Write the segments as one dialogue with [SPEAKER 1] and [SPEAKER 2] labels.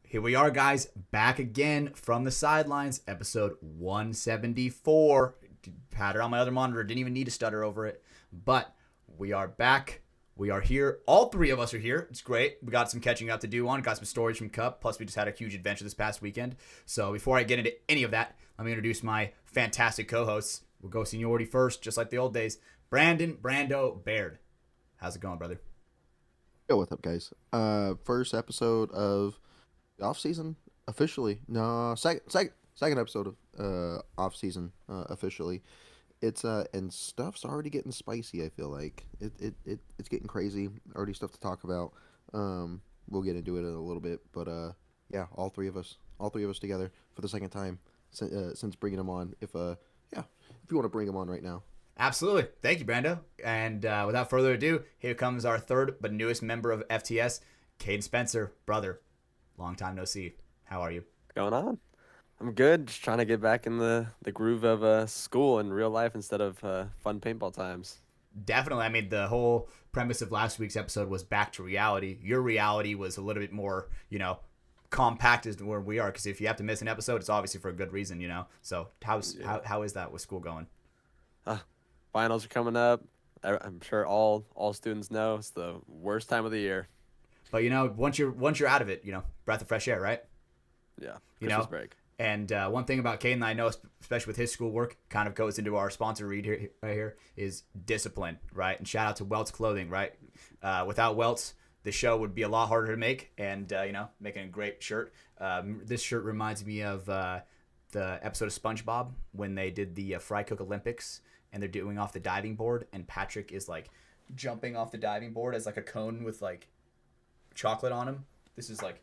[SPEAKER 1] Here we are, guys, back again from the sidelines, episode 174. Had it on my other monitor, didn't even need to stutter over it. But we are back. We are here. All three of us are here. It's great. We got some catching up to do on. Got some stories from Cup. Plus, we just had a huge adventure this past weekend. So before I get into any of that, let me introduce my fantastic co-hosts. We'll go seniority first, just like the old days. Brando, Baird. How's it going, brother?
[SPEAKER 2] Yo, what's up, guys? First episode of the off season officially. No, second episode of off season officially. It's and stuff's already getting spicy. I feel like it's getting crazy. Already stuff to talk about. We'll get into it in a little bit, but yeah, all three of us together for the second time since bringing them on. If you want to bring them on right now.
[SPEAKER 1] Absolutely. Thank you, Brando. And without further ado, here comes our third but newest member of FTS, Caden Spencer. Brother, long time no see. How are you?
[SPEAKER 3] What's going on? I'm good. Just trying to get back in the groove of school and real life instead of fun paintball times.
[SPEAKER 1] Definitely. I mean, the whole premise of last week's episode was back to reality. Your reality was a little bit more, compact as where we are. Because if you have to miss an episode, it's obviously for a good reason, So how is that with school going?
[SPEAKER 3] Finals are coming up. I'm sure all students know it's the worst time of the year.
[SPEAKER 1] But once you're out of it, breath of fresh air, right?
[SPEAKER 3] Yeah. Christmas break.
[SPEAKER 1] And one thing about Caden that I know, especially with his schoolwork, kind of goes into our sponsor read right here, is discipline, right? And shout out to Welts Clothing, right? Without Welts, the show would be a lot harder to make, and making a great shirt. This shirt reminds me of the episode of SpongeBob when they did the Fry Cook Olympics, and they're doing off the diving board, and Patrick is like jumping off the diving board as like a cone with like chocolate on him. This is like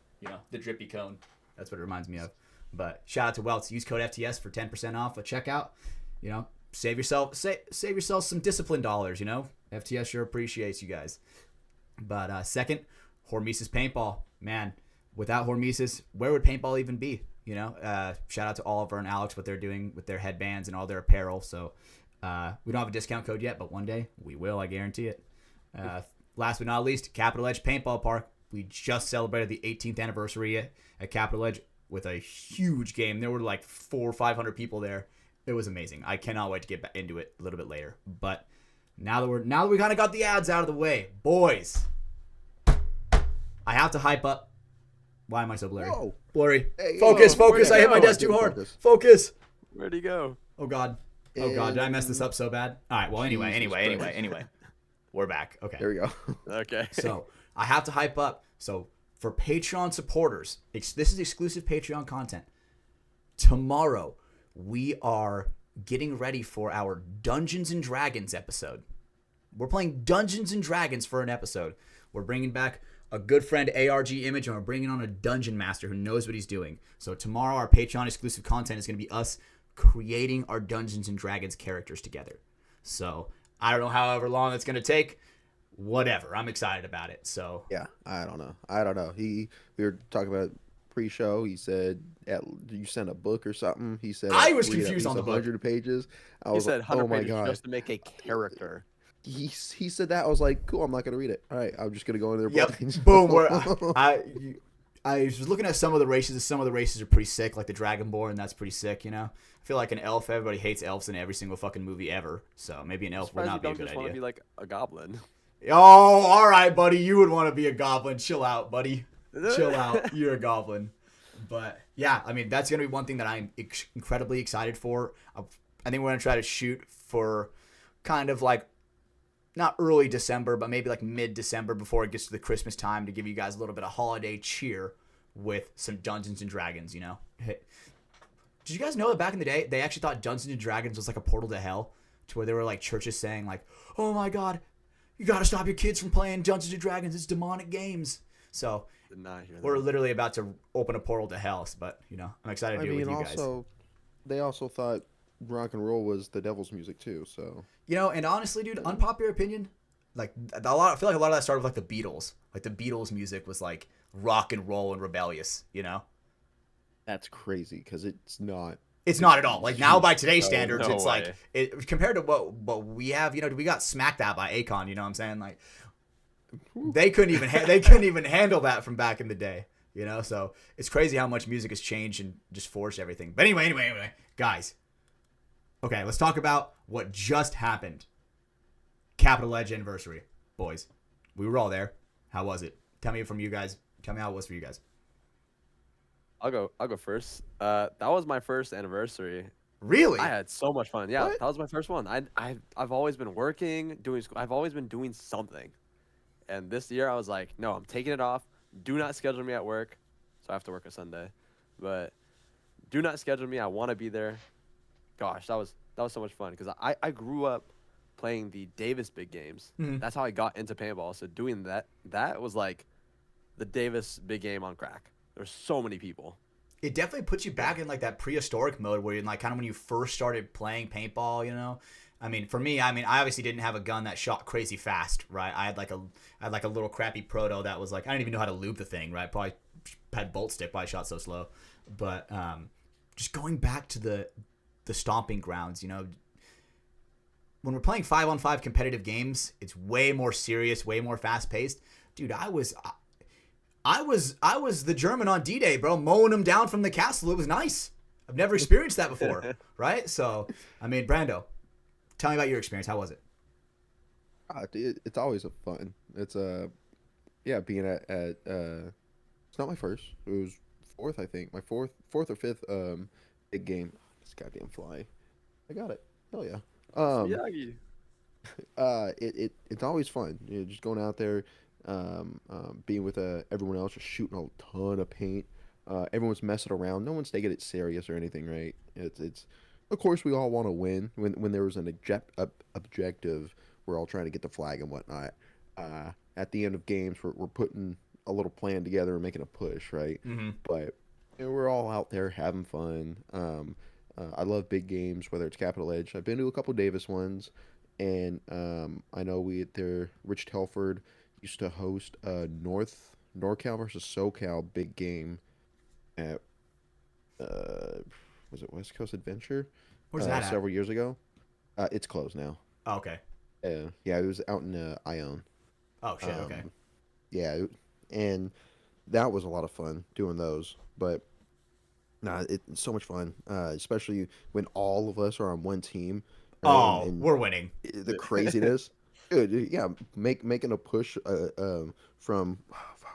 [SPEAKER 1] the drippy cone. That's what it reminds me of. But shout out to Welts. Use code FTS for 10% off at checkout. Save yourself some discipline dollars. FTS sure appreciates you guys. But second, Hormesis Paintball. Man, without Hormesis, where would paintball even be? Shout out to Oliver and Alex, what they're doing with their headbands and all their apparel. So we don't have a discount code yet, but one day we will. I guarantee it. Last but not least, Capital Edge Paintball Park. We just celebrated the 18th anniversary at Capital Edge with a huge game. There were like 400 or 500 people there. It was amazing. I cannot wait to get back into it a little bit later. But now that we kind of got the ads out of the way, boys, I have to hype up. Why am I so blurry?
[SPEAKER 2] Whoa.
[SPEAKER 1] Blurry.
[SPEAKER 2] Hey,
[SPEAKER 1] focus. I hit my desk too hard. Focus.
[SPEAKER 3] Where'd he go?
[SPEAKER 1] Oh God. Did I mess this up so bad? All right. Well, anyway. We're back. Okay.
[SPEAKER 2] There we go.
[SPEAKER 3] Okay.
[SPEAKER 1] So I have to hype up. So for Patreon supporters, this is exclusive Patreon content. Tomorrow, we are getting ready for our Dungeons and Dragons episode. We're playing Dungeons and Dragons for an episode. We're bringing back a good friend, ARG Image, and we're bringing on a dungeon master who knows what he's doing. So tomorrow, our Patreon exclusive content is going to be us creating our Dungeons and Dragons characters together. So I don't know however long it's going to take. Whatever. I'm excited about it. So
[SPEAKER 2] Yeah, I don't know. We were talking about pre-show. He said, "You sent a book or something." He said,
[SPEAKER 1] I was confused on the book.
[SPEAKER 2] 100 pages. I
[SPEAKER 3] He
[SPEAKER 2] was
[SPEAKER 3] said
[SPEAKER 2] like,
[SPEAKER 3] 100
[SPEAKER 2] "Oh my
[SPEAKER 3] pages
[SPEAKER 2] god!"
[SPEAKER 3] just to make a character.
[SPEAKER 2] He said that. I was like, "Cool, I'm not gonna read it. All right, I'm just gonna go into their
[SPEAKER 1] Yep.
[SPEAKER 2] book."
[SPEAKER 1] Boom. I was looking at some of the races. Some of the races are pretty sick, like the Dragonborn. That's pretty sick, I feel like an elf. Everybody hates elves in every single fucking movie ever. So maybe an elf would not be a good
[SPEAKER 3] just want to
[SPEAKER 1] idea.
[SPEAKER 3] be like a goblin.
[SPEAKER 1] Oh, all right, buddy. You would want to be a goblin. Chill out, buddy. Chill out. You're a goblin. But yeah, I mean, that's going to be one thing that I'm incredibly excited for. I think we're going to try to shoot for kind of like not early December, but maybe like mid-December before it gets to the Christmas time to give you guys a little bit of holiday cheer with some Dungeons and Dragons, Did you guys know that back in the day, they actually thought Dungeons and Dragons was like a portal to hell, to where there were like churches saying like, "Oh my God, you got to stop your kids from playing Dungeons and Dragons. It's demonic games." So
[SPEAKER 3] Did not hear that.
[SPEAKER 1] we're literally about to open a portal to hell. But, I'm excited to do it with you guys.
[SPEAKER 2] They also thought rock and roll was the devil's music too. So
[SPEAKER 1] And honestly, dude, unpopular opinion, like I feel like a lot of that started with like the Beatles. Like the Beatles music was like rock and roll and rebellious,
[SPEAKER 2] that's crazy because it's not.
[SPEAKER 1] It's not at all. Like now by today's standards,
[SPEAKER 3] no
[SPEAKER 1] it's
[SPEAKER 3] way.
[SPEAKER 1] like compared to what we have, we got smacked at by Akon, you know what I'm saying? Like they couldn't even handle that from back in the day. You know, so it's crazy how much music has changed and just forced everything. But anyway, guys. Okay, let's talk about what just happened. Capital Edge anniversary, boys. We were all there. How was it? Tell me from you guys. Tell me how it was for you guys.
[SPEAKER 3] I'll go first. That was my first anniversary.
[SPEAKER 1] Really?
[SPEAKER 3] I had so much fun. Yeah,
[SPEAKER 2] What?
[SPEAKER 3] that was my first one. I've always been working, doing school. I've always been doing something. And this year I was like, no, I'm taking it off. Do not schedule me at work. So I have to work a Sunday. But do not schedule me. I want to be there. Gosh, that was so much fun because I grew up playing the Davis big games.
[SPEAKER 1] Mhm.
[SPEAKER 3] That's how I got into paintball. So doing that was like the Davis big game on crack. There's so many people.
[SPEAKER 1] It definitely puts you back in like that prehistoric mode where you're like kind of when you first started playing paintball, you know. I mean, for me, I obviously didn't have a gun that shot crazy fast, right? I had like a little crappy proto that was like I didn't even know how to loop the thing, right? Probably had bolt stick, probably shot so slow. But just going back to the stomping grounds, you know, when we're playing 5-on-5 competitive games, it's way more serious, way more fast paced. Dude, I was the German on D-Day, bro, mowing them down from the castle. It was nice. I've never experienced that before, right? So, I mean, Brando, tell me about your experience. How was it?
[SPEAKER 2] It's always a fun. It's yeah, being at it's not my first. It was fourth, I think. My fourth or fifth big game. This goddamn fly. I got it. Hell yeah.
[SPEAKER 3] Miyagi.
[SPEAKER 2] It's always fun. You know, just going out there, being with everyone else, just shooting a ton of paint. Everyone's messing around. No one's taking it serious or anything, right? It's of course we all want to win. When there was an objective, we're all trying to get the flag and whatnot. At the end of games, we're putting a little plan together and making a push, right?
[SPEAKER 1] Mm-hmm.
[SPEAKER 2] But you know, we're all out there having fun. I love big games, whether it's Capital Edge. I've been to a couple Davis ones, and I know Rich Telford used to host a NorCal versus SoCal big game at was it West Coast Adventure?
[SPEAKER 1] Where's that at?
[SPEAKER 2] Several years ago. It's closed now.
[SPEAKER 1] Oh, okay.
[SPEAKER 2] Yeah, it was out in Ione.
[SPEAKER 1] Oh, shit, okay.
[SPEAKER 2] Yeah, and that was a lot of fun doing those. But nah, it's so much fun, especially when all of us are on one team.
[SPEAKER 1] Oh,
[SPEAKER 2] and
[SPEAKER 1] we're winning.
[SPEAKER 2] the craziness. Dude, yeah, making a push from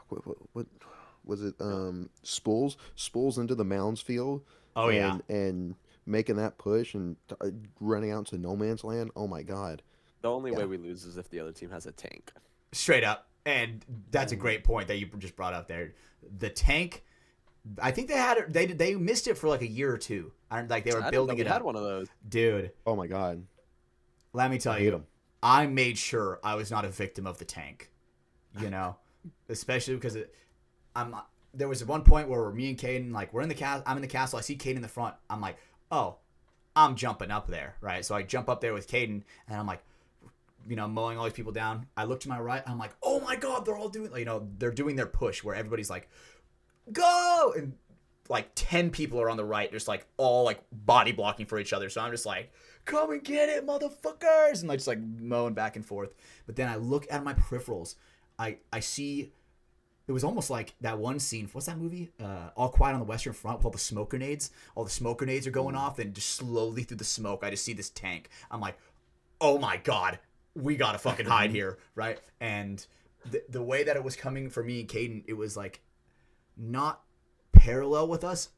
[SPEAKER 2] what was it? Spools into the mounds field.
[SPEAKER 1] Oh, yeah.
[SPEAKER 2] And making that push and running out to no man's land. Oh my God.
[SPEAKER 3] The only
[SPEAKER 2] Yeah.
[SPEAKER 3] way we lose is if the other team has a tank.
[SPEAKER 1] Straight up. And that's a great point that you just brought up there. The tank, I think they missed it for like a year or two. Like they were
[SPEAKER 3] I didn't know
[SPEAKER 1] building
[SPEAKER 3] we
[SPEAKER 1] it
[SPEAKER 3] had
[SPEAKER 1] up.
[SPEAKER 3] one of those.
[SPEAKER 1] Dude,
[SPEAKER 2] Oh my God.
[SPEAKER 1] let me tell
[SPEAKER 2] I hate
[SPEAKER 1] you,
[SPEAKER 2] 'em.
[SPEAKER 1] I made sure I was not a victim of the tank. You know, especially because there was one point where me and Caden, like we're in the castle. I'm in the castle. I see Caden in the front. I'm like, oh, I'm jumping up there, right? So I jump up there with Caden, and I'm like, you know, mowing all these people down. I look to my right. I'm like, oh my God, they're all doing, you know, they're doing their push where everybody's like, go, and like 10 people are on the right, just like all like body blocking for each other. So I'm just like, come and get it, motherfuckers, and like just like mowing back and forth. But then I look at my peripherals. I see. It was almost like that one scene. What's that movie? All Quiet on the Western Front with all the smoke grenades. All the smoke grenades are going off, and just slowly through the smoke, I just see this tank. I'm like, oh my God, we gotta fucking hide here, right? And the way that it was coming for me and Caden, it was like not parallel with us,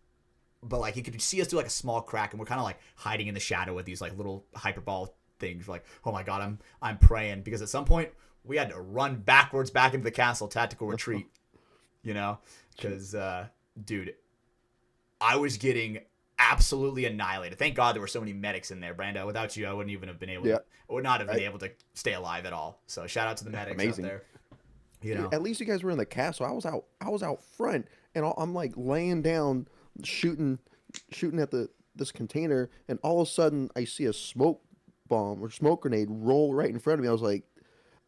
[SPEAKER 1] but like you could see us do like a small crack, and we're kind of like hiding in the shadow with these like little hyperball things. Like, oh my God, I'm praying, because at some point we had to run backwards back into the castle, tactical retreat. You know, because dude, I was getting absolutely annihilated. Thank God there were so many medics in there, Brando. Without you, I wouldn't even have been able.
[SPEAKER 2] Yeah.
[SPEAKER 1] I would not have been able to stay alive at all. So shout out to the medics
[SPEAKER 2] Amazing.
[SPEAKER 1] out there. You know,
[SPEAKER 2] At least you guys were in the castle. I was out front, and I'm like laying down, shooting at this container, and all of a sudden I see a smoke bomb or smoke grenade roll right in front of me. I was like,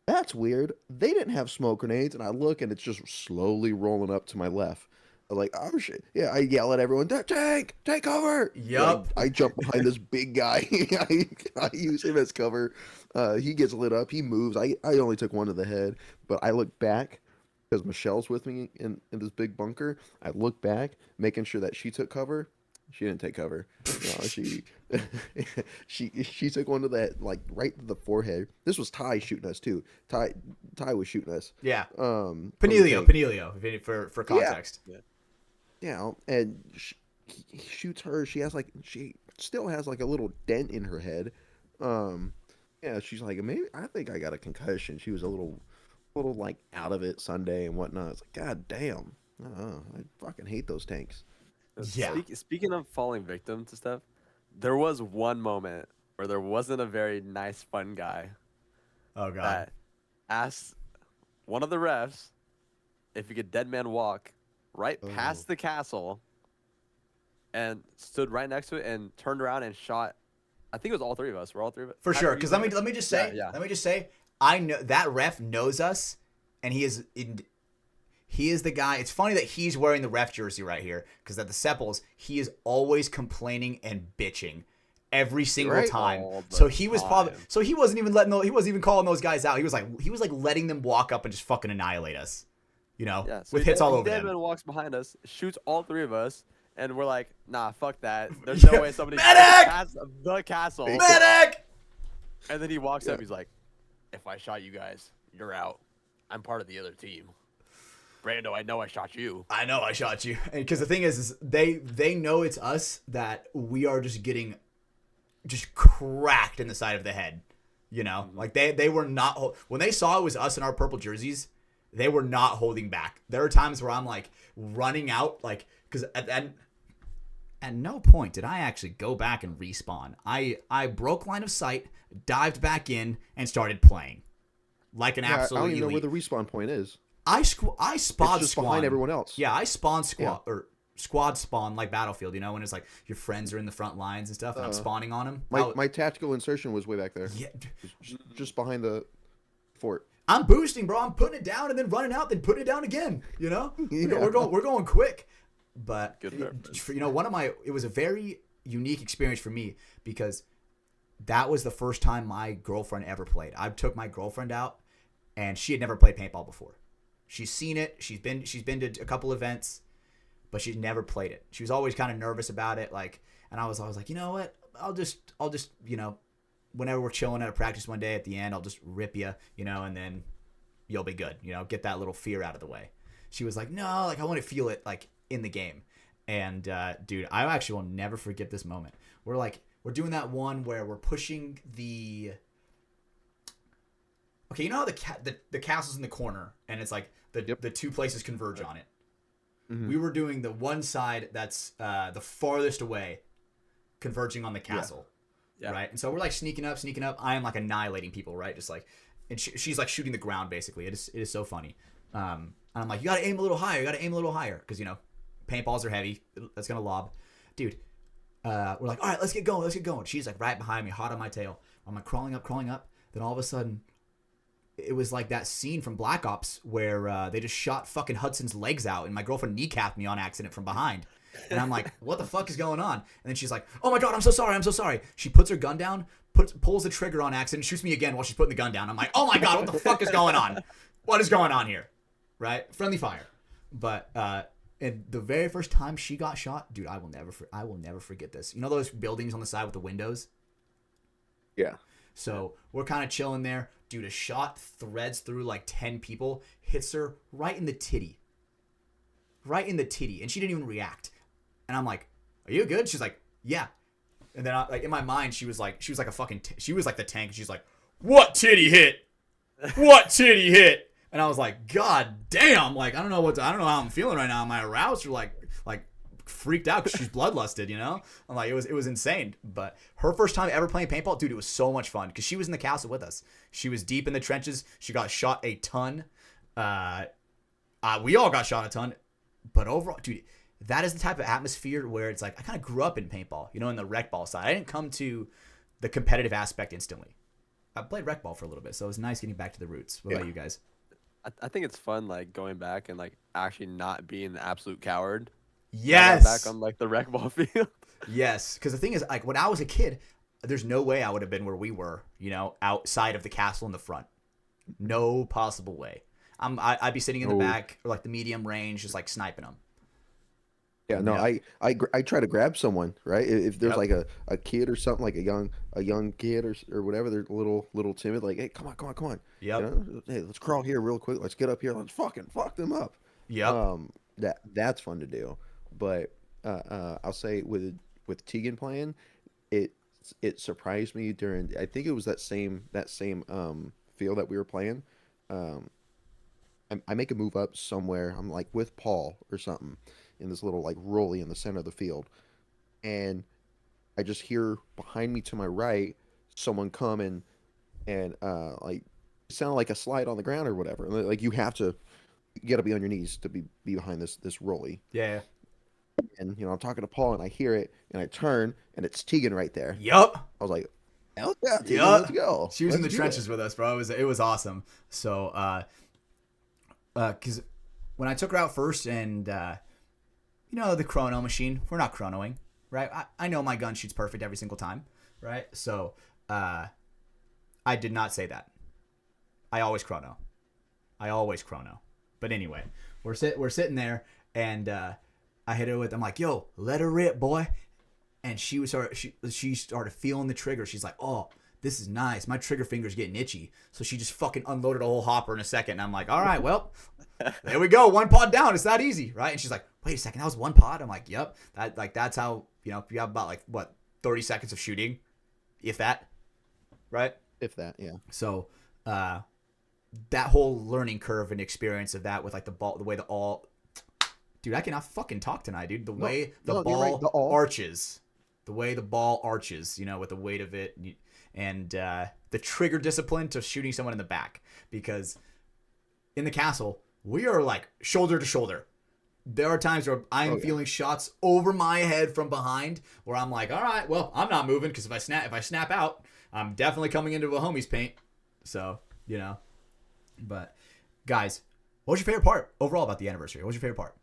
[SPEAKER 2] that's weird. They didn't have smoke grenades, and I look, and it's just slowly rolling up to my left. I'm like, oh shit! Yeah, I yell at everyone, tank, take cover!
[SPEAKER 1] Yup.
[SPEAKER 2] I jump behind this big guy. I use him as cover. He gets lit up. He moves. I only took one to the head, but I look back. because Michelle's with me in this big bunker. I look back, making sure that she took cover. She didn't take cover. No, she took one to that, like, right to the forehead. This was Ty shooting us too. Ty was shooting us.
[SPEAKER 1] Yeah.
[SPEAKER 2] From the
[SPEAKER 1] Panelio,
[SPEAKER 2] tank.
[SPEAKER 1] Panelio, for context.
[SPEAKER 2] Yeah, and he shoots her. She still has like a little dent in her head. Yeah, she's like, maybe I think I got a concussion. She was a little like out of it Sunday and whatnot. It's like, God damn, I fucking hate those tanks.
[SPEAKER 1] Yeah.
[SPEAKER 3] Speaking of falling victim to stuff, there was one moment where there wasn't a very nice, fun guy
[SPEAKER 1] Oh god.
[SPEAKER 3] that asked one of the refs if he could dead man walk right past the castle and stood right next to it and turned around and shot. I think it was all three of us. We're all three of us.
[SPEAKER 1] For sure. Because let me just say,
[SPEAKER 3] Yeah.
[SPEAKER 1] let me just say, I know that ref knows us, and he is the guy. It's funny that he's wearing the ref jersey right here, because at the Sepples, he is always complaining and bitching every single
[SPEAKER 2] Right.
[SPEAKER 1] time.
[SPEAKER 3] All the
[SPEAKER 1] So he was
[SPEAKER 3] time.
[SPEAKER 1] he wasn't even calling those guys out. He was like letting them walk up and just fucking annihilate us. You know,
[SPEAKER 3] Yeah, so
[SPEAKER 1] with
[SPEAKER 3] he
[SPEAKER 1] hits all over
[SPEAKER 3] dead
[SPEAKER 1] them.
[SPEAKER 3] man walks behind us, shoots all three of us, and we're like, nah, fuck that. There's no way somebody
[SPEAKER 1] Medic!
[SPEAKER 3] past the castle.
[SPEAKER 1] Medic!
[SPEAKER 3] And then he walks up. He's like, if I shot you guys, you're out. I'm part of the other team. Brando, I know I shot you.
[SPEAKER 1] I know I shot you. Because the thing is they know it's us, that we are just getting just cracked in the side of the head. You know, like they were not, when they saw it was us in our purple jerseys, they were not holding back. There are times where I'm like running out, like, because at no point did I actually go back and respawn. I broke line of sight, dived back in, and started playing like an
[SPEAKER 2] Yeah, I
[SPEAKER 1] absolute
[SPEAKER 2] don't even know
[SPEAKER 1] elite.
[SPEAKER 2] where the respawn point is.
[SPEAKER 1] I spawned
[SPEAKER 2] It's just
[SPEAKER 1] spawn
[SPEAKER 2] behind everyone else.
[SPEAKER 1] Yeah, I spawned squad spawn like Battlefield. You know, when it's like your friends are in the front lines and stuff, and I'm spawning on them.
[SPEAKER 2] My tactical insertion was way back there.
[SPEAKER 1] Yeah,
[SPEAKER 2] Just behind the fort.
[SPEAKER 1] I'm boosting, bro. I'm putting it down and then running out, then putting it down again. You know,
[SPEAKER 2] Yeah.
[SPEAKER 1] we're going quick. But
[SPEAKER 3] Good reference.
[SPEAKER 1] you know, it was a very unique experience for me, because that was the first time my girlfriend ever played. I took my girlfriend out, and she had never played paintball before. She's seen it. She's been to a couple events, but she's never played it. She was always kind of nervous about it, like. And I was like, you know what? I'll just you know, whenever we're chilling at a practice one day at the end, I'll just rip you, you know, and then you'll be good. You know, get that little fear out of the way. She was like, no, like I want to feel it like in the game. And dude, I actually will never forget this moment. We're doing that one where we're pushing the. Okay, you know how the castle's in the corner, and it's like the two places converge on it.
[SPEAKER 2] Mhm.
[SPEAKER 1] We were doing the one side that's the farthest away, converging on the castle,
[SPEAKER 3] Yeah.
[SPEAKER 1] right? And so we're like sneaking up. I am like annihilating people, right? Just like, and she's like shooting the ground basically. It is so funny. And I'm like, you gotta aim a little higher. Because you know, paintballs are heavy. That's gonna lob, dude. We're like, all right, let's get going. She's like right behind me, hot on my tail. I'm like crawling up. Then all of a sudden, it was like that scene from Black Ops where they just shot fucking Hudson's legs out, and my girlfriend kneecapped me on accident from behind. And I'm like, what the fuck is going on? And then she's like, oh my god, I'm so sorry. She puts her gun down, pulls the trigger on accident, shoots me again while she's putting the gun down. I'm like, oh my god, what the fuck is going on? What is going on here? Right? Friendly fire. But and the very first time she got shot, dude, I will never forget this. You know those buildings on the side with the windows?
[SPEAKER 2] Yeah.
[SPEAKER 1] So we're kind of chilling there. Dude, a shot threads through like 10 people, hits her right in the titty. And she didn't even react. And I'm like, are you good? She's like, yeah. And then like in my mind, she was like a fucking, she was like the tank. She's like, what titty hit? And I was like, god damn. Like, I don't know how I'm feeling right now. Am I aroused or like freaked out because she's bloodlusted, you know? I'm like, it was insane. But her first time ever playing paintball, dude, it was so much fun because she was in the castle with us. She was deep in the trenches. She got shot a ton. We all got shot a ton. But overall, dude, that is the type of atmosphere where it's like, I kind of grew up in paintball, you know, in the rec ball side. I didn't come to the competitive aspect instantly. I played rec ball for a little bit, so it was nice getting back to the roots. What about you guys?
[SPEAKER 3] I think it's fun, like going back and like actually not being the absolute coward.
[SPEAKER 1] Yes.
[SPEAKER 3] Back on like the rec ball field.
[SPEAKER 1] Yes, because the thing is, like when I was a kid, there's no way I would have been where we were, you know, outside of the castle in the front. No possible way. I'd be sitting in the back or like the medium range, just like sniping them.
[SPEAKER 2] Yeah, no,
[SPEAKER 1] Yep.
[SPEAKER 2] I try to grab someone, right? If there's
[SPEAKER 1] Yep.
[SPEAKER 2] like a kid or something, like a young kid or whatever, they're little timid, like, hey, come on, you
[SPEAKER 1] Yep.
[SPEAKER 2] know, hey, let's crawl here real quick, let's get up here, let's fucking fuck them up.
[SPEAKER 1] Yep.
[SPEAKER 2] That's fun to do, but I'll say with Tegan playing, it it surprised me during, I think it was that same field that we were playing. Um, I make a move up somewhere. I'm like with Paul or something in this little like rolly in the center of the field, and I just hear behind me to my right someone come and like it sounded like a slide on the ground or whatever. Like you got to be on your knees to be behind this rolly.
[SPEAKER 1] Yeah.
[SPEAKER 2] And I'm talking to Paul and I hear it and I turn and it's Tegan right there.
[SPEAKER 1] Yup.
[SPEAKER 2] I was like, hell yeah, Tegan,
[SPEAKER 1] Yup.
[SPEAKER 2] let's go.
[SPEAKER 1] She was in
[SPEAKER 2] Let's
[SPEAKER 1] the
[SPEAKER 2] do
[SPEAKER 1] trenches
[SPEAKER 2] it.
[SPEAKER 1] with us, bro. It was awesome. So, because when I took her out first, and the chrono machine, we're not chronoing, right? I know my gun shoots perfect every single time, right? So, I did not say that. I always chrono. But anyway, we're sitting there, and I hit her with, I'm like, yo, let her rip, boy. And she started feeling the trigger. She's like, oh, this is nice. My trigger finger's getting itchy. So she just fucking unloaded a whole hopper in a second. And I'm like, all right, well, there we go. One pod down. It's that easy, right? And she's like, wait a second, that was one pod? I'm like, yep. That's how, you have about like, what, 30 seconds of shooting, if that, right?
[SPEAKER 2] If that, yeah.
[SPEAKER 1] So that whole learning curve and experience of that with like the ball, the way the all, dude, I cannot fucking talk tonight, dude. The way the
[SPEAKER 2] you're right, the all.
[SPEAKER 1] arches, the way the ball arches, with the weight of it, and the trigger discipline to shooting someone in the back. Because in the castle, we are like shoulder to shoulder. There are times where I'm feeling shots over my head from behind, where I'm like, all right, well, I'm not moving because if I snap out, I'm definitely coming into a homie's paint. So, But guys, what was your favorite part overall about the anniversary? What was your favorite part?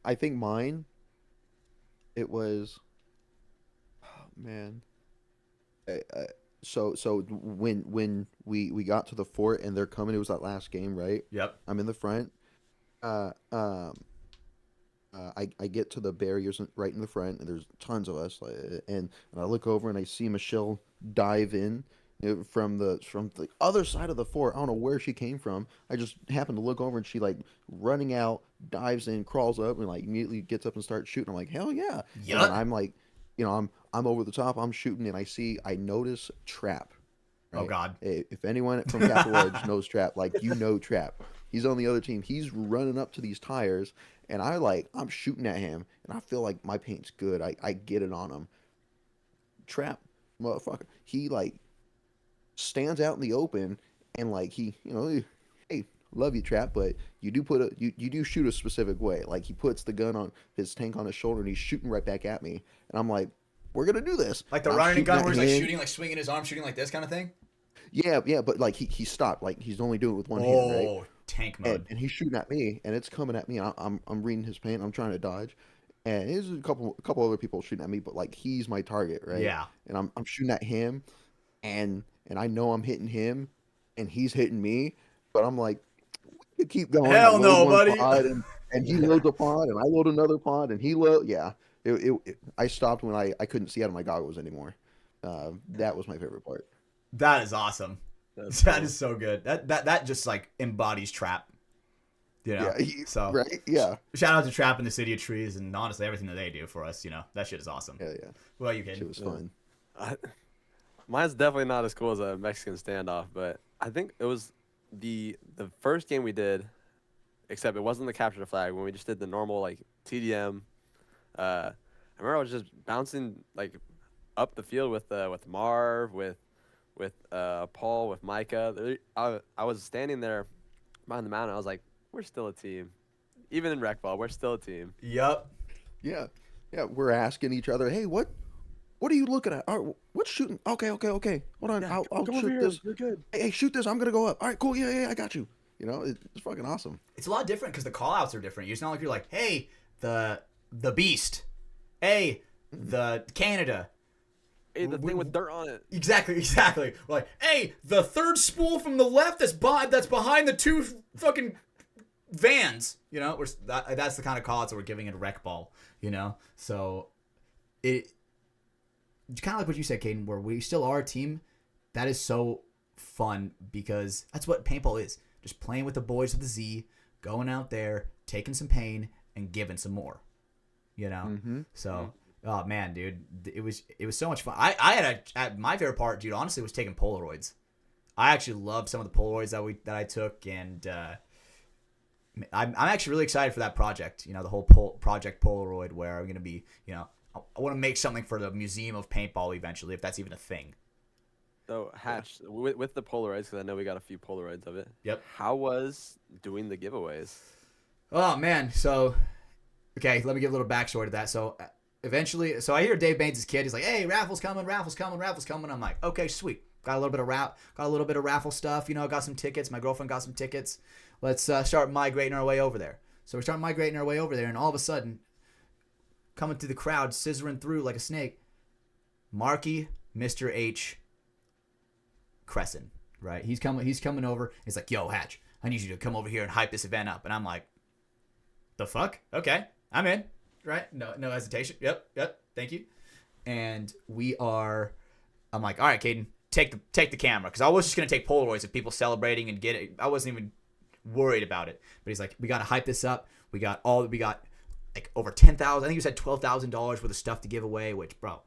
[SPEAKER 2] I think mine, it was, oh, man. So when we got to the fort and they're coming, it was that last game, right?
[SPEAKER 1] Yep.
[SPEAKER 2] I'm in the front. Uh, um, I get to the barriers right in the front, and there's tons of us. And I look over and I see Michelle dive in from the other side of the fort. I don't know where she came from. I just happened to look over and she like running out, dives in, crawls up, and like immediately gets up and starts shooting. I'm like, hell yeah!
[SPEAKER 1] Yup.
[SPEAKER 2] And I'm like, I'm over the top. I'm shooting, and I notice Trap.
[SPEAKER 1] Oh
[SPEAKER 2] Right?
[SPEAKER 1] God.
[SPEAKER 2] If anyone from Capital Edge knows Trap, like Trap. He's on the other team. He's running up to these tires, and I'm shooting at him, and I feel like my paint's good. I get it on him. Trap, motherfucker. He like stands out in the open, and like hey, love you, Trap, but you do shoot a specific way. Like he puts the gun on his tank on his shoulder, and he's shooting right back at me, and I'm like, we're gonna do this.
[SPEAKER 1] Like the
[SPEAKER 2] And I'm
[SPEAKER 1] running
[SPEAKER 2] shooting
[SPEAKER 1] gun
[SPEAKER 2] at
[SPEAKER 1] where he's like
[SPEAKER 2] him.
[SPEAKER 1] shooting, like swinging his arm, shooting like this kind of thing.
[SPEAKER 2] Yeah, but like he stopped. Like he's only doing it with one hand, right?
[SPEAKER 1] Oh, tank
[SPEAKER 2] and,
[SPEAKER 1] mode.
[SPEAKER 2] and he's shooting at me, and it's coming at me. I'm reading his paint. I'm trying to dodge, and there's a couple other people shooting at me, but like he's my target, right?
[SPEAKER 1] Yeah.
[SPEAKER 2] And I'm shooting at him, and I know I'm hitting him, and he's hitting me, but I'm like, we could keep going.
[SPEAKER 1] Hell
[SPEAKER 2] I load
[SPEAKER 1] no,
[SPEAKER 2] one
[SPEAKER 1] buddy.
[SPEAKER 2] pod, and he loads a pod, and I load another pod, and he load. Yeah. I stopped when I couldn't see out of my goggles anymore. That was my favorite part.
[SPEAKER 1] That is awesome. That is so good. That just like embodies Trap.
[SPEAKER 2] Yeah.
[SPEAKER 1] So
[SPEAKER 2] Right. Yeah.
[SPEAKER 1] shout out to Trap in the City of Trees and honestly everything that they do for us. That shit is awesome.
[SPEAKER 2] Yeah.
[SPEAKER 1] What about you, Caden?
[SPEAKER 2] It was fun.
[SPEAKER 3] Mine's definitely not as cool as a Mexican standoff, but I think it was the first game we did, except it wasn't the capture the flag when we just did the normal like TDM. I remember I was just bouncing like up the field with Marv, with Paul, with Micah. I was standing there behind the mountain. I was like, we're still a team, even in rec ball. We're still a team.
[SPEAKER 1] Yup.
[SPEAKER 2] Yeah. We're asking each other, hey, what are you looking at? All right, what's shooting? Okay. Hold on.
[SPEAKER 3] Yeah,
[SPEAKER 2] I'll
[SPEAKER 3] go over
[SPEAKER 2] shoot
[SPEAKER 3] here.
[SPEAKER 2] this.
[SPEAKER 3] You're good.
[SPEAKER 2] Hey, shoot this. I'm gonna go up. All right, cool. Yeah, I got you. It's fucking awesome.
[SPEAKER 1] It's a lot different because the call outs are different. It's not like you're like, hey, the Beast. Hey, the Canada.
[SPEAKER 3] Hey, the thing with dirt on it.
[SPEAKER 1] Exactly. We're like, hey, the third spool from the left that's behind the two fucking vans. You know, that's the kind of call-outs that we're giving in a rec ball. You know, so it's kind of like what you said, Caden, where we still are a team. That is so fun because that's what paintball is. Just playing with the boys with the Z, going out there, taking some pain, and giving some more. You know?
[SPEAKER 2] Mm-hmm.
[SPEAKER 1] So, oh man, dude, it was so much fun. I had my favorite part, dude, honestly, was taking Polaroids. I actually loved some of the Polaroids that I took, and I'm actually really excited for that project. You know, the whole project Polaroid, where I'm gonna be, you know, I want to make something for the Museum of Paintball eventually, if that's even a thing.
[SPEAKER 3] So Hatch, with the Polaroids, because I know we got a few Polaroids of it.
[SPEAKER 1] Yep.
[SPEAKER 3] How was doing the giveaways?
[SPEAKER 1] Oh man, so okay, let me give a little backstory to that. So eventually, I hear Dave Baines' kid. He's like, "Hey, raffle's coming. I'm like, "Okay, sweet. Got a little bit of raffle stuff. You know, got some tickets. My girlfriend got some tickets. Let's start migrating our way over there." So we start migrating our way over there, and all of a sudden, coming through the crowd, scissoring through like a snake, Marky, Mr. H, Crescent, right? He's coming over. He's like, "Yo, Hatch, I need you to come over here and hype this event up." And I'm like, "The fuck? Okay, I'm in." Right? No hesitation. Yep. Thank you. And I'm like, "All right, Caden, take the camera," because I was just gonna take Polaroids of people celebrating and get it. I wasn't even worried about it. But he's like, "We gotta hype this up. We got like over 10,000. I think he said $12,000 worth of stuff to give away." Which, bro,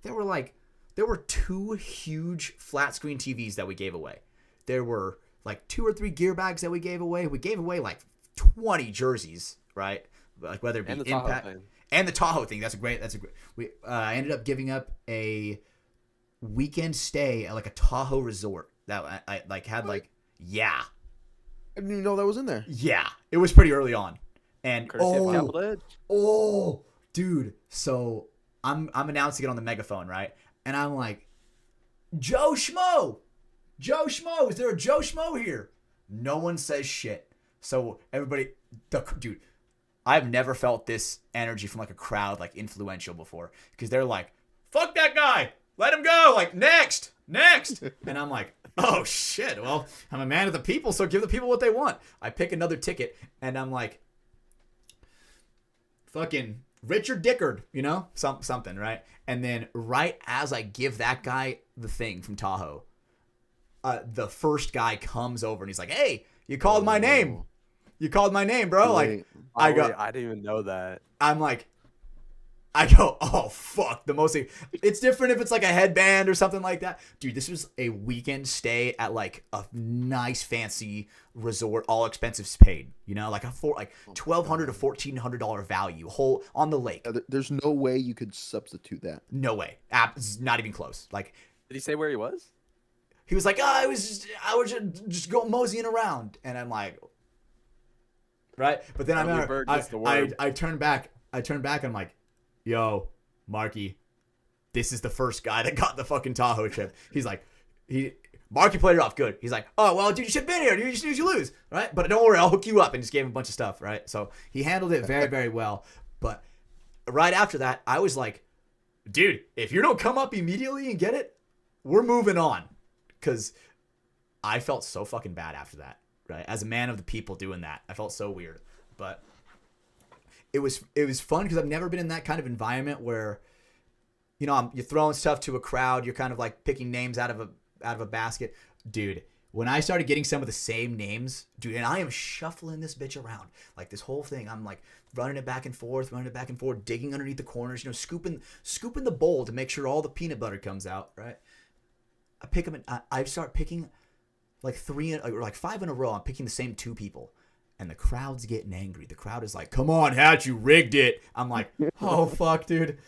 [SPEAKER 1] there were 2 huge flat screen TVs that we gave away. There were like 2 or 3 gear bags that we gave away. We gave away like 20 jerseys, right? Like whether it be Impact and the Tahoe thing. That's a great. I ended up giving up a weekend stay at like a Tahoe resort that I like had like yeah.
[SPEAKER 2] I didn't even know that was in there.
[SPEAKER 1] Yeah, it was pretty early on, and
[SPEAKER 3] Courtesy of Capital Edge.
[SPEAKER 1] Dude. So I'm announcing it on the megaphone, right? And I'm like, Joe Schmo, is there a Joe Schmo here? No one says shit. So everybody, dude, I've never felt this energy from like a crowd like influential before, because they're like, fuck that guy, let him go, like next. And I'm like, oh shit, well, I'm a man of the people, so give the people what they want. I pick another ticket, and I'm like, fucking Richard Dickard, you know, something, right? And then right as I give that guy the thing from Tahoe, the first guy comes over and he's like, "Hey, you called my name. You called my name, bro." Like,
[SPEAKER 3] I didn't even know that.
[SPEAKER 1] I'm like, I go, "Oh fuck!" It's different if it's like a headband or something like that, dude. This was a weekend stay at like a nice fancy resort, all expenses paid. You know, like $1,200 to $1,400 value, whole on the lake.
[SPEAKER 2] There's no way you could substitute that.
[SPEAKER 1] No way, not even close. Like,
[SPEAKER 3] did he say where he was?
[SPEAKER 1] He was like, I was just going moseying around, and I'm like, right. But then I turned back. And I'm like, yo, Marky, this is the first guy that got the fucking Tahoe trip. He's like, Marky played it off good. He's like, oh, well, dude, you should have been here. You just lose, right? But don't worry, I'll hook you up, and just gave him a bunch of stuff, right? So he handled it very, very well. But right after that, I was like, dude, if you don't come up immediately and get it, we're moving on. Because I felt so fucking bad after that, right? As a man of the people doing that, I felt so weird. But it was fun because I've never been in that kind of environment where, you know, you're throwing stuff to a crowd. You're kind of like picking names out of a basket. Dude, when I started getting some of the same names, dude, and I am shuffling this bitch around. Like this whole thing, I'm like running it back and forth, digging underneath the corners, you know, scooping the bowl to make sure all the peanut butter comes out, right? I pick them, and I start picking like 5 in a row. I'm picking the same 2 people, and the crowd's getting angry. The crowd is like, "Come on, Hatch, you rigged it." I'm like, "Oh fuck, dude,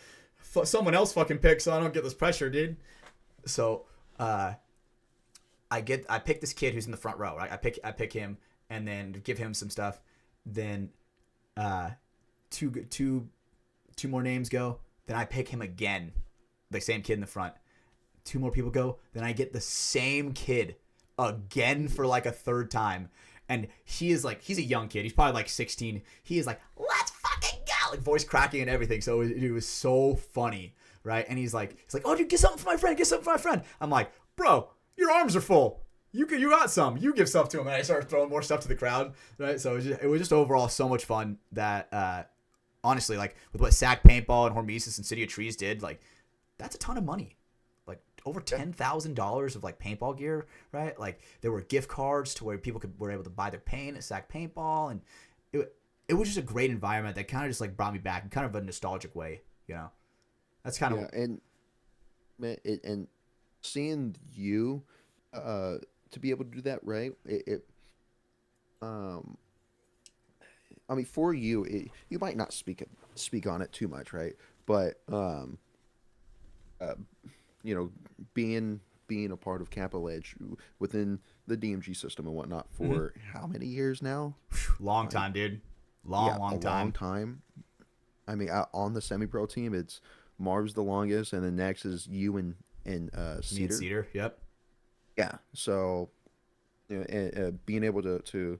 [SPEAKER 1] someone else fucking pick, so I don't get this pressure, dude." So I pick this kid who's in the front row. Right? I pick him, and then give him some stuff. Then two more names go. Then I pick him again, the same kid in the front. 2 more people go, then I get the same kid again for like a 3rd time. And he's a young kid. He's probably like 16. He is like, "Let's fucking go!" Like voice cracking and everything. So it was so funny. right? And he's like, oh, dude, get something for my friend. Get something for my friend. I'm like, bro, your arms are full. You got some. You give stuff to him. And I started throwing more stuff to the crowd, right? So it was just overall so much fun that, honestly, like with what Sac Paintball and Hormesis and City of Trees did, like that's a ton of money. Like over $10,000 of like paintball gear, right? Like there were gift cards to where people were able to buy their paint at Sac Paintball, and it was just a great environment that kind of just like brought me back in kind of a nostalgic way, you know. That's kind of
[SPEAKER 2] and man, and seeing you to be able to do that, right? I mean, for you, you might not speak on it too much, right? But you know, being a part of Capital Edge within the DMG system and whatnot for how many years now?
[SPEAKER 1] long time, dude. Long time.
[SPEAKER 2] Long time. I mean, on the semi-pro team, it's Marv's the longest, and then next is you and Cedar.
[SPEAKER 1] Me and Cedar, yep.
[SPEAKER 2] Yeah. So, you know, and being able to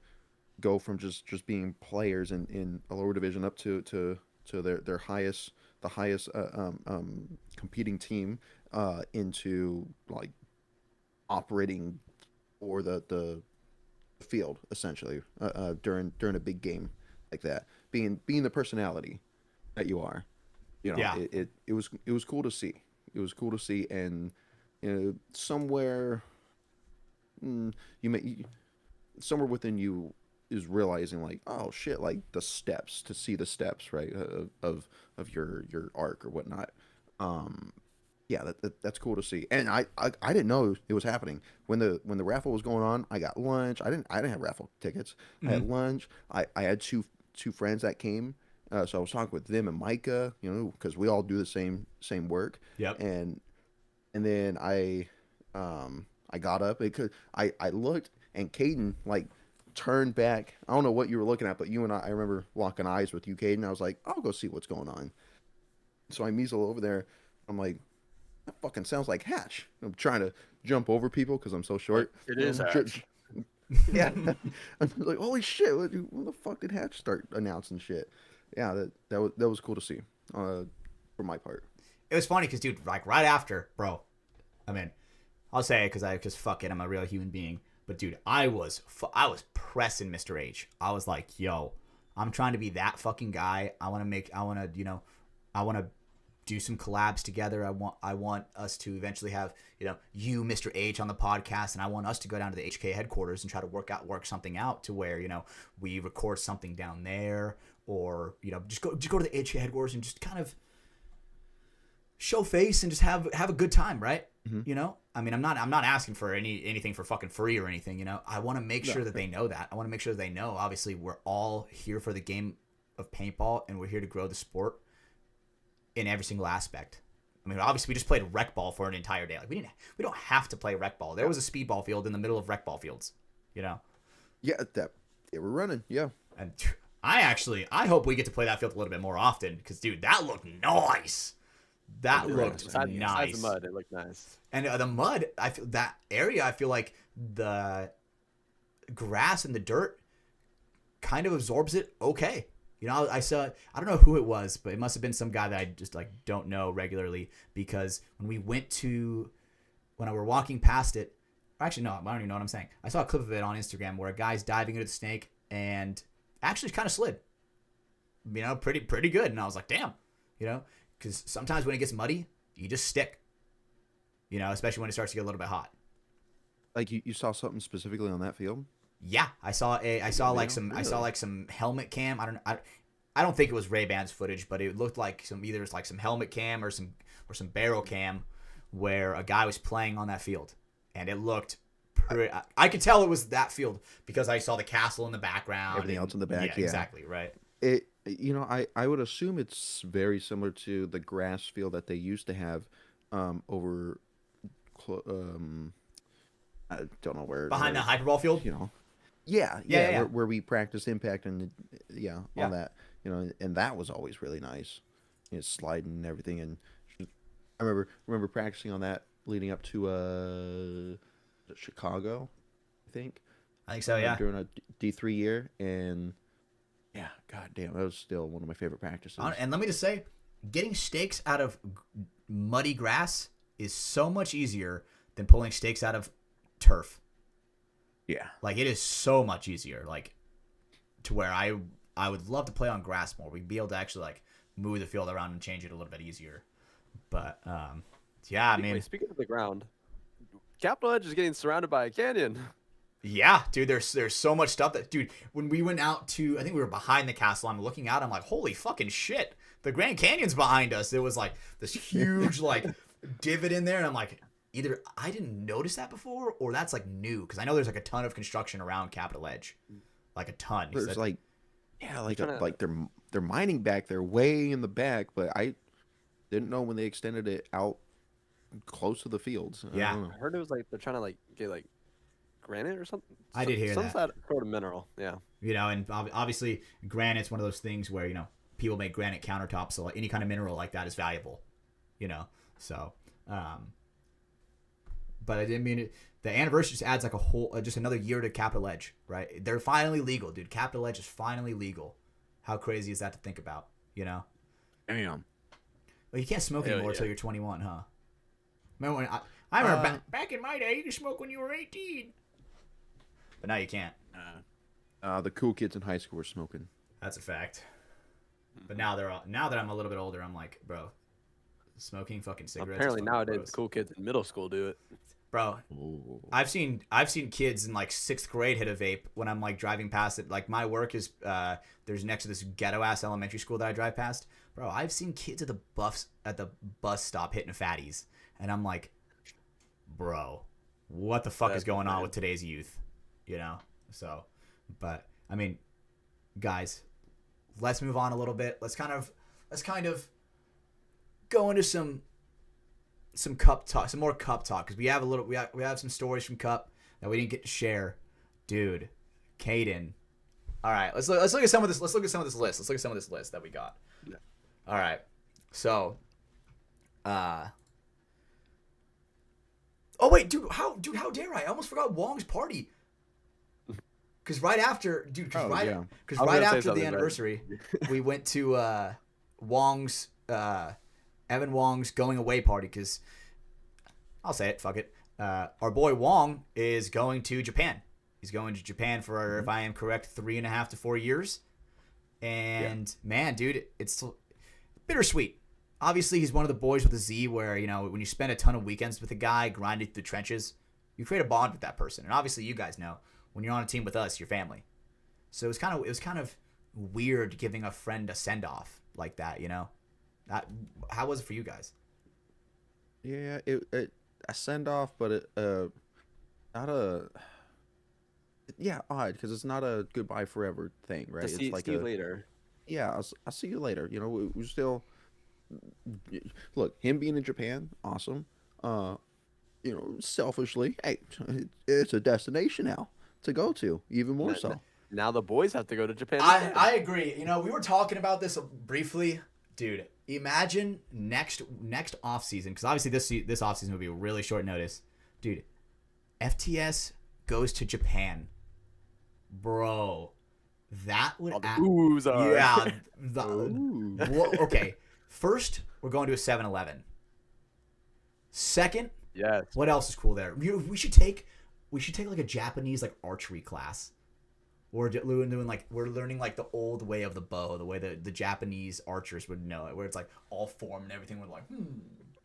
[SPEAKER 2] go from just being players in a lower division up to their highest competing team into like operating for the field essentially during a big game like that, being the personality that you are, you know.
[SPEAKER 1] Yeah.
[SPEAKER 2] It was cool to see. It was cool to see, and you know, somewhere somewhere within you is realizing like, oh shit, like the steps, right, of your arc or whatnot. Yeah, that's cool to see. And I didn't know it was happening when the raffle was going on. I got lunch. I didn't have raffle tickets. I had lunch. I had two friends that came. So I was talking with them and Micah, you know, because we all do the same work.
[SPEAKER 1] Yep.
[SPEAKER 2] And then I got up because I looked, and Caden like turned back. I don't know what you were looking at, but you and I remember locking eyes with you, Caden. I was like, I'll go see what's going on. So I measle over there. I'm like, that fucking sounds like Hatch. I'm trying to jump over people because I'm so short.
[SPEAKER 3] It is Hatch.
[SPEAKER 2] Yeah. I'm like, holy shit, when the fuck did Hatch start announcing shit? Yeah, that was cool to see for my part.
[SPEAKER 1] It was funny because, dude, like right after, bro, I mean, I'll say it because fuck it, I'm a real human being. But dude, I was pressing Mr. H. I was like, yo, I'm trying to be that fucking guy. I want to do some collabs together. I want us to eventually have, you know, you, Mr. H, on the podcast, and I want us to go down to the HK headquarters and try to work something out to where, you know, we record something down there, or, you know, just go to the HK headquarters and just kind of show face and just have a good time, right? Mm-hmm. You know, I mean, I'm not asking for anything for fucking free or anything. You know, I want to make sure that they know that. I want to make sure they know. Obviously, we're all here for the game of paintball, and we're here to grow the sport in every single aspect. I mean, obviously, we just played rec ball for an entire day. Like we don't have to play rec ball. There was a speedball field in the middle of rec ball fields. You know. Yeah,
[SPEAKER 2] that they were running. Yeah.
[SPEAKER 1] And I hope we get to play that field a little bit more often because, dude, that looked nice. That looked nice.
[SPEAKER 3] Besides the mud, it looked nice.
[SPEAKER 1] And the mud, I feel that area. I feel like the grass and the dirt kind of absorbs it. Okay, you know, I don't know who it was, but it must have been some guy that I just like don't know regularly, because when we were walking past it, actually no, I don't even know what I'm saying. I saw a clip of it on Instagram where a guy's diving into the snake and actually kind of slid. You know, pretty good, and I was like, damn, you know. Because sometimes when it gets muddy, you just stick. You know, especially when it starts to get a little bit hot.
[SPEAKER 2] Like you saw something specifically on that field?
[SPEAKER 1] Yeah, I saw some helmet cam. I don't think it was Ray-Ban's footage, but it looked like some helmet cam or some barrel cam where a guy was playing on that field, and it looked pretty. I could tell it was that field because I saw the castle in the background.
[SPEAKER 2] Everything else in the back.
[SPEAKER 1] Yeah, exactly right.
[SPEAKER 2] You know, I would assume it's very similar to the grass field that they used to have over, I don't know where.
[SPEAKER 1] Behind the hyperball field?
[SPEAKER 2] You know. Yeah. Where we practice impact and all that. You know, and that was always really nice. You know, sliding and everything. And I remember practicing on that leading up to Chicago, I think.
[SPEAKER 1] I think so, yeah.
[SPEAKER 2] During a D3 year, and yeah, god damn, that was still one of my favorite practices.
[SPEAKER 1] And let me just say, getting stakes out of muddy grass is so much easier than pulling stakes out of turf.
[SPEAKER 2] Yeah.
[SPEAKER 1] Like, it is so much easier. Like, to where I would love to play on grass more. We'd be able to actually, like, move the field around and change it a little bit easier. But, yeah, I mean.
[SPEAKER 3] Speaking of the ground, Capital Edge is getting surrounded by a canyon.
[SPEAKER 1] Yeah, dude, there's so much stuff that, dude, when we went out to, I think we were behind the castle, I'm looking out, I'm like, holy fucking shit, the Grand Canyon's behind us. It was like this huge, like, divot in there, and I'm like, either I didn't notice that before, or that's, like, new, because I know there's, like, a ton of construction around Capital Edge. Like, a ton.
[SPEAKER 2] There's, like, yeah, like, like they're mining back there way in the back, but I didn't know when they extended it out close to the fields.
[SPEAKER 1] Yeah.
[SPEAKER 3] I heard it was, like, they're trying to, like, get, like, granite or something.
[SPEAKER 1] I did hear that.
[SPEAKER 3] Some sort of mineral, yeah.
[SPEAKER 1] You know, and obviously granite's one of those things where, you know, people make granite countertops, so like any kind of mineral like that is valuable, you know. So, but I didn't mean it. The anniversary just adds like a whole, just another year to Capital Edge, right? They're finally legal, dude. Capital Edge is finally legal. How crazy is that to think about, you know?
[SPEAKER 2] Damn.
[SPEAKER 1] Well, you can't smoke anymore until you're 21, huh? Remember when I remember back in my day, you could smoke when you were 18. But now you can't.
[SPEAKER 2] The cool kids in high school were smoking.
[SPEAKER 1] That's a fact. But now that I'm a little bit older, I'm like, bro, smoking fucking cigarettes.
[SPEAKER 3] Apparently
[SPEAKER 1] is fucking
[SPEAKER 3] nowadays
[SPEAKER 1] gross.
[SPEAKER 3] cool kids in middle school do it.
[SPEAKER 1] Bro,
[SPEAKER 2] Ooh.
[SPEAKER 1] I've seen kids in like 6th grade hit a vape when I'm like driving past it. Like my work is there's next to this ghetto ass elementary school that I drive past. Bro, I've seen kids at the bus stop hitting fatties, and I'm like, bro, what the fuck is going on with today's youth? You know? So, but I mean, guys, let's move on a little bit. Let's kind of go into some cup talk, some more cup talk, because we have some stories from Cup that we didn't get to share. Dude, Caden. All right, let's look at some of this. Let's look at some of this list. Let's look at some of this list that we got.
[SPEAKER 3] Yeah.
[SPEAKER 1] All right, so, oh wait, dude, how dare I almost forgot Wong's party. Because right after, dude, right after the anniversary, we went to Wong's, Evan Wong's going away party. Because I'll say it, fuck it. Our boy Wong is going to Japan. He's going to Japan for, if I am correct, 3.5 to 4 years. And man, dude, it's bittersweet. Obviously, he's one of the boys with a Z, where, you know, when you spend a ton of weekends with a guy grinding through the trenches, you create a bond with that person. And obviously, you guys know, when you're on a team with us, you're family. So it was kind of weird giving a friend a send off like that, you know. How was it for you guys?
[SPEAKER 2] Yeah, it a send off, but it not a odd, because it's not a goodbye forever thing, right?
[SPEAKER 3] See you later.
[SPEAKER 2] Yeah, I'll see you later. You know, we still look, him being in Japan, awesome. You know, selfishly, hey, it's a destination now to go to, even more so.
[SPEAKER 3] Now the boys have to go to Japan.
[SPEAKER 1] I agree. You know, we were talking about this briefly, dude. Imagine next off season, because obviously this off season will be a really short notice, dude. FTS goes to Japan, bro. That would okay. First, we're going to a 7-Eleven. Second,
[SPEAKER 3] yes.
[SPEAKER 1] What else is cool there? We should take like a Japanese like archery class. We're learning like the old way of the bow, the way the Japanese archers would know it, where it's like all formed and everything. We're like,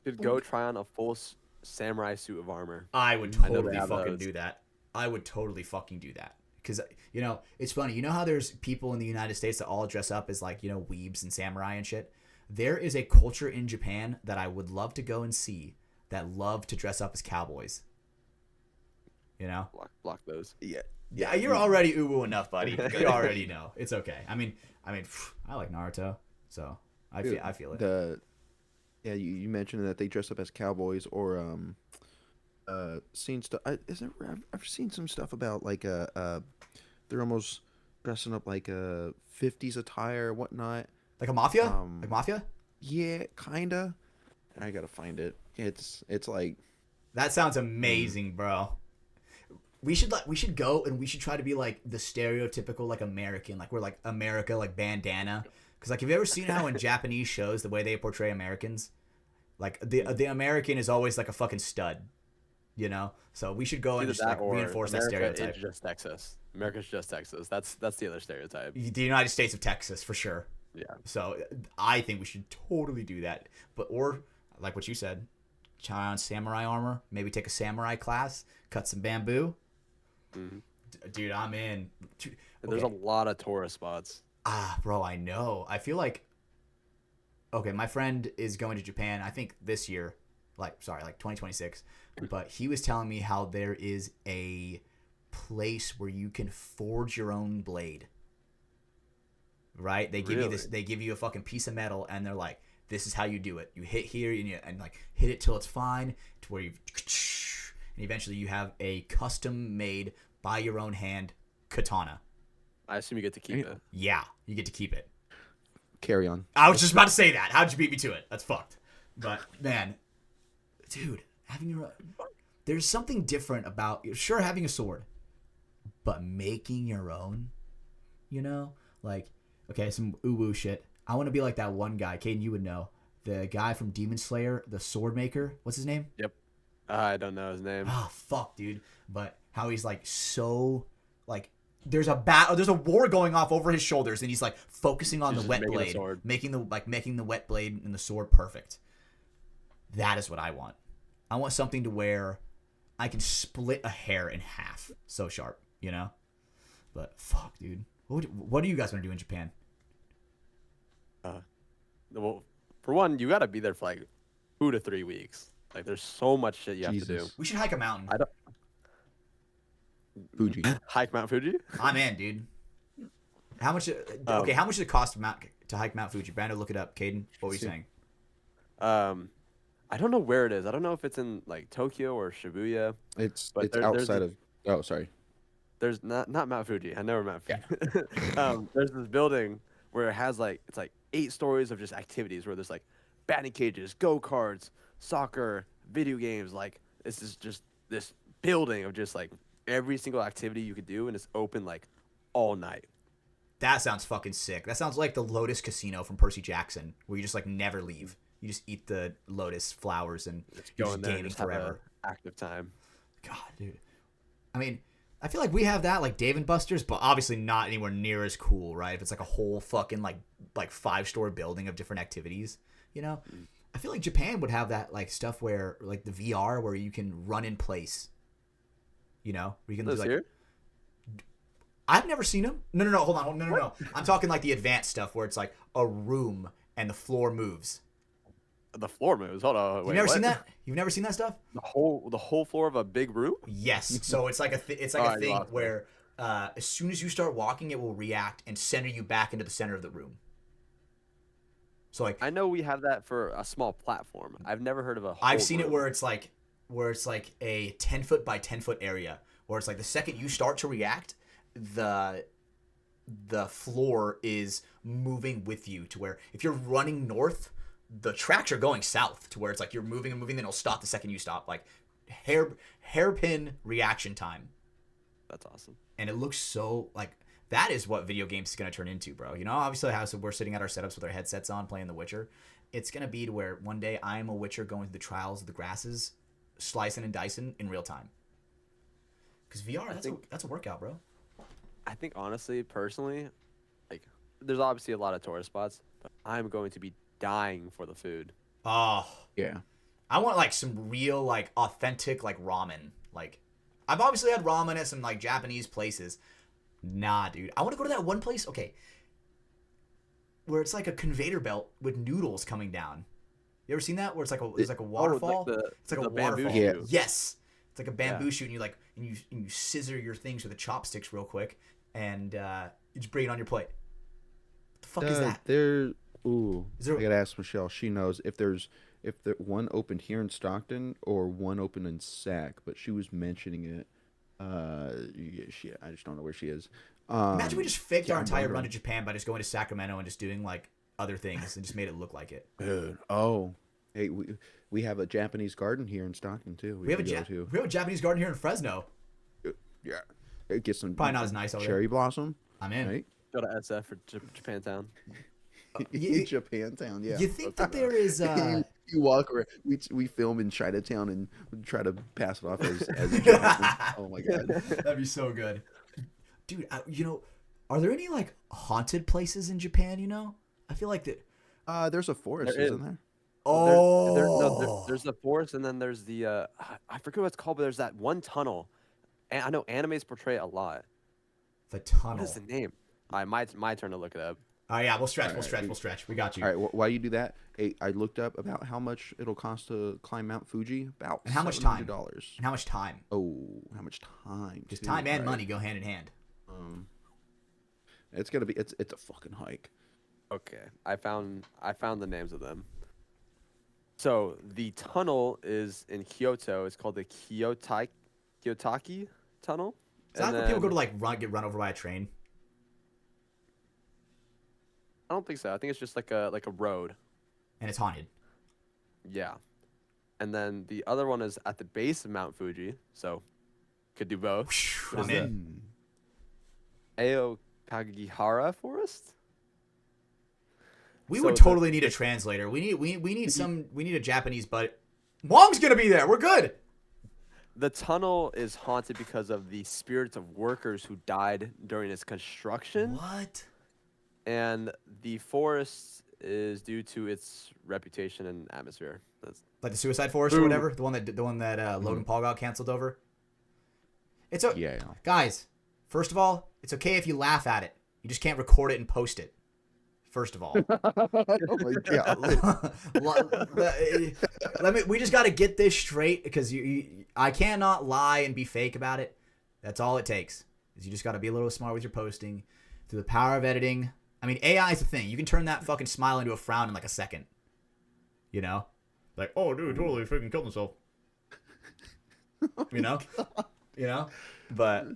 [SPEAKER 3] Could go try on a full samurai suit of armor.
[SPEAKER 1] I would totally fucking do that. I would totally fucking do that. Because, you know, it's funny. You know how there's people in the United States that all dress up as, like, you know, weebs and samurai and shit? There is a culture in Japan that I would love to go and see that love to dress up as cowboys. You know?
[SPEAKER 3] Block those.
[SPEAKER 1] Yeah, you're already uwu enough, buddy. You already know. It's okay. I mean, I like Naruto, so I feel it.
[SPEAKER 2] You mentioned that they dress up as cowboys, or seen stuff. I've seen some stuff about like they're almost dressing up like a 50s attire, whatnot.
[SPEAKER 1] Like a mafia? Like mafia?
[SPEAKER 2] Yeah, kinda. I gotta find it. It's like
[SPEAKER 1] that sounds amazing, bro. We should go and we should try to be like the stereotypical like American, like we're like America, like bandana. Because like, have you ever seen how in Japanese shows the way they portray Americans? Like the American is always like a fucking stud, you know. So we should go and
[SPEAKER 3] Either
[SPEAKER 1] just
[SPEAKER 3] that
[SPEAKER 1] like
[SPEAKER 3] or
[SPEAKER 1] reinforce that
[SPEAKER 3] America
[SPEAKER 1] stereotype.
[SPEAKER 3] is just Texas. America's just Texas. That's the other stereotype.
[SPEAKER 1] The United States of Texas for sure.
[SPEAKER 3] Yeah.
[SPEAKER 1] So I think we should totally do that. But or like what you said, try on samurai armor. Maybe take a samurai class. Cut some bamboo.
[SPEAKER 3] Mm-hmm.
[SPEAKER 1] Dude, I'm in.
[SPEAKER 3] There's a lot of tourist spots.
[SPEAKER 1] Bro, I know. I feel like. Okay, my friend is going to Japan. I think this year, like 2026. But he was telling me how there is a place where you can forge your own blade. Right? They give you this. They give you a fucking piece of metal, and they're like, "This is how you do it. You hit here, and like hit it till it's fine, to where you, and eventually you have a custom-made by your own hand katana."
[SPEAKER 3] I assume you get to keep it.
[SPEAKER 1] Yeah, you get to keep it.
[SPEAKER 2] Carry on.
[SPEAKER 1] I was just about to say that. How'd you beat me to it? That's fucked. But man, dude, there's something different about having a sword, but making your own. You know, like okay, some woo shit. I want to be like that one guy, Caden. You would know the guy from Demon Slayer, the sword maker. What's his name?
[SPEAKER 3] Yep. I don't know his name.
[SPEAKER 1] Oh fuck, dude. But how he's like so like. There's a war going off over his shoulders, and he's like focusing on the wet blade, making the wet blade and the sword perfect. That is what I want. I want something to where I can split a hair in half, so sharp, you know. But fuck, dude, what do you guys want to do in Japan?
[SPEAKER 3] Well, for one, you got to be there for like 2 to 3 weeks. Like, there's so much shit you have to do.
[SPEAKER 1] We should hike a mountain.
[SPEAKER 2] Fuji.
[SPEAKER 3] Hike Mount Fuji?
[SPEAKER 1] I'm in, dude. How much? Okay, how much does it cost to hike Mount Fuji? Brando, look it up. Caden, what were you saying?
[SPEAKER 3] I don't know where it is. I don't know if it's in like Tokyo or Shibuya.
[SPEAKER 2] It's outside of. Oh, sorry.
[SPEAKER 3] There's not Mount Fuji. I know where Mount Fuji. Yeah. There's this building where it has like it's like 8 stories of just activities where there's like batting cages, go-karts, soccer, video games. Like this is just this building of just like every single activity you could do, and it's open like all night.
[SPEAKER 1] That sounds fucking sick. That sounds like the Lotus Casino from Percy Jackson, where you just like never leave. You just eat the lotus flowers and you're just gaming forever.
[SPEAKER 3] Active time.
[SPEAKER 1] God, dude. I mean, I feel like we have that like Dave and Buster's, but obviously not anywhere near as cool, right? If it's like a whole fucking like 5-story building of different activities, you know? I feel like Japan would have that like stuff where like the VR where you can run in place. You know, where you can do like. Here? I've never seen them. No, hold on, no. I'm talking like the advanced stuff where it's like a room and the floor moves.
[SPEAKER 3] The floor moves. Hold on. Wait,
[SPEAKER 1] You've never seen that? You've never seen that stuff?
[SPEAKER 3] The whole floor of a big room?
[SPEAKER 1] Yes. So it's like a thing where as soon as you start walking, it will react and center you back into the center of the room. So like
[SPEAKER 3] I know we have that for a small platform. I've never heard of a whole
[SPEAKER 1] I've seen
[SPEAKER 3] room.
[SPEAKER 1] it where it's like a 10-foot by 10-foot area where it's like the second you start to react, the floor is moving with you to where if you're running north, the tracks are going south to where it's like you're moving and moving, then it'll stop the second you stop. Like hairpin reaction time.
[SPEAKER 3] That's awesome.
[SPEAKER 1] And it looks so like that is what video games is going to turn into, bro. You know, obviously how we're sitting at our setups with our headsets on playing The Witcher. It's going to be to where one day I am a Witcher going through the trials of the grasses, slicing and dicing in real time. Because VR, that's a workout, bro.
[SPEAKER 3] I think honestly, personally, like there's obviously a lot of tourist spots, but I'm going to be dying for the food.
[SPEAKER 1] Oh
[SPEAKER 2] yeah.
[SPEAKER 1] I want like some real like authentic like ramen. Like I've obviously had ramen at some like Japanese places. Nah, dude. I want to go to that one place. Okay. Where it's like a conveyor belt with noodles coming down. You ever seen that? Where it's like there's like a waterfall. It's like a waterfall.
[SPEAKER 2] Yeah.
[SPEAKER 1] Yes. It's like a bamboo shoot, and you you scissor your things with the chopsticks real quick, and you just bring it on your plate. What the fuck is that?
[SPEAKER 2] I gotta ask Michelle. She knows if the one opened here in Stockton or one opened in Sac, but she was mentioning it. I just don't know where she is.
[SPEAKER 1] Imagine we just faked our entire run to Japan by just going to Sacramento and just doing like other things and just made it look like it.
[SPEAKER 2] Dude. Oh. Hey, we have a Japanese garden here in Stockton too.
[SPEAKER 1] We have a Japanese garden here in Fresno.
[SPEAKER 2] Yeah. Get some
[SPEAKER 1] probably not as nice over
[SPEAKER 2] cherry blossom.
[SPEAKER 1] I'm in.
[SPEAKER 2] Right?
[SPEAKER 3] Go to SF for Japantown.
[SPEAKER 2] in Japantown, yeah.
[SPEAKER 1] You think that there is
[SPEAKER 2] you walk around. We film in Chinatown and try to pass it off as Japan. Oh my god,
[SPEAKER 1] that'd be so good, dude. Are there any like haunted places in Japan? I feel like that.
[SPEAKER 2] there's a forest,
[SPEAKER 3] There is.
[SPEAKER 2] isn't there?
[SPEAKER 3] There's the forest, and then there's the I forget what it's called, but there's that one tunnel. And I know animes portray it a lot.
[SPEAKER 1] The tunnel.
[SPEAKER 3] What is the name? All right, my turn to look it up.
[SPEAKER 1] Oh yeah, we'll stretch.
[SPEAKER 2] All
[SPEAKER 1] We'll
[SPEAKER 2] right,
[SPEAKER 1] stretch. We'll stretch. We got you.
[SPEAKER 2] All right, while you do that, I looked up about how much it'll cost to climb Mount Fuji. About
[SPEAKER 1] And how much time?
[SPEAKER 2] $700.
[SPEAKER 1] And how much time?
[SPEAKER 2] Oh, how much time?
[SPEAKER 1] Because
[SPEAKER 2] too,
[SPEAKER 1] time and
[SPEAKER 2] right.
[SPEAKER 1] money go hand in hand.
[SPEAKER 2] It's gonna be. It's a fucking hike.
[SPEAKER 3] Okay, I found the names of them. So the tunnel is in Kyoto. It's called the Kiyotaki Tunnel.
[SPEAKER 1] Is that where people go to like get run over by a train?
[SPEAKER 3] I don't think so. I think it's just like a road.
[SPEAKER 1] And it's haunted.
[SPEAKER 3] Yeah. And then the other one is at the base of Mount Fuji. So could do both.
[SPEAKER 1] I'm in.
[SPEAKER 3] Aokigahara Forest.
[SPEAKER 1] We
[SPEAKER 3] So
[SPEAKER 1] would
[SPEAKER 3] the-
[SPEAKER 1] totally need a translator. We need a Japanese, but Wong's gonna be there. We're good.
[SPEAKER 3] The tunnel is haunted because of the spirits of workers who died during its construction.
[SPEAKER 1] What?
[SPEAKER 3] And the forest is due to its reputation and atmosphere. That's
[SPEAKER 1] Like the Suicide Forest or whatever, the one that Logan Paul got canceled over. It's
[SPEAKER 2] Yeah.
[SPEAKER 1] guys. First of all, it's okay if you laugh at it. You just can't record it and post it. First of all,
[SPEAKER 2] Oh my god.
[SPEAKER 1] we just got to get this straight because I cannot lie and be fake about it. That's all it takes. Is you just got to be a little smart with your posting through the power of editing. I mean, AI is the thing. You can turn that fucking smile into a frown in like a second. Like, oh, dude, totally freaking killed himself. But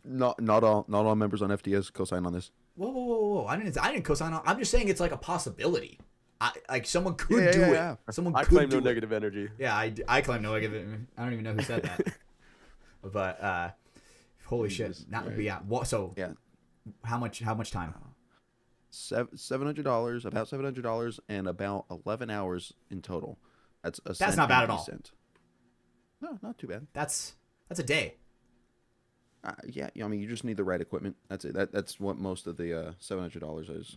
[SPEAKER 2] Not all members on FDS co-sign on this.
[SPEAKER 1] whoa! I didn't co-sign on. I'm just saying it's like a possibility. Like someone could do
[SPEAKER 2] yeah.
[SPEAKER 1] it. Someone
[SPEAKER 3] I
[SPEAKER 1] could
[SPEAKER 3] claim no
[SPEAKER 1] do it.
[SPEAKER 3] negative energy.
[SPEAKER 1] Yeah, I claim no negative. I don't even know who said that. But holy shit!
[SPEAKER 2] Jesus
[SPEAKER 1] That would
[SPEAKER 2] Christ.
[SPEAKER 1] be So
[SPEAKER 2] Yeah.
[SPEAKER 1] how much time?
[SPEAKER 2] $700, about $700, and about 11 hours in total. That's
[SPEAKER 1] not bad at all.
[SPEAKER 2] Cent. No, not too bad.
[SPEAKER 1] That's a day.
[SPEAKER 2] Yeah, I mean, you just need the right equipment. That's it. That's what most of the $700 is.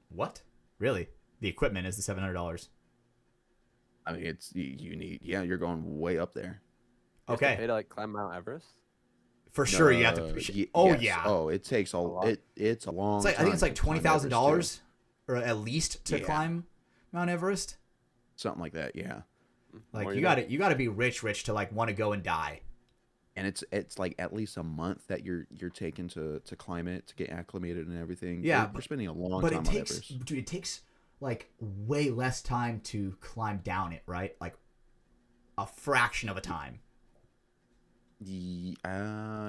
[SPEAKER 1] What? Really? The equipment is the $700.
[SPEAKER 2] I mean, it's you need. Yeah, you're going way up there.
[SPEAKER 3] You have to
[SPEAKER 1] Okay.
[SPEAKER 3] pay to like climb Mount Everest.
[SPEAKER 1] For sure, you have to.
[SPEAKER 2] Yes.
[SPEAKER 1] Yeah.
[SPEAKER 2] Oh, it takes
[SPEAKER 3] lot.
[SPEAKER 2] it's a long.
[SPEAKER 1] It's like, I think it's like
[SPEAKER 2] time to climb Everest,
[SPEAKER 1] $20,000 or at least to
[SPEAKER 2] Yeah.
[SPEAKER 1] climb Mount Everest.
[SPEAKER 2] too. Something like that. Yeah.
[SPEAKER 1] Like
[SPEAKER 3] More
[SPEAKER 1] you
[SPEAKER 3] know.
[SPEAKER 1] got to be rich to like want to go and die.
[SPEAKER 2] And it's like at least a month that you're taking to climb it, to get acclimated and everything.
[SPEAKER 1] Yeah,
[SPEAKER 2] We're spending a long
[SPEAKER 1] But
[SPEAKER 2] time
[SPEAKER 1] it
[SPEAKER 2] on
[SPEAKER 1] takes,
[SPEAKER 2] Everest.
[SPEAKER 1] dude, it takes like way less time to climb down it, right? Like a fraction of a time.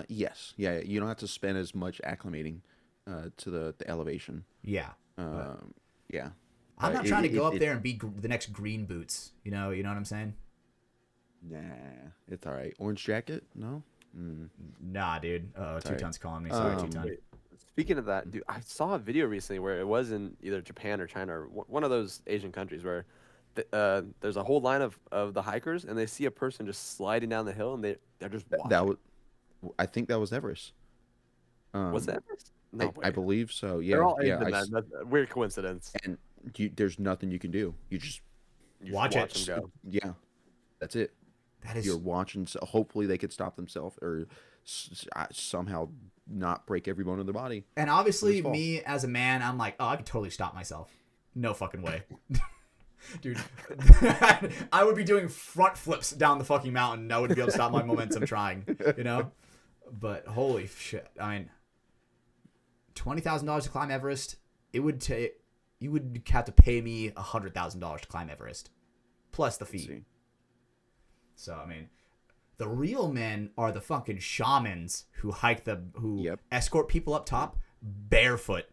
[SPEAKER 2] Yes, yeah. You don't have to spend as much acclimating to the elevation.
[SPEAKER 1] Yeah.
[SPEAKER 2] Yeah.
[SPEAKER 1] I'm not
[SPEAKER 2] it-
[SPEAKER 1] trying to
[SPEAKER 2] it-
[SPEAKER 1] go up
[SPEAKER 2] it-
[SPEAKER 1] there and be the next Green Boots. You know what I'm saying?
[SPEAKER 2] Nah, it's all right. Orange jacket? No.
[SPEAKER 1] Nah, dude. Oh,
[SPEAKER 2] Sorry.
[SPEAKER 1] Two-Ton's calling me. Sorry,
[SPEAKER 2] Um,
[SPEAKER 1] Two-Ton.
[SPEAKER 3] Wait, speaking of that, dude, I saw a video recently where it was in either Japan or China or one of those Asian countries where there's a whole line of the hikers and they see a person just sliding down the hill and they're just watching.
[SPEAKER 2] That was. I think that was Everest.
[SPEAKER 3] Was that Everest? No,
[SPEAKER 2] I
[SPEAKER 3] way.
[SPEAKER 2] believe so. Yeah.
[SPEAKER 3] They're all
[SPEAKER 2] yeah.
[SPEAKER 3] Asian, man. That's a weird coincidence.
[SPEAKER 2] And there's nothing you can do. You just
[SPEAKER 3] You just
[SPEAKER 1] Watch it.
[SPEAKER 3] watch them go.
[SPEAKER 2] yeah. That's it.
[SPEAKER 1] That is
[SPEAKER 2] You're watching. So hopefully they could stop themselves or somehow not break every bone in their body.
[SPEAKER 1] And obviously,
[SPEAKER 2] His fault.
[SPEAKER 1] me as a man, I'm like, oh, I could totally stop myself. No fucking way. Dude, I would be doing front flips down the fucking mountain. I wouldn't be able to stop my momentum trying, But holy shit. I mean, $20,000 to climb Everest, you would have to pay me $100,000 to climb Everest, plus the
[SPEAKER 2] Let's
[SPEAKER 1] fee.
[SPEAKER 2] see.
[SPEAKER 1] So, I mean, the real men are the fucking shamans who
[SPEAKER 2] Yep.
[SPEAKER 1] escort people up top barefoot.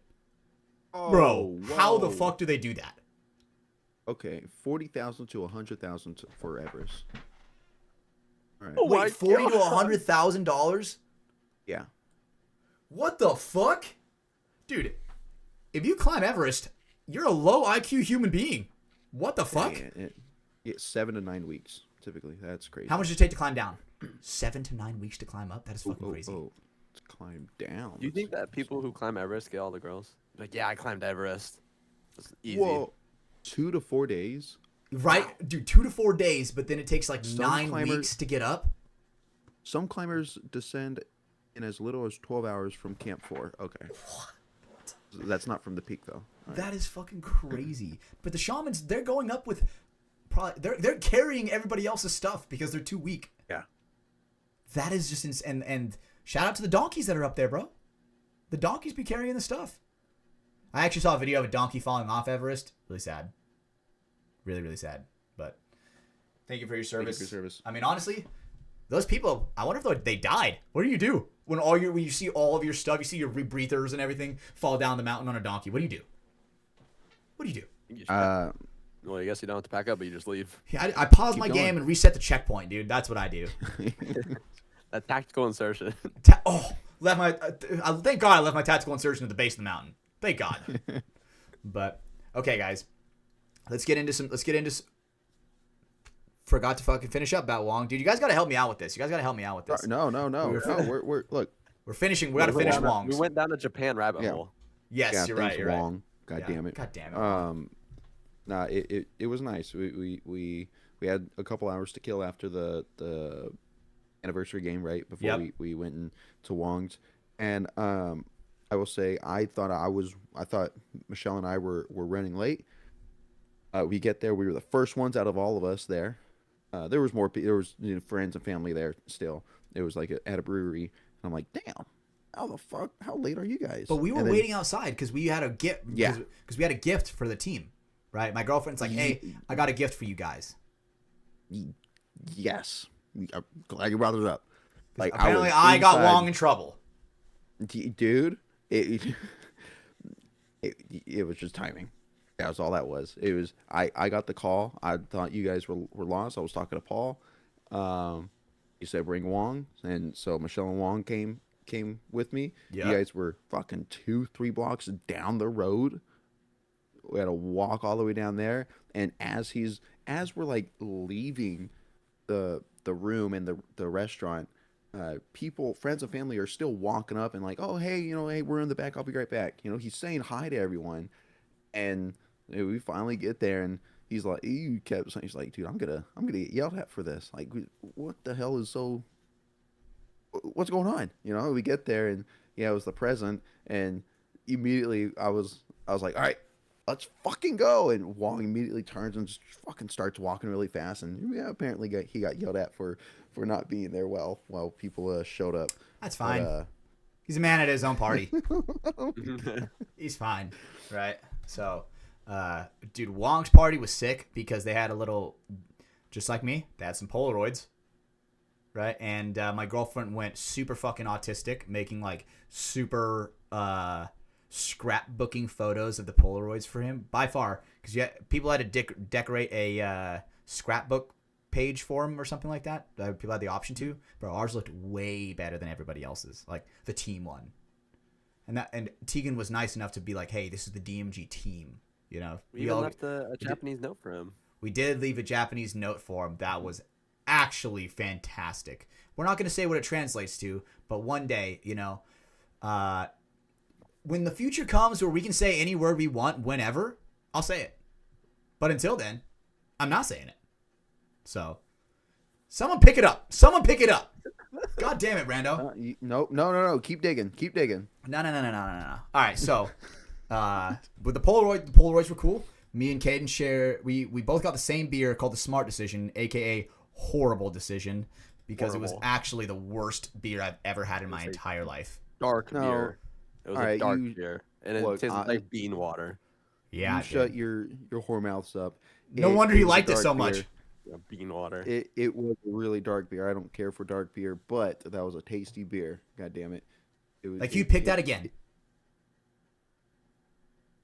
[SPEAKER 1] Bro, how the fuck do they do that?
[SPEAKER 2] Okay, 40,000 to 100,000 for Everest. All right.
[SPEAKER 3] Oh my
[SPEAKER 1] Wait, $40,000 to
[SPEAKER 3] God.
[SPEAKER 1] $100,000?
[SPEAKER 2] Yeah.
[SPEAKER 1] What the fuck? Dude, if you climb Everest, you're a low IQ human being. What the fuck?
[SPEAKER 2] Yeah, 7 to 9 weeks typically. That's crazy.
[SPEAKER 1] How much does it take to climb down? 7 to 9 weeks to climb up? That is fucking crazy.
[SPEAKER 2] To climb down.
[SPEAKER 3] Do you think that people who climb Everest get all the girls? Like, yeah, I climbed Everest. It's easy.
[SPEAKER 2] Well, 2 to 4 days.
[SPEAKER 1] Right, dude, 2 to 4 days, but then it takes like
[SPEAKER 2] Some
[SPEAKER 1] 9
[SPEAKER 2] climbers-
[SPEAKER 1] weeks to get up.
[SPEAKER 2] Some climbers descend in as little as 12 hours from Camp 4. Okay. That's not from the peak though.
[SPEAKER 1] That is fucking crazy. But the shamans, they're going up with probably they're carrying everybody else's stuff because they're too weak.
[SPEAKER 2] Yeah.
[SPEAKER 1] That is just insane. And shout out to the donkeys that are up there, bro. The donkeys be carrying the stuff. I actually saw a video of a donkey falling off Everest. Really sad. Really, really sad. But thank you for your service.
[SPEAKER 2] Thank you for your service.
[SPEAKER 1] I mean, honestly, those people, I wonder if they died. What do you do when you see all of your stuff, you see your rebreathers and everything fall down the mountain on a donkey? What do you do? What do you do?
[SPEAKER 3] You just pack- well, I guess you don't have to pack up, but you just leave.
[SPEAKER 1] Yeah, I pause my
[SPEAKER 2] going.
[SPEAKER 1] game and reset the checkpoint, dude. That's what I do.
[SPEAKER 3] That tactical insertion.
[SPEAKER 1] Left my. Thank God I left my tactical insertion at the base of the mountain. Thank God. But okay, guys, let's get into. Forgot to fucking finish up about Wong, dude. You guys gotta help me out with this.
[SPEAKER 2] No. We're look.
[SPEAKER 1] We're finishing. We gotta finish Wong's.
[SPEAKER 3] We went down a Japan rabbit hole.
[SPEAKER 1] Yes,
[SPEAKER 2] Yeah,
[SPEAKER 1] you're
[SPEAKER 2] thanks,
[SPEAKER 1] right. You're right.
[SPEAKER 2] Wong. God damn it.
[SPEAKER 1] God damn it.
[SPEAKER 2] Nah, it was nice. We had a couple hours to kill after the anniversary game, right before we went into Wong's, and I will say I thought Michelle and I were running late. We get there, we were the first ones out of all of us there. There was more. There was friends and family there still. It was like at a brewery, and I'm like, damn. How the fuck? How late are you guys?
[SPEAKER 1] But we were waiting outside because we had a gift.
[SPEAKER 2] Yeah.
[SPEAKER 1] Because we had a gift for the team, right? My girlfriend's like, "Hey, I got a gift for you guys."
[SPEAKER 2] Yes. I'm glad you brought it up. Like
[SPEAKER 1] apparently, I got Wong in trouble.
[SPEAKER 2] Dude, it was just timing. That was all that was. It was I got the call. I thought you guys were lost. I was talking to Paul. He said bring Wong, and so Michelle and Wong came with me.
[SPEAKER 1] Yeah.
[SPEAKER 2] You guys were fucking 2-3 blocks down the road. We had to walk all the way down there, and as we're like leaving the room and the restaurant, people, friends and family are still walking up and like, oh hey, hey, we're in the back. I'll be right back. He's saying hi to everyone, and we finally get there, and he's like, he's like, dude, I'm gonna get yelled at for this. Like, what the hell is so? What's going on? We get there, and yeah, it was the present, and immediately I was like, all right, let's fucking go. And Wong immediately turns and just fucking starts walking really fast, and yeah, apparently he got yelled at for not being there while people showed up.
[SPEAKER 1] That's fine.
[SPEAKER 2] But,
[SPEAKER 1] he's a man at his own party. He's fine, right? So, dude, Wong's party was sick because they had a little, just like me, they had some Polaroids. Right, and my girlfriend went super fucking autistic, making like super scrapbooking photos of the Polaroids for him by far, because people had to decorate a scrapbook page for him or something like that. People had the option to, bro. Ours looked way better than everybody else's, like the team one, and Tegan was nice enough to be like, hey, this is the DMG team,
[SPEAKER 3] We even left a Japanese note for him.
[SPEAKER 1] We did leave a Japanese note for him. That was actually fantastic. We're not going to say what it translates to, but one day, when the future comes where we can say any word we want whenever, I'll say it. But until then, I'm not saying it. So, someone pick it up. God damn it, Brando.
[SPEAKER 2] No. Keep digging.
[SPEAKER 1] No. All right, so with the Polaroids were cool. Me and Caden we both got the same beer called the Smart Decision, aka Horrible Decision, because it was actually the worst beer I've ever had in my entire life.
[SPEAKER 3] Dark beer. It was a dark beer, and it tasted like bean water.
[SPEAKER 1] Yeah,
[SPEAKER 2] you shut your whore mouths up.
[SPEAKER 1] No wonder he liked it so much.
[SPEAKER 3] Yeah, bean water.
[SPEAKER 2] It was a really dark beer. I don't care for dark beer, but that was a tasty beer. God damn it! It was
[SPEAKER 1] like you picked that again.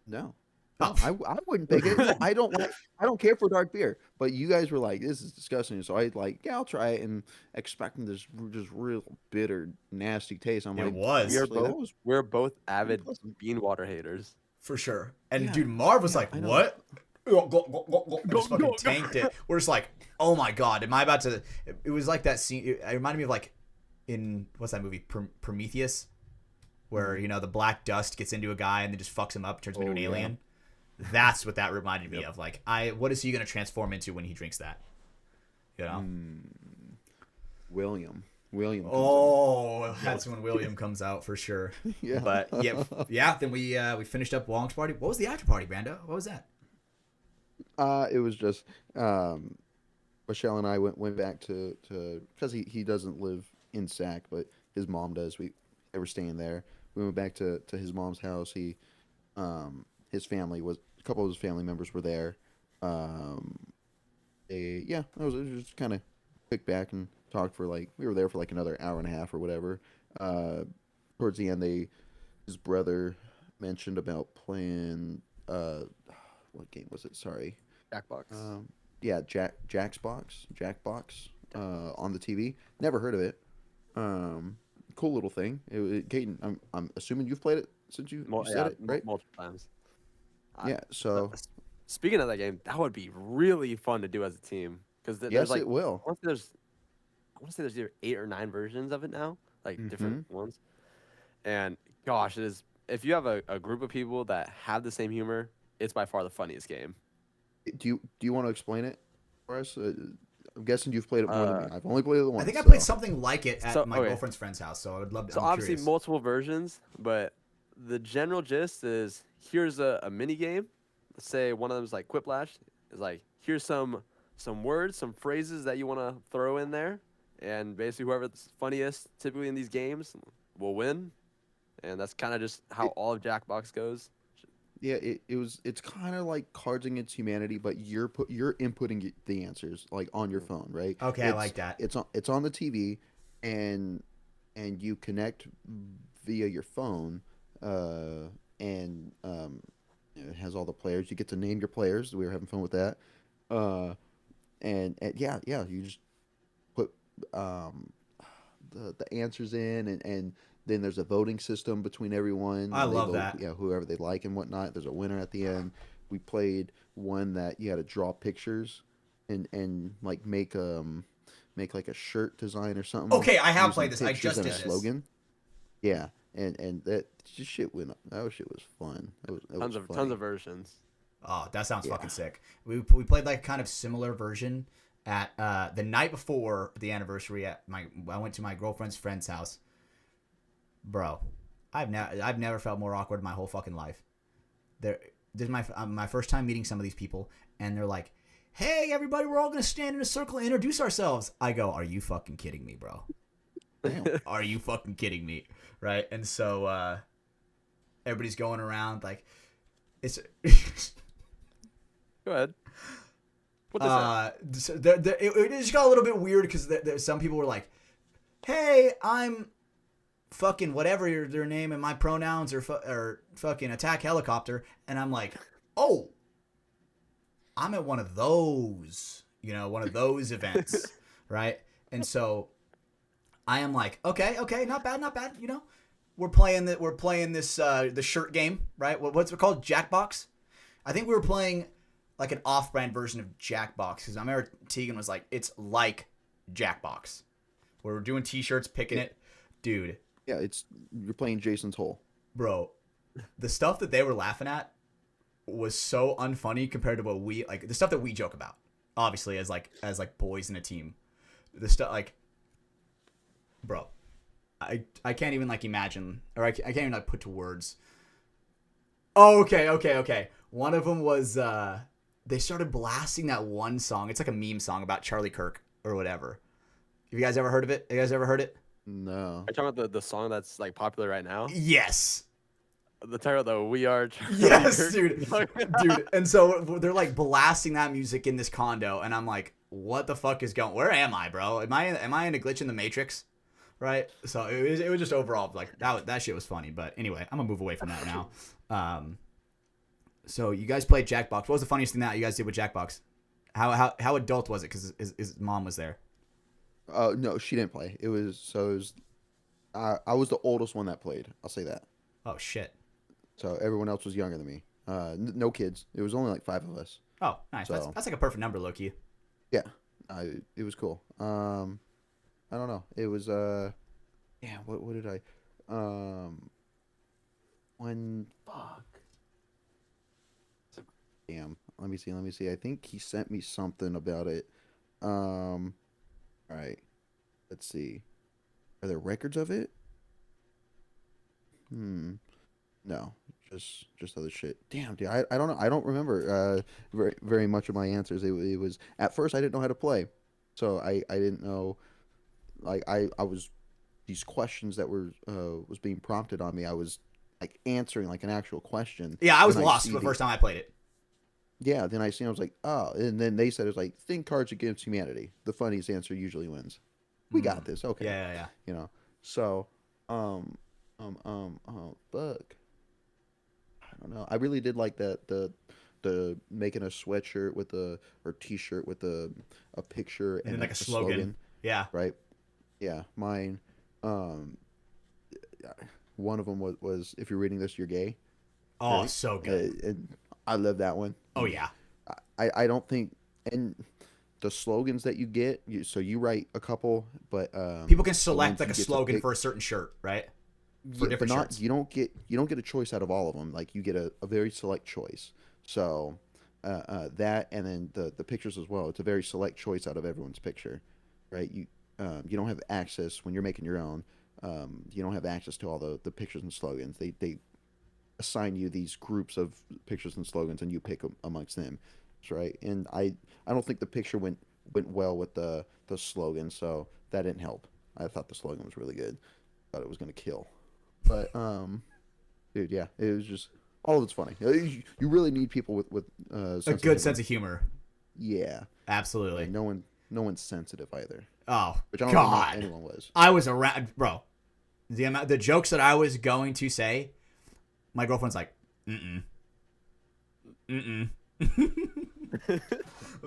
[SPEAKER 2] No.
[SPEAKER 1] Oh.
[SPEAKER 2] I wouldn't pick it. No, I don't care for dark beer. But you guys were like, this is disgusting. So I like, yeah, I'll try it, and expecting this just real bitter, nasty taste. I'm
[SPEAKER 1] It
[SPEAKER 2] like,
[SPEAKER 1] was.
[SPEAKER 3] We're both avid bean water haters.
[SPEAKER 1] for sure. And
[SPEAKER 2] Yeah.
[SPEAKER 1] dude, Marv was
[SPEAKER 2] Yeah,
[SPEAKER 1] like,
[SPEAKER 2] I know.
[SPEAKER 1] "What?" Just fucking tanked it. We're just like, "Oh my god, am I about to?" It was like that scene. It reminded me of like in what's that movie, Prometheus, where the black dust gets into a guy and then just fucks him up, turns him into an
[SPEAKER 2] yeah.
[SPEAKER 1] alien. That's what that reminded me of. Like, what is he gonna transform into when he drinks that? You know.
[SPEAKER 2] William. Comes
[SPEAKER 1] Oh, that's when William comes out for sure.
[SPEAKER 2] out. Yeah.
[SPEAKER 1] But yeah. Then we finished up Wong's party. What was the after party, Brando? What was that?
[SPEAKER 2] It was just Michelle and I went back to because he doesn't live in Sac, but his mom does. They were staying there. We went back to his mom's house. His family was a couple of his family members were there. It was just kind of kicked back and talked for we were there for like another hour and a half or whatever. Towards the end, his brother mentioned about playing what game was it? Sorry.
[SPEAKER 3] Jackbox.
[SPEAKER 2] Yeah, Jackbox on the TV. Never heard of it. Cool little thing. Caden, I'm assuming you've played it since you said it, right?
[SPEAKER 3] Multiple times.
[SPEAKER 2] Yeah. So
[SPEAKER 3] Speaking of that game, that would be really fun to do as a team because
[SPEAKER 2] yes, it will.
[SPEAKER 3] I want to say there's either 8 or 9 versions of it now, like different ones. And gosh, it is. If you have a group of people that have the same humor, it's by far the funniest game.
[SPEAKER 2] Do you want to explain it for us? I'm guessing you've played it more than me. I've only played it once.
[SPEAKER 1] I think I played something like it at my girlfriend's friend's house, so I would love to.
[SPEAKER 3] So
[SPEAKER 1] I'm
[SPEAKER 3] obviously
[SPEAKER 1] curious.
[SPEAKER 3] multiple versions, but the general gist is here's a mini game. Let's say one of them is like Quiplash. Is like here's some words, some phrases that you want to throw in there, and basically whoever's funniest, typically in these games, will win. And that's kind of just how all of Jackbox goes.
[SPEAKER 2] Yeah, it's kind of like Cards Against Humanity, but you're inputting the answers like on your phone, right?
[SPEAKER 1] Okay, I like that.
[SPEAKER 2] It's on the TV, and you connect via your phone, and it has all the players. You get to name your players. We were having fun with that, and yeah, you just put the answers in, and then there's a voting system between everyone.
[SPEAKER 1] I love
[SPEAKER 2] vote,
[SPEAKER 1] that.
[SPEAKER 2] Yeah, whoever they like and whatnot. There's a winner at the end. We played one that you had to draw pictures and like make like a shirt design or something.
[SPEAKER 1] Okay, I have
[SPEAKER 2] using
[SPEAKER 1] played this. I
[SPEAKER 2] pictures
[SPEAKER 1] just
[SPEAKER 2] and
[SPEAKER 1] did
[SPEAKER 2] a
[SPEAKER 1] this.
[SPEAKER 2] slogan. Yeah, and that just shit went up. That shit was fun.
[SPEAKER 3] Tons of versions.
[SPEAKER 1] Oh, that sounds
[SPEAKER 2] Yeah.
[SPEAKER 1] fucking sick. We played like kind of similar version at the night before the anniversary. I went to my girlfriend's friend's house. Bro, I've never felt more awkward in my whole fucking life. This is my first time meeting some of these people, and they're like, "Hey, everybody, we're all gonna stand in a circle and introduce ourselves." I go, "Are you fucking kidding me, bro?
[SPEAKER 2] Damn.
[SPEAKER 1] Are you fucking kidding me?" Right? And so everybody's going around like it's.
[SPEAKER 3] Go ahead. What
[SPEAKER 1] So it just got a little bit weird because some people were like, "Hey, I'm fucking whatever their name and my pronouns are fucking attack helicopter," and I'm like, "Oh, I'm at one of those events," right? And so I am like, okay, not bad. We're playing this the shirt game, right? What's it called? Jackbox. I think we were playing like an off-brand version of Jackbox because I remember Tegan was like, "It's like Jackbox." We were doing T-shirts, picking it, dude.
[SPEAKER 2] Yeah, you're playing Jason's Hole.
[SPEAKER 1] Bro, the stuff that they were laughing at was so unfunny compared to what the stuff that we joke about, obviously as boys in a team. The stuff like, bro, I can't even like imagine, or I can't even like put to words. Oh, okay. One of them was they started blasting that one song. It's like a meme song about Charlie Kirk or whatever. Have you guys ever heard of it? You guys ever heard it?
[SPEAKER 2] No.
[SPEAKER 3] Are you talking about the song that's like popular right now?
[SPEAKER 1] Yes.
[SPEAKER 3] The title though, "We Are Charlie
[SPEAKER 1] Yes,
[SPEAKER 3] Kirk."
[SPEAKER 1] dude. And so they're like blasting that music in this condo, and I'm like, what the fuck is going? Where am I, bro? Am I in a glitch in the Matrix? Right. So it was just overall like that shit was funny. But anyway, I'm gonna move away from that now. So you guys played Jackbox. What was the funniest thing that you guys did with Jackbox? How adult was it? Because his mom was there.
[SPEAKER 2] No, she didn't play. It was I was the oldest one that played. I'll say that.
[SPEAKER 1] Oh shit.
[SPEAKER 2] So everyone else was younger than me. No kids. It was only like 5 of us.
[SPEAKER 1] Oh, nice.
[SPEAKER 2] So
[SPEAKER 1] That's like a perfect number, Loki.
[SPEAKER 2] yeah, it was cool. I don't know. It was yeah. What did I when fuck. Damn. Let me see. I think he sent me something about it. All right. Let's see. Are there records of it? No. Just other shit. Damn, dude. I don't know. I don't remember very much of my answers. It was at first I didn't know how to play. So I didn't know, like I was, these questions that were was being prompted on me, I was like answering like an actual question.
[SPEAKER 1] Yeah, I was
[SPEAKER 2] Then
[SPEAKER 1] lost
[SPEAKER 2] see
[SPEAKER 1] the first time I played it.
[SPEAKER 2] Yeah, then I was like, oh, and then they said it was like, think Cards Against Humanity. The funniest answer usually wins. We got this, okay.
[SPEAKER 1] Yeah.
[SPEAKER 2] You know, so, fuck. I don't know. I really did like that the making a sweatshirt with or T-shirt with a picture
[SPEAKER 1] And then
[SPEAKER 2] a
[SPEAKER 1] like a slogan. Yeah.
[SPEAKER 2] right? Yeah, mine. One of them was if you're reading this, you're gay.
[SPEAKER 1] Oh,
[SPEAKER 2] Right?
[SPEAKER 1] so good.
[SPEAKER 2] And I love that one.
[SPEAKER 1] Oh yeah.
[SPEAKER 2] I don't think, and the slogans that you get, so you write a couple, but
[SPEAKER 1] People can
[SPEAKER 2] the
[SPEAKER 1] select
[SPEAKER 2] ones
[SPEAKER 1] like
[SPEAKER 2] you
[SPEAKER 1] a
[SPEAKER 2] get to
[SPEAKER 1] slogan
[SPEAKER 2] pick-
[SPEAKER 1] for a certain shirt, right? For
[SPEAKER 2] yeah,
[SPEAKER 1] different
[SPEAKER 2] but
[SPEAKER 1] shirts.
[SPEAKER 2] you don't get a choice out of all of them. Like you get a very select choice. So that, and then the pictures as well. It's a very select choice out of everyone's picture, right? You don't have access when you're making your own. You don't have access to all the pictures and slogans. They assign you these groups of pictures and slogans, and you pick amongst them, right? And I don't think the picture went well with the slogan, so that didn't help. I thought the slogan was really good. Thought it was gonna kill, but dude, yeah, it was just all of it's funny. You really need people with
[SPEAKER 1] A good sense of humor.
[SPEAKER 2] Yeah,
[SPEAKER 1] Absolutely.
[SPEAKER 2] and no one's sensitive either.
[SPEAKER 1] Oh,
[SPEAKER 2] Which I don't
[SPEAKER 1] God.
[SPEAKER 2] think anyone was.
[SPEAKER 1] I was around, bro. The jokes that I was going to say, my girlfriend's like,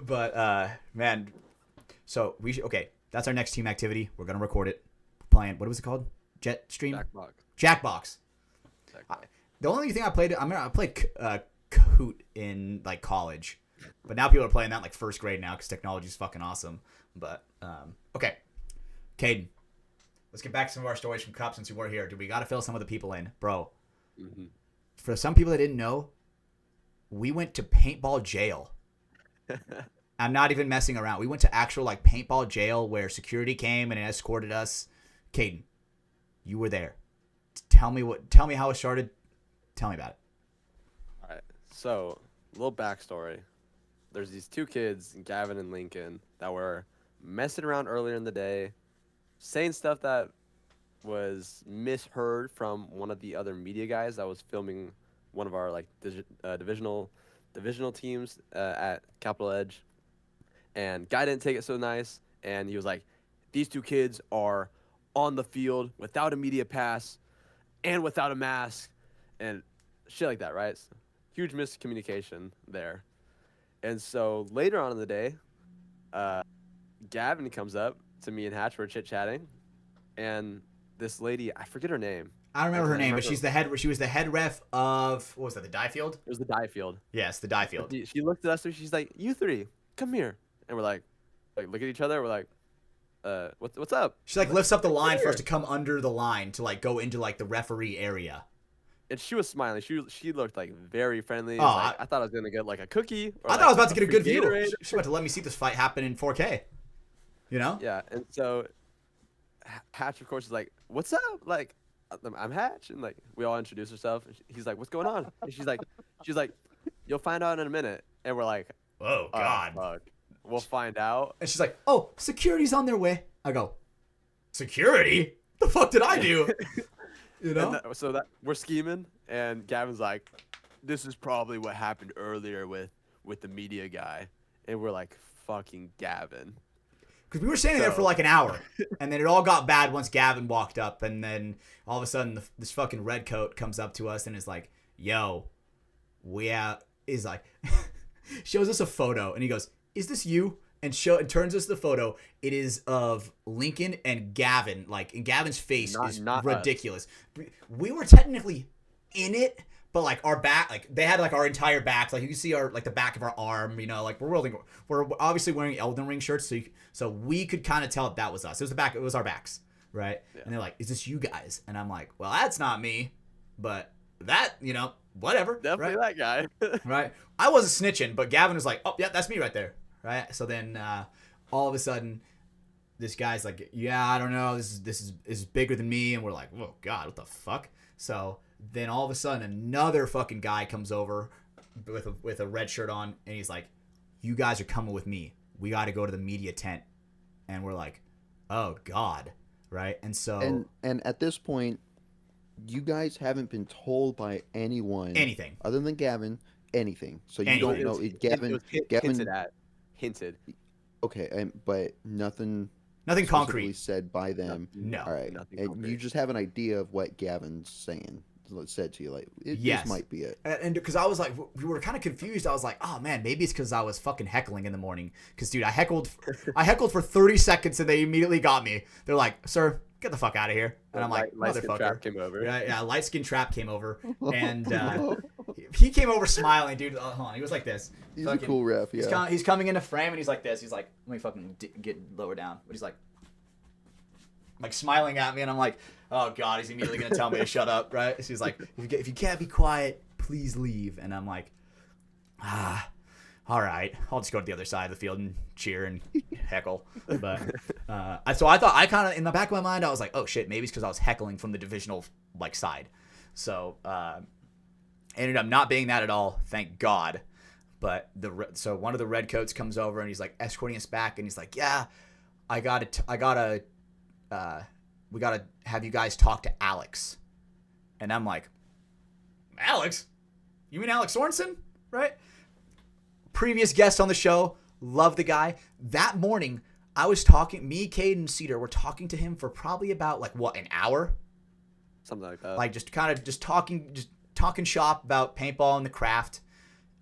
[SPEAKER 1] But man, so okay. That's our next team activity. We're gonna record it. Playing, what was it called? Jetstream. Jackbox. The only thing I played, I played Kahoot in like college, but now people are playing that like first grade now because technology is fucking awesome. But okay, Caden, let's get back to some of our stories from Cup since you were here. Dude, we got to fill some of the people in, bro.
[SPEAKER 3] Mm-hmm.
[SPEAKER 1] For some people that didn't know, we went to paintball jail. I'm not even messing around. We went to actual like paintball jail where security came and escorted us. Caden, you were there. Tell me how it started. Tell me about it.
[SPEAKER 3] All right. So, a little backstory. There's these two kids, Gavin and Lincoln, that were messing around earlier in the day, saying stuff that was misheard from one of the other media guys that was filming one of our like divisional teams at Capital Edge. And guy didn't take it so nice, and he was like, "These two kids are on the field without a media pass and without a mask," and shit like that, right? So, huge miscommunication there. And so later on in the day, Gavin comes up to me and Hatch. We're chit-chatting, and this lady, I forget her name.
[SPEAKER 1] I don't remember her name, but she was the head ref of, what was that, the dye field?
[SPEAKER 3] It was the dye field.
[SPEAKER 1] Yes, the dye field.
[SPEAKER 3] She looked at us and she's like, "You three, come here." And we're like look at each other. We're like, what's up?
[SPEAKER 1] She like lifts up the line for us to come under the line to like go into like the referee area.
[SPEAKER 3] And she was smiling. She looked like very friendly.
[SPEAKER 1] Oh,
[SPEAKER 3] like, I thought I was gonna get like a cookie. Or,
[SPEAKER 1] I thought I was about to get a good view.
[SPEAKER 3] Gatorade.
[SPEAKER 1] She about to let me see this fight happen in 4K. You know?
[SPEAKER 3] Yeah. And so Hatch, of course, is like, "What's up?" Like, "I'm Hatch," and like we all introduce ourselves. He's like, "What's going on?" And she's like, "You'll find out in a minute." And we're like,
[SPEAKER 1] Oh God.
[SPEAKER 3] Fuck. We'll find out.
[SPEAKER 1] And she's like, "Oh, security's on their way." I go, "Security? The fuck did I do?" You know?
[SPEAKER 3] So that we're scheming, and Gavin's like, "This is probably what happened earlier with the media guy," and we're like, "Fucking Gavin."
[SPEAKER 1] Because we were standing there for like an hour, and then it all got bad once Gavin walked up, and then all of a sudden this fucking red coat comes up to us and is like, "Yo, is like," shows us a photo, and he goes, "Is this you?" And turns us the photo. It is of Lincoln and Gavin. Like, and Gavin's face is
[SPEAKER 3] not
[SPEAKER 1] ridiculous. We were technically in it, but like our back, like they had like our entire backs, like you can see our like the back of our arm, you know, like we're obviously wearing Elden Ring shirts, so we could kind of tell that was us. It was the back, it was our backs, right? Yeah. And they're like, "Is this you guys?" And I'm like, "Well, that's not me, but that, you know, whatever."
[SPEAKER 3] Definitely
[SPEAKER 1] right?
[SPEAKER 3] that guy. Right.
[SPEAKER 1] I wasn't snitching, but Gavin was like, "Oh, yeah, that's me right there." Right? So then all of a sudden, this guy's like, "Yeah, I don't know. This is bigger than me," and we're like, "Whoa, God, what the fuck?" So then all of a sudden, another fucking guy comes over with a red shirt on, and he's like, "You guys are coming with me. We got to go to the media tent." And we're like, "Oh God," right? And so
[SPEAKER 2] and at this point, you guys haven't been told by anyone
[SPEAKER 1] anything
[SPEAKER 2] other than Gavin anything. So you
[SPEAKER 1] anything.
[SPEAKER 2] don't know. Gavin
[SPEAKER 3] hinted.
[SPEAKER 2] Okay, but nothing
[SPEAKER 1] concrete
[SPEAKER 2] said by them.
[SPEAKER 1] No.
[SPEAKER 2] All right, and concrete. You just have an idea of what Gavin's saying. Said to you, like,
[SPEAKER 1] yes.
[SPEAKER 2] This might be it.
[SPEAKER 1] And because I was like, we were kind of confused. I was like, oh man, maybe it's because I was fucking heckling in the morning. Because dude, I heckled for 30 seconds and they immediately got me. They're like, "Sir, get the fuck out of here." And I'm like, "Motherfucker."
[SPEAKER 3] Trap came over.
[SPEAKER 1] Yeah, light skin trap came over, and he came over smiling, dude. Hold on, he was like this.
[SPEAKER 2] He's fucking, a cool ref. Yeah,
[SPEAKER 1] he's coming into frame and he's like this. He's like, "Let me fucking get lower down," but he's like smiling at me, and I'm like, "Oh God," he's immediately gonna tell me to shut up, right? So he's like, if you can't be quiet, please leave. And I'm like, all right, I'll just go to the other side of the field and cheer and heckle. But so I thought, I kind of in the back of my mind, I was like, oh shit, maybe it's because I was heckling from the divisional like side. So ended up not being that at all, thank God. But so one of the red coats comes over and he's like escorting us back, and he's like, "Yeah, we gotta have you guys talk to Alex." And I'm like, "Alex? You mean Alex Sorensen?" Right? Previous guest on the show. Love the guy. That morning, I was talking, me, Caden, and Cedar were talking to him for probably about an hour?
[SPEAKER 3] Something like that.
[SPEAKER 1] Like just talking shop about paintball and the craft.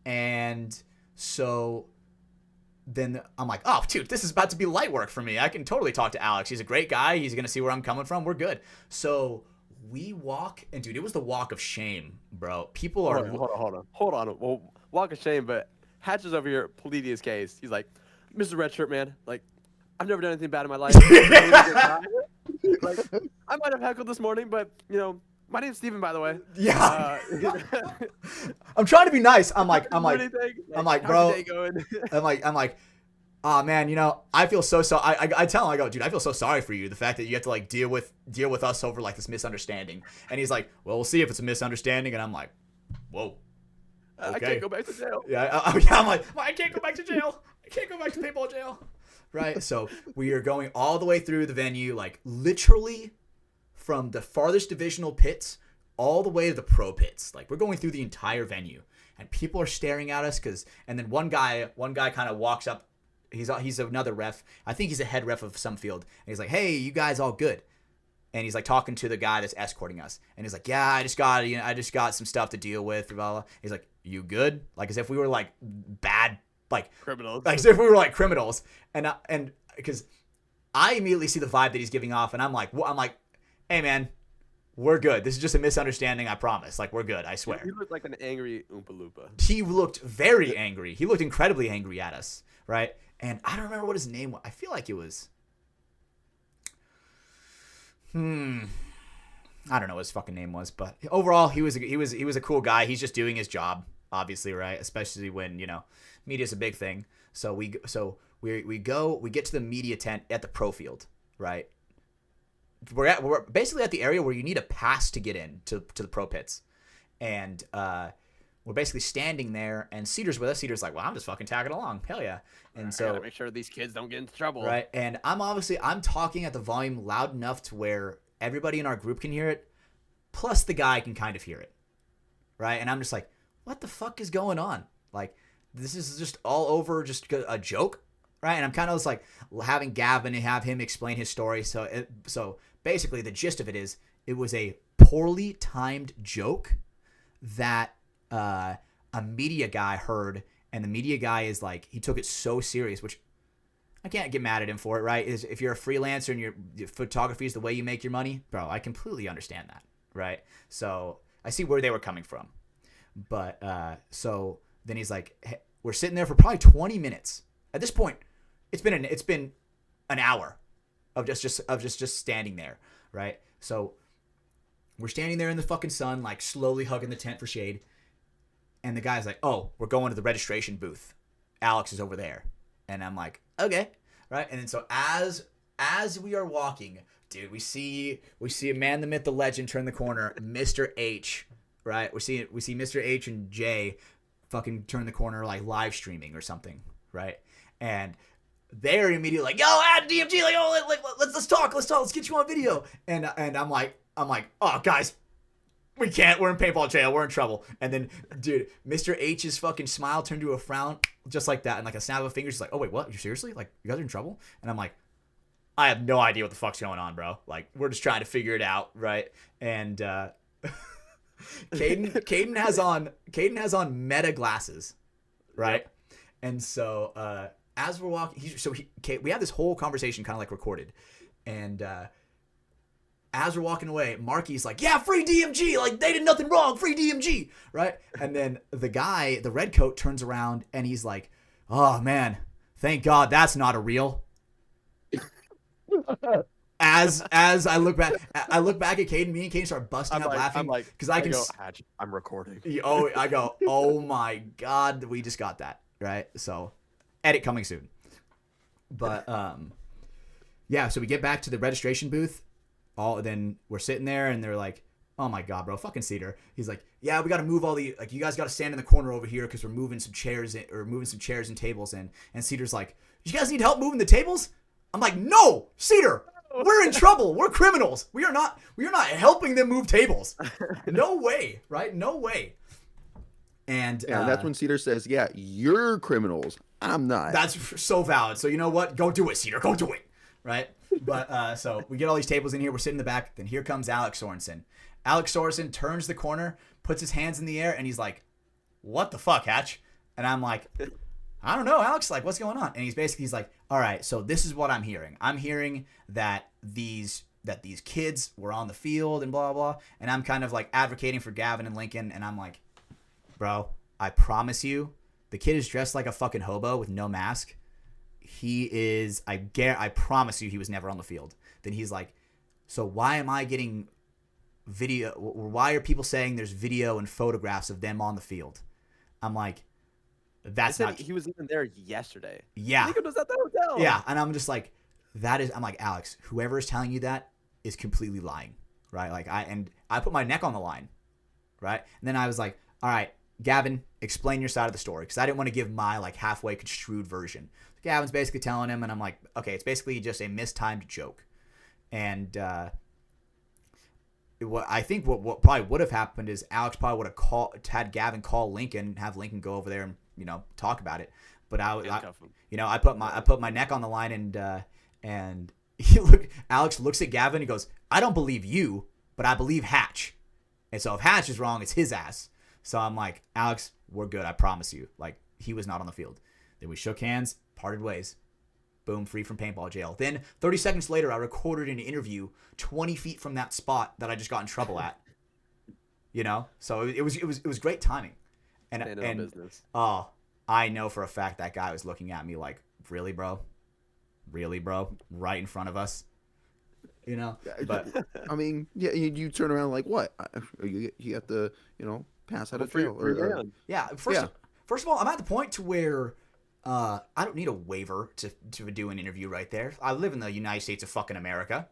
[SPEAKER 1] And so then I'm like, "Oh, dude, this is about to be light work for me. I can totally talk to Alex. He's a great guy. He's going to see where I'm coming from. We're good." So we walk, and dude, it was the walk of shame, bro. People are...
[SPEAKER 3] Hold on. Well, walk of shame, but Hatch is over here pleading his case. He's like, "Mr. Redshirt, man, like, I've never done anything bad in my life." Like, I might have heckled this morning, but, you know, my name's Steven, by the way.
[SPEAKER 1] Yeah. I'm trying to be nice. I'm like, bro. I'm like, "Oh man, you know, I feel so sorry." I tell him, I go, "Dude, I feel so sorry for you. The fact that you have to like deal with us over like this misunderstanding." And he's like, "Well, we'll see if it's a misunderstanding." And I'm like, "Whoa. Okay.
[SPEAKER 3] I can't go back to jail."
[SPEAKER 1] Yeah. I'm like, "I can't go back to jail. I can't go back to paintball jail." Right. So we are going all the way through the venue, like literally from the farthest divisional pits all the way to the pro pits. Like we're going through the entire venue, and people are staring at us and then one guy kind of walks up. He's another ref. I think he's a head ref of some field. And he's like, "Hey, you guys all good?" And he's like talking to the guy that's escorting us. And he's like, "Yeah, I just got some stuff to deal with." Blah, blah. He's like, "You good?" Like as if we were like bad, like
[SPEAKER 3] criminals.
[SPEAKER 1] Like as if we were like criminals. And because I immediately see the vibe that he's giving off, and I'm like, "Hey man, we're good. This is just a misunderstanding. I promise. Like we're good. I swear."
[SPEAKER 3] He looked like an angry Oompa Loompa.
[SPEAKER 1] He looked very angry. He looked incredibly angry at us, right? And I don't remember what his name was. I feel like it was... I don't know what his fucking name was, but overall, he was a cool guy. He's just doing his job, obviously, right? Especially when, you know, media's a big thing. So we get to the media tent at the pro field, right? We're basically at the area where you need a pass to get in to the pro pits. And we're basically standing there, and Cedar's with us. Cedar's like, "Well, I'm just fucking tagging along. Hell yeah." And so
[SPEAKER 3] I gotta make sure these kids don't get into trouble.
[SPEAKER 1] Right. And I'm talking at the volume loud enough to where everybody in our group can hear it, plus the guy can kind of hear it. Right? And I'm just like, what the fuck is going on? Like, this is just all over just a joke, right? And I'm kind of just like having Gavin and have him explain his story. So basically the gist of it is it was a poorly timed joke that a media guy heard, and the media guy is like, he took it so serious, which I can't get mad at him for it, right? Is if you're a freelancer and your photography is the way you make your money, bro, I completely understand that, right? So I see where they were coming from. But so then he's like, hey, we're sitting there for probably 20 minutes. At this point, it's been an hour of just standing there, right? So we're standing there in the fucking sun, like slowly hugging the tent for shade. And the guy's like, "Oh, we're going to the registration booth. Alex is over there." And I'm like, "Okay." Right? And then so as we are walking, dude, we see a man, the myth, the legend turn the corner, Mr. H, right? We see Mr. H and Jay fucking turn the corner, like live streaming or something, right? And they're immediately like, "Yo, add DMG, like, oh, let's talk, let's get you on video." And I'm like, "Oh, guys, we can't. We're in paintball jail. We're in trouble." And then, dude, Mr. H's fucking smile turned to a frown just like that. And like a snap of a finger, he's like, "Oh, wait, what? You seriously? Like, you guys are in trouble?" And I'm like, "I have no idea what the fuck's going on, bro. Like, we're just trying to figure it out, right?" And Caden has on Meta glasses, right? Yep. And so as we're walking, we have this whole conversation kind of like recorded. And as we're walking away, Marky's like, "Yeah, free DMG. Like, they did nothing wrong. Free DMG." Right? And then the guy, the red coat, turns around and he's like, "Oh, man, thank God that's not a real." As I look back at Caden, me and Caden start busting up laughing. Because I go,
[SPEAKER 3] Hatch, I'm recording.
[SPEAKER 1] I go, "Oh my God, we just got that." Right? So, edit coming soon. But, yeah, so we get back to the registration booth. Then we're sitting there and they're like, "Oh my God, bro, fucking Cedar." He's like, "Yeah, we got to move all the, like, you guys got to stand in the corner over here because we're moving some chairs and tables in." And Cedar's like, "You guys need help moving the tables?" I'm like, "No, Cedar, we're in trouble. We're criminals. We are not helping them move tables. No way, right? No way." And
[SPEAKER 2] that's when Cedar says, "Yeah, you're criminals. I'm not."
[SPEAKER 1] That's so valid. So you know what? Go do it, Cedar. Go do it. Right? But so we get all these tables in here. We're sitting in the back. Then here comes Alex Sorensen. Alex Sorensen turns the corner, puts his hands in the air, and he's like, "What the fuck, Hatch?" And I'm like, "I don't know, Alex. Like, what's going on?" And he's like, "All right, so this is what I'm hearing. I'm hearing that these kids were on the field and blah, blah, blah." And I'm kind of like advocating for Gavin and Lincoln. And I'm like, "Bro, I promise you, the kid is dressed like a fucking hobo with no mask. He is, I promise you, he was never on the field." Then he's like, "So why am I getting video? Why are people saying there's video and photographs of them on the field?" I'm like, "That's not."
[SPEAKER 3] He was even there yesterday.
[SPEAKER 1] Yeah.
[SPEAKER 3] Nico was at the hotel.
[SPEAKER 1] Yeah, and I'm just like, I'm like, "Alex, whoever is telling you that is completely lying, right?" Like I put my neck on the line, right? And then I was like, "All right, Gavin, explain your side of the story," because I didn't want to give my like halfway construed version. Gavin's basically telling him, and I'm like, "Okay, it's basically just a mistimed joke." And I think what probably would have happened is Alex probably would have had Gavin call Lincoln, have Lincoln go over there and talk about it. But I put my neck on the line, and Alex looks at Gavin and he goes, "I don't believe you, but I believe Hatch. And so if Hatch is wrong, it's his ass." So I'm like, "Alex, we're good. I promise you. Like, he was not on the field." Then we shook hands, parted ways. Boom, free from paintball jail. Then 30 seconds later, I recorded an interview 20 feet from that spot that I just got in trouble at. So it was great timing. And
[SPEAKER 3] business.
[SPEAKER 1] Oh, I know for a fact that guy was looking at me like, "Really, bro? Really, bro? Right in front of us?" But
[SPEAKER 2] I mean, yeah, you turn around like, "What? You have to, pass out of jail."
[SPEAKER 1] Yeah. First of all, I'm at the point to where I don't need a waiver to do an interview right there. I live in the United States of fucking America.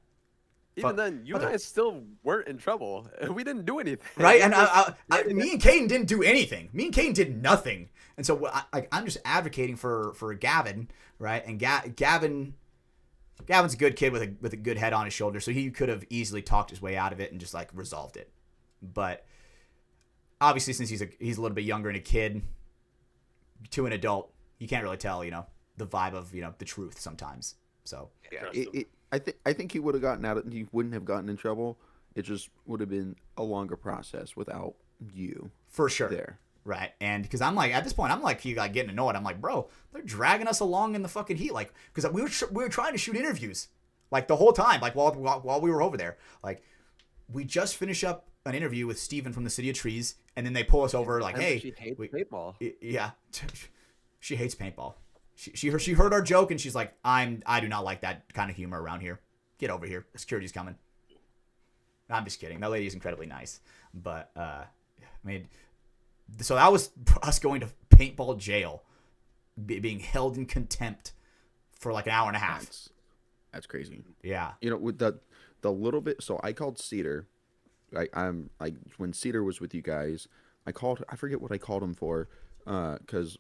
[SPEAKER 3] Even then, you guys still weren't in trouble. We didn't do anything.
[SPEAKER 1] Right? And me and Caden didn't do anything. Me and Caden did nothing. And so I'm just advocating for Gavin, right? And Gavin's a good kid with a good head on his shoulder, so he could have easily talked his way out of it and just like resolved it. But obviously, since he's a little bit younger and a kid to an adult, you can't really tell, the vibe of, the truth sometimes. So
[SPEAKER 2] yeah, I think he would have gotten out. He wouldn't have gotten in trouble. It just would have been a longer process without you.
[SPEAKER 1] For sure.
[SPEAKER 2] There.
[SPEAKER 1] Right. And because I'm like, at this point, I'm like, getting annoyed. I'm like, bro, they're dragging us along in the fucking heat. Like, because we were trying to shoot interviews like the whole time, like while we were over there. Like, we just finished up an interview with Steven from the City of Trees, and then they pull us over like, hey,
[SPEAKER 3] she hates paintball.
[SPEAKER 1] Yeah, she hates paintball. She heard our joke and she's like, I do not like that kind of humor around here. Get over here. Security's coming. I'm just kidding. That lady is incredibly nice. But I mean, so that was us going to paintball jail, being held in contempt for like an hour and a half.
[SPEAKER 2] That's crazy.
[SPEAKER 1] Yeah.
[SPEAKER 2] You know, with the little bit. So I called Cedar. When Cedar was with you guys, I forget what I called him for, because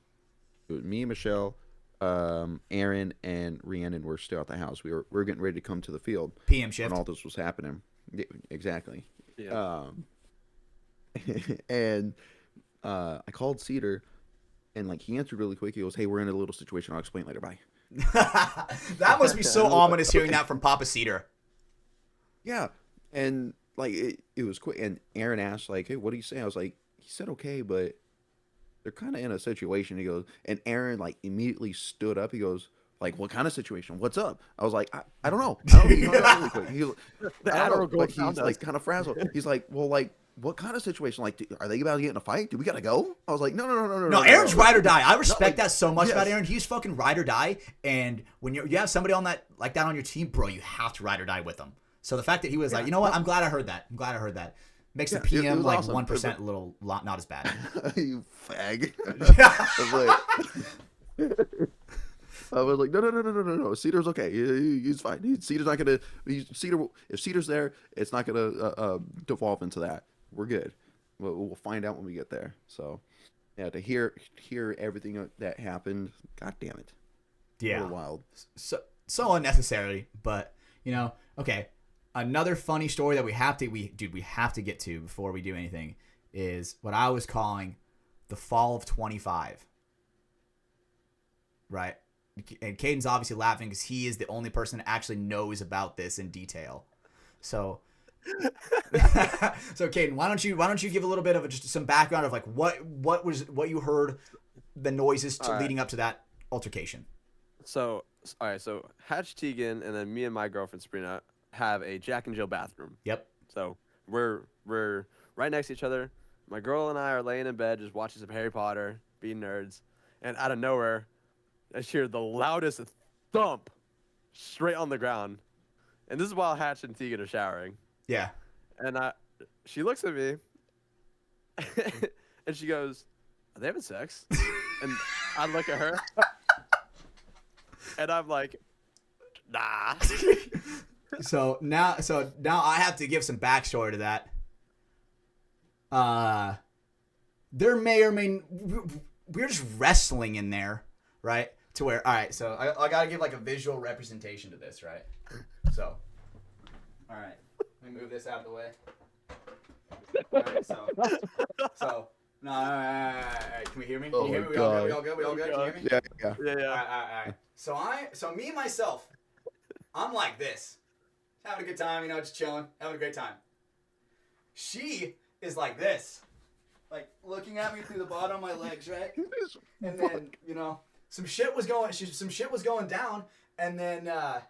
[SPEAKER 2] it was me and Michelle, Aaron and Rhiannon were still at the house. We were getting ready to come to the field.
[SPEAKER 1] PM shift.
[SPEAKER 2] When all this was happening. Yeah, exactly.
[SPEAKER 3] Yeah.
[SPEAKER 2] And I called Cedar, and like he answered really quick. He goes, "Hey, we're in a little situation. I'll explain later. Bye."
[SPEAKER 1] That must be so ominous hearing that from Papa Cedar.
[SPEAKER 2] Yeah, and like it was quick. And Aaron asked like, "Hey, what do you say?" I was like, "He said okay, but they're kind of in a situation." He goes, and Aaron like immediately stood up. He goes, like, "What kind of situation? What's up?" I was like, I don't know. He hung up really quick.
[SPEAKER 3] The Admiral goes down.
[SPEAKER 2] He's like kind of frazzled. He's like, "Well, like, what kind of situation? Like, are they about to get in a fight? Do we gotta go?" I was like, No.
[SPEAKER 1] No, Aaron's ride or die. I respect that so much about Aaron. He's fucking ride or die. And when you have somebody on that like that on your team, bro, you have to ride or die with them. So the fact that he was like, you know what? I'm glad I heard that. Makes the PM like awesome. 1% a little not as bad.
[SPEAKER 2] You fag. I was like, no. Cedar's okay. He's fine. Cedar's not gonna. If Cedar's there, it's not gonna devolve into that. We're good. We'll find out when we get there. So, yeah, to hear everything that happened, god damn it.
[SPEAKER 1] Yeah.
[SPEAKER 2] A little wild.
[SPEAKER 1] So unnecessary, but you know, okay. Another funny story that we have to get to before we do anything is what I was calling the fall of 25. Right? And Caden's obviously laughing because he is the only person that actually knows about this in detail. So Caden, why don't you give a little bit of just some background of like what you heard, the noises leading up to that altercation.
[SPEAKER 3] So all right, so Hatch, Tegan, and then me and my girlfriend Sabrina have a Jack and Jill bathroom.
[SPEAKER 1] Yep.
[SPEAKER 3] So we're right next to each other. My girl and I are laying in bed just watching some Harry Potter, being nerds, and out of nowhere, I hear the loudest thump straight on the ground. And this is while Hatch and Tegan are showering.
[SPEAKER 1] Yeah.
[SPEAKER 3] And she looks at me, and she goes, "Are they having sex?" And I look at her, and I'm like, "Nah."
[SPEAKER 1] So now I have to give some backstory to that. There may or may we're just wrestling in there, right? To where, all right, so I gotta give like a visual representation to this, right? So, all right, let me move this out of the way. All right, so no, all right. Can we hear me? Can you hear me? We all good? We all good? Can you hear me?
[SPEAKER 2] Yeah.
[SPEAKER 1] All right. So me myself, I'm like this, having a good time, you know, just chilling, having a great time. She is like this, like looking at me through the bottom of my legs, right? And then, you know, some shit was going down, and then
[SPEAKER 3] an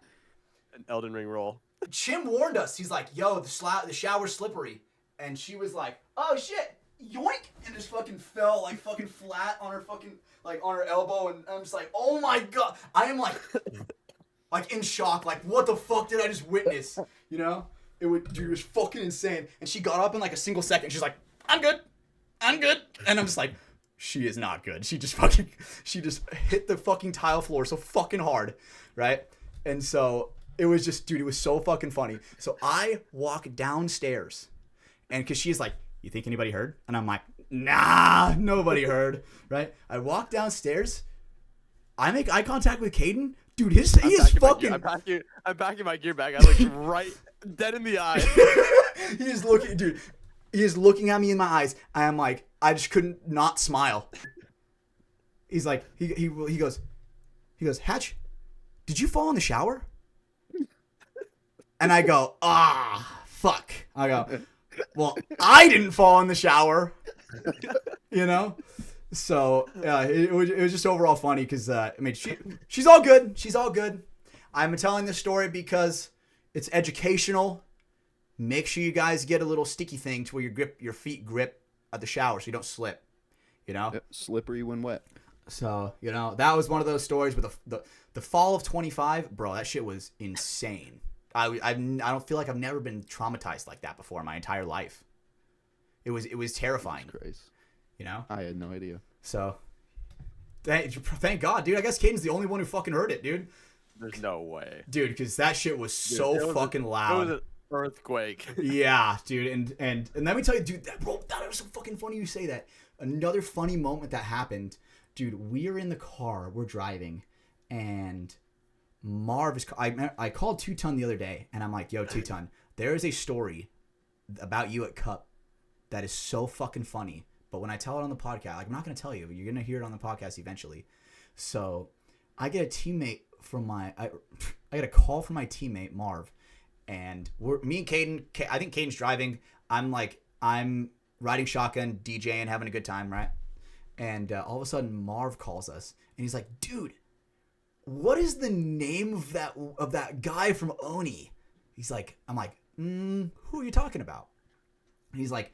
[SPEAKER 3] Elden Ring roll.
[SPEAKER 1] Chim warned us. He's like, "Yo, the shower's slippery," and she was like, "Oh shit, yoink!" and just fucking fell like fucking flat on her fucking like on her elbow, and I'm just like, "Oh my god!" I am like in shock, like, what the fuck did I just witness? You know, it was fucking insane. And she got up in like a single second. She's like, I'm good, and I'm just like, she is not good. She just hit the fucking tile floor so fucking hard, right? And so it was just, dude, it was so fucking funny. So I walk downstairs, and because she's like, "You think anybody heard?" And I'm like, "Nah, nobody heard," right? I walk downstairs. I make eye contact with Caden. Dude, he is fucking...
[SPEAKER 3] I'm backing my gear back. I look right dead in the eye.
[SPEAKER 1] He is looking at me in my eyes. I am like, I just couldn't not smile. He's like, he goes, "Hatch, did you fall in the shower?" And I go, fuck. I go, "Well, I didn't fall in the shower." You know? So it was just overall funny because I mean she's all good. I'm telling this story because it's educational, make sure you guys get a little sticky thing to where your feet grip at the shower so you don't slip. You know,
[SPEAKER 4] Yep, slippery when wet.
[SPEAKER 1] so that was one of those stories with the fall of 25, bro. That shit was insane. I don't feel like I've never been traumatized like that before in my entire life. It was terrifying.
[SPEAKER 4] Christ.
[SPEAKER 1] I
[SPEAKER 4] had no idea.
[SPEAKER 1] So thank God, dude. I guess Caden's the only one who fucking heard it, dude.
[SPEAKER 3] There's no way.
[SPEAKER 1] Dude, because that shit was so fucking loud.
[SPEAKER 3] It was an earthquake.
[SPEAKER 1] Yeah, dude. And let me tell you, dude, that was so fucking funny you say that. Another funny moment that happened, dude, we are in the car, we're driving, and Marv is, I called Two-Ton the other day, and I'm like, yo, Two-Ton, there is a story about you at Cup that is so fucking funny, but when I tell it on the podcast, like, I'm not going to tell you, you're going to hear it on the podcast eventually. So I get a teammate from I get a call from my teammate, Marv, and me and Caden, I think Caden's driving, I'm riding shotgun, DJing, having a good time, right? And all of a sudden, Marv calls us, and he's like, "Dude, what is the name of that guy from Oni?" I'm like, who are you talking about? And he's like,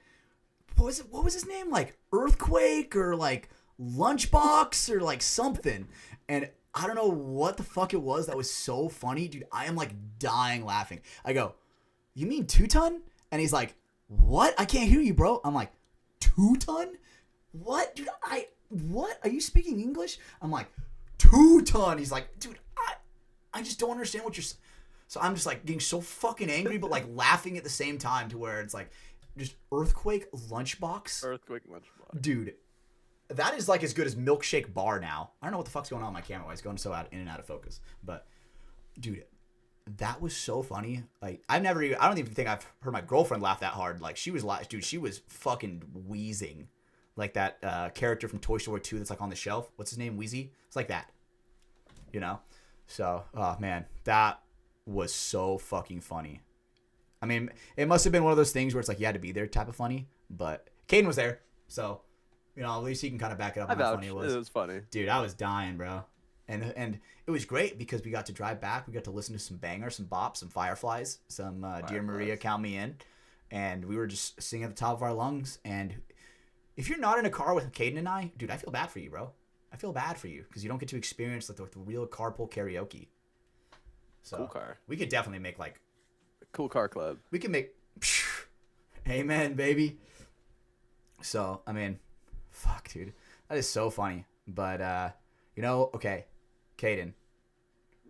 [SPEAKER 1] what was his name? Like Earthquake or like Lunchbox or like something. And I don't know what the fuck it was that was so funny, dude. I am like dying laughing. I go, "You mean Two-Ton?" And he's like, "What? I can't hear you, bro." I'm like, "Two-Ton? What, dude? What? Are you speaking English?" I'm like, "Two-Ton." He's like, "Dude, I just don't understand what you're." So I'm just like getting so fucking angry, but like laughing at the same time to where it's like, just Earthquake Lunchbox.
[SPEAKER 3] Earthquake Lunchbox.
[SPEAKER 1] Dude, that is like as good as Milkshake Bar now. I don't know what the fuck's going on with my camera. It's going so in and out of focus. But, dude, that was so funny. Like, I don't even think I've heard my girlfriend laugh that hard. Like, she was fucking wheezing. Like that character from Toy Story 2 that's like on the shelf. What's his name? Wheezy? It's like that. So, oh man, that was so fucking funny. I mean, it must have been one of those things where it's like you had to be there type of funny. But Caden was there. So, at least he can kind of back it up on how funny it was.
[SPEAKER 3] It was funny.
[SPEAKER 1] Dude, I was dying, bro. And it was great because we got to drive back. We got to listen to some bangers, some bops, some Fireflies, some Dear Maria, Count Me In. And we were just singing at the top of our lungs. And if you're not in a car with Caden and I, dude, I feel bad for you, bro. I feel bad for you because you don't get to experience like the real carpool karaoke. So
[SPEAKER 3] Cool car.
[SPEAKER 1] We could definitely make like...
[SPEAKER 3] Cool car club.
[SPEAKER 1] We can make... Amen, baby. So, I mean... Fuck, dude. That is so funny. But, okay, Caden,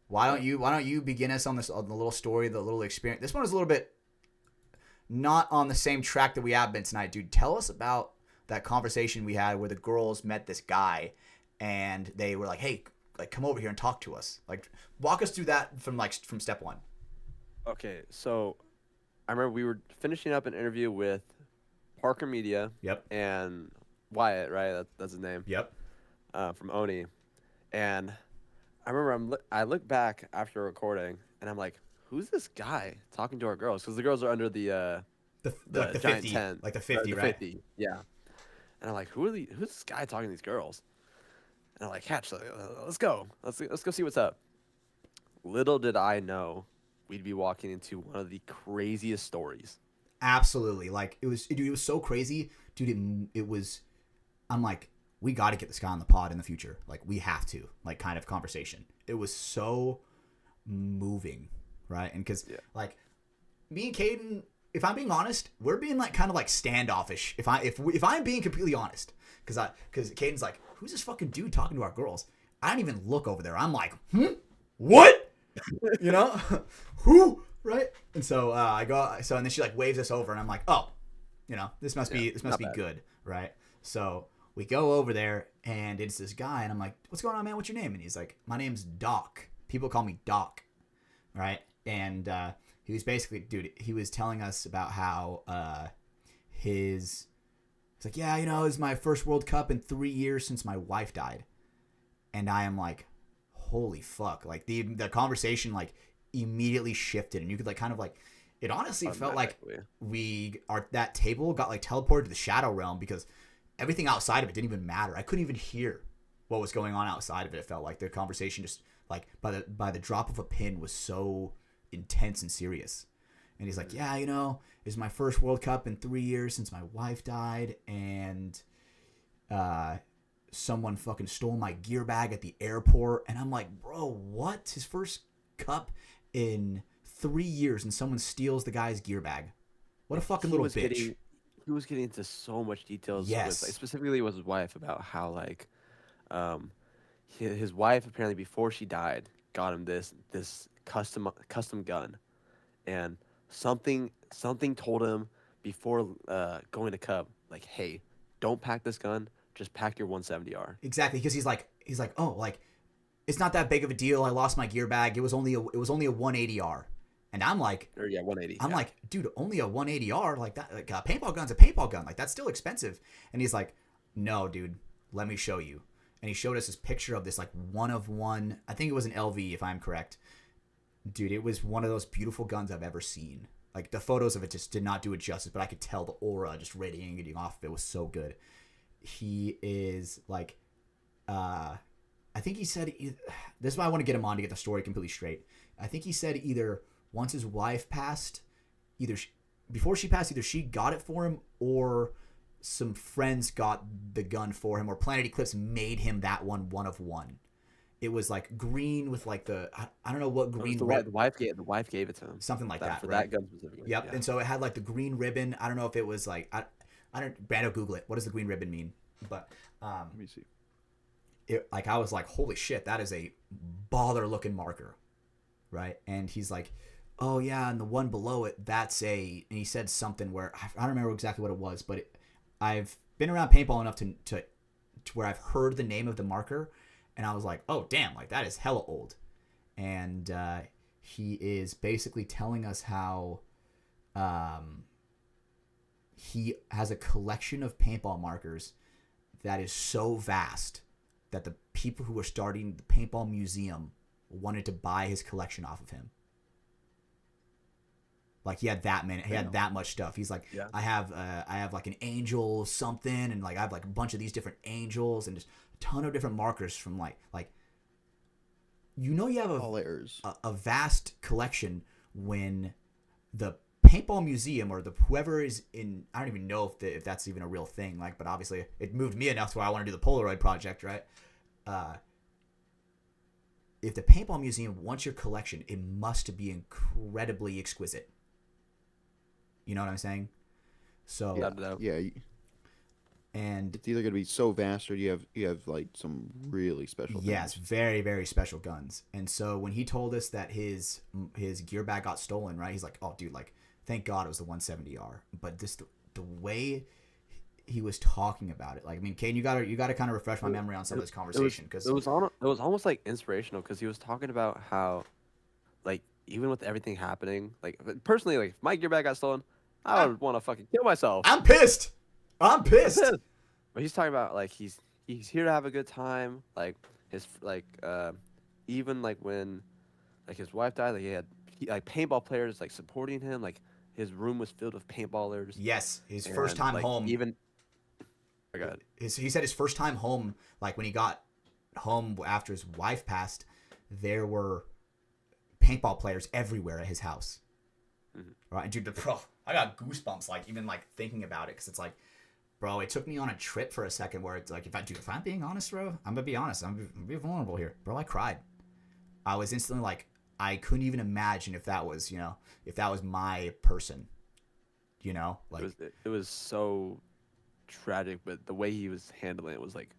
[SPEAKER 1] why don't you begin us on the little story, the little experience. This one is a little bit not on the same track that we have been tonight, dude. Tell us about that conversation we had where the girls met this guy and they were like, "Hey, like, come over here and talk to us." Like, walk us through that from step one.
[SPEAKER 3] Okay, so I remember we were finishing up an interview with Parker Media.
[SPEAKER 1] Yep.
[SPEAKER 3] And Wyatt, right? That's his name.
[SPEAKER 1] Yep.
[SPEAKER 3] From Oni, and I remember I look back after recording, and I'm like, "Who's this guy talking to our girls?" Because the girls are under the
[SPEAKER 1] the
[SPEAKER 3] giant
[SPEAKER 1] 50,
[SPEAKER 3] tent,
[SPEAKER 1] like the 50,
[SPEAKER 3] the
[SPEAKER 1] right?
[SPEAKER 3] 50, yeah. And I'm like, who's this guy talking to these girls? And I'm like, Hatch, let's go. Let's go see what's up. Little did I know we'd be walking into one of the craziest stories.
[SPEAKER 1] Absolutely. Like, it was so crazy. Dude, it was, I'm like, we got to get this guy on the pod in the future. Like, we have to, like, kind of conversation. It was so moving, right? And because, like, me and Caden, if I'm being honest, we're being, like, kind of, like, standoffish. If I'm being completely honest. Because Caden's like, "Who's this fucking dude talking to our girls?" I don't even look over there. I'm like, what? Who? Right? And so I go. So and then she like waves us over, and I'm like, "Oh, this must be good, right?" So we go over there, and it's this guy, and I'm like, "What's going on, man? What's your name?" And he's like, "My name's Doc. People call me Doc," right? And he was basically, dude, he was telling us about how he's like, "Yeah, it's my first World Cup in 3 years since my wife died," and I am like, holy fuck! Like the conversation like immediately shifted, and you could like kind of like, it honestly felt like that table got like teleported to the shadow realm because everything outside of it didn't even matter. I couldn't even hear what was going on outside of it. It felt like the conversation just like by the drop of a pin was so intense and serious. And he's like, yeah, it's my first World Cup in 3 years since my wife died, and someone fucking stole my gear bag at the airport. And I'm like, bro, what? His first cup in 3 years, and someone steals the guy's gear bag. What a fucking little bitch.
[SPEAKER 3] He was getting into so much details,
[SPEAKER 1] Yes.
[SPEAKER 3] specifically with his wife, about how like, his wife apparently before she died got him this custom gun, and something told him before going to Cub, like, hey, don't pack this gun, just pack your 170R.
[SPEAKER 1] Exactly, because he's like, oh, like, it's not that big of a deal. I lost my gear bag. It was only a 180R. And I'm like,
[SPEAKER 3] 180.
[SPEAKER 1] I'm like, dude, only a 180R, like that, like a paintball gun's a paintball gun, like that's still expensive. And he's like, no, dude, let me show you. And he showed us this picture of this like one of one. I think it was an LV, if I'm correct. Dude, it was one of those beautiful guns I've ever seen. Like the photos of it just did not do it justice, but I could tell the aura just radiating off of it was so good. He is like, I think he said, this is why I want to get him on to get the story completely straight. I think he said either once his wife passed, before she passed, either she got it for him or some friends got the gun for him, or Planet Eclipse made him that one of one. It was like green with like I don't know what green.
[SPEAKER 3] The wife gave it to him.
[SPEAKER 1] Something like that,
[SPEAKER 3] for
[SPEAKER 1] right?
[SPEAKER 3] that gun specifically.
[SPEAKER 1] Yep.
[SPEAKER 3] Yeah.
[SPEAKER 1] And so it had like the green ribbon. I don't know if it was like I don't. Brando, Google it. What does the green ribbon mean? But
[SPEAKER 2] Let me see.
[SPEAKER 1] Like I was like, holy shit, that is a baller looking marker, right? And he's like, oh yeah, and the one below it, and he said something where I don't remember exactly what it was, but I've been around paintball enough to where I've heard the name of the marker, and I was like, oh damn, like that is hella old. And he is basically telling us how he has a collection of paintball markers that is so vast that the people who were starting the paintball museum wanted to buy his collection off of him. Like he had that many, he had that much stuff. He's like, yeah. I have like an angel something, and like I have like a bunch of these different angels and just a ton of different markers from like you have a vast collection when the paintball museum or whoever is in, I don't even know if that's even a real thing, like, but obviously it moved me enough to where I want to do the Polaroid project, right? If the paintball museum wants your collection, it must be incredibly exquisite. You know what I'm saying? So
[SPEAKER 2] yeah.
[SPEAKER 1] And
[SPEAKER 2] it's either gonna be so vast or you have like some really special things.
[SPEAKER 1] Yes, very, very special guns. And so when he told us that his gear bag got stolen, right? He's like, oh dude, like thank God it was the 170R. But the way he was talking about it, like, I mean, Caden, you gotta kind of refresh my memory on some of this conversation, because
[SPEAKER 3] it was almost like inspirational, because he was talking about how, like, even with everything happening, like personally, like if my gear bag got stolen, I would want to fucking kill myself.
[SPEAKER 1] I'm pissed. But
[SPEAKER 3] he's talking about like he's here to have a good time. Like his even like when like his wife died, like he had paintball players like supporting him. Like his room was filled with paintballers.
[SPEAKER 1] Yes, his first time home.
[SPEAKER 3] Even I got
[SPEAKER 1] he said his first time home, like when he got home after his wife passed, there were paintball players everywhere at his house. Mm-hmm. Right, dude, bro, I got goosebumps like even like thinking about it, because it's like, bro, it took me on a trip for a second where it's like, if I'm being honest, bro, I'm gonna be honest, I'm gonna be vulnerable here, bro. I cried. I was instantly like, I couldn't even imagine if that was my person, like
[SPEAKER 3] it was so tragic, but the way he was handling it was like,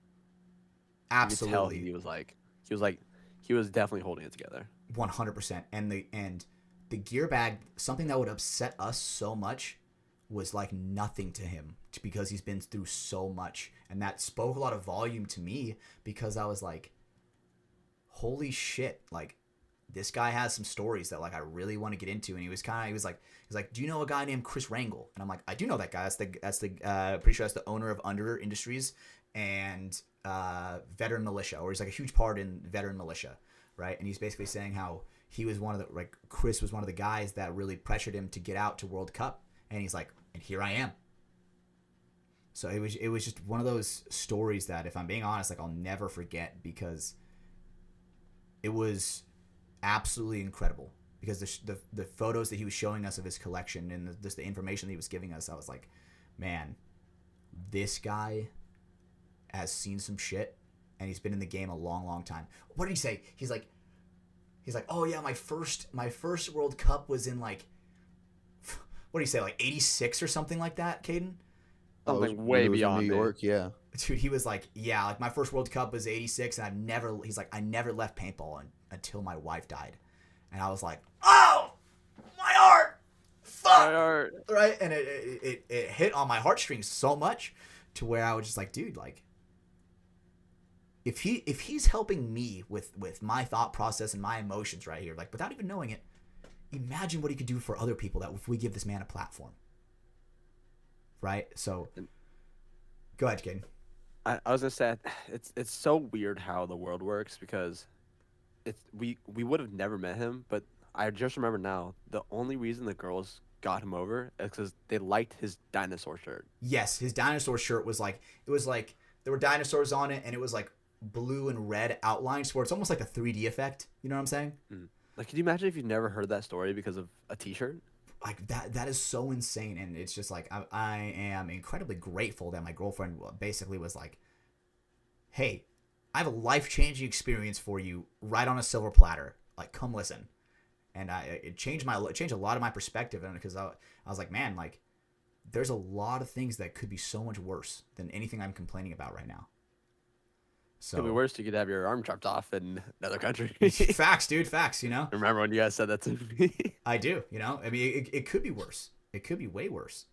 [SPEAKER 1] absolutely.
[SPEAKER 3] He was definitely holding it together.
[SPEAKER 1] 100%. And the gear bag, something that would upset us so much, was like nothing to him, because he's been through so much, and that spoke a lot of volume to me, because I was like, holy shit, like this guy has some stories that like I really want to get into. And he was like, do you know a guy named Chris Rangel? And I'm like, I do know that guy. That's the pretty sure that's the owner of Under Industries and Veteran Militia, or he's like a huge part in Veteran Militia, right? And he's basically saying how he was Chris was one of the guys that really pressured him to get out to World Cup. And he's like, and here I am. So it was just one of those stories that, if I'm being honest, like I'll never forget, because it was absolutely incredible. because the photos that he was showing us of his collection and just the information that he was giving us, I was like, man, this guy has seen some shit, and he's been in the game a long, long time. What did he say? He's like, oh yeah, my first World Cup was in like, what did he say, like 86 or something like that, Caden?
[SPEAKER 3] Something way beyond
[SPEAKER 2] New York, yeah.
[SPEAKER 1] Dude, he was like, yeah, like my first World Cup was 86, and I never left paintball until my wife died. And I was like, oh, my heart, fuck,
[SPEAKER 3] My heart.
[SPEAKER 1] right? And it hit on my heartstrings so much to where I was just like, dude, like, if he's helping me with my thought process and my emotions right here, like without even knowing it, imagine what he could do for other people that if we give this man a platform. Right? So, go ahead, Caden.
[SPEAKER 3] I was gonna say it's so weird how the world works because we would have never met him, but I just remember now the only reason the girls got him over is because they liked his dinosaur shirt.
[SPEAKER 1] Yes, his dinosaur shirt was like, it was like there were dinosaurs on it, and it was like blue and red outlines where it's almost like a 3D effect. You know what I'm saying?
[SPEAKER 3] Like, can you imagine if you've never heard that story because of a T-shirt?
[SPEAKER 1] Like that is so insane, and it's just like I am incredibly grateful that my girlfriend basically was like, hey, I have a life-changing experience for you right on a silver platter, like come listen. And it changed a lot of my perspective, and because I was like, man, like there's a lot of things that could be so much worse than anything I'm complaining about right now. So
[SPEAKER 3] Could be worse. You could have your arm chopped off in another country.
[SPEAKER 1] Facts, dude, facts, you know?
[SPEAKER 3] Remember when you guys said that to me?
[SPEAKER 1] I do, you know? I mean, it could be worse. It could be way worse.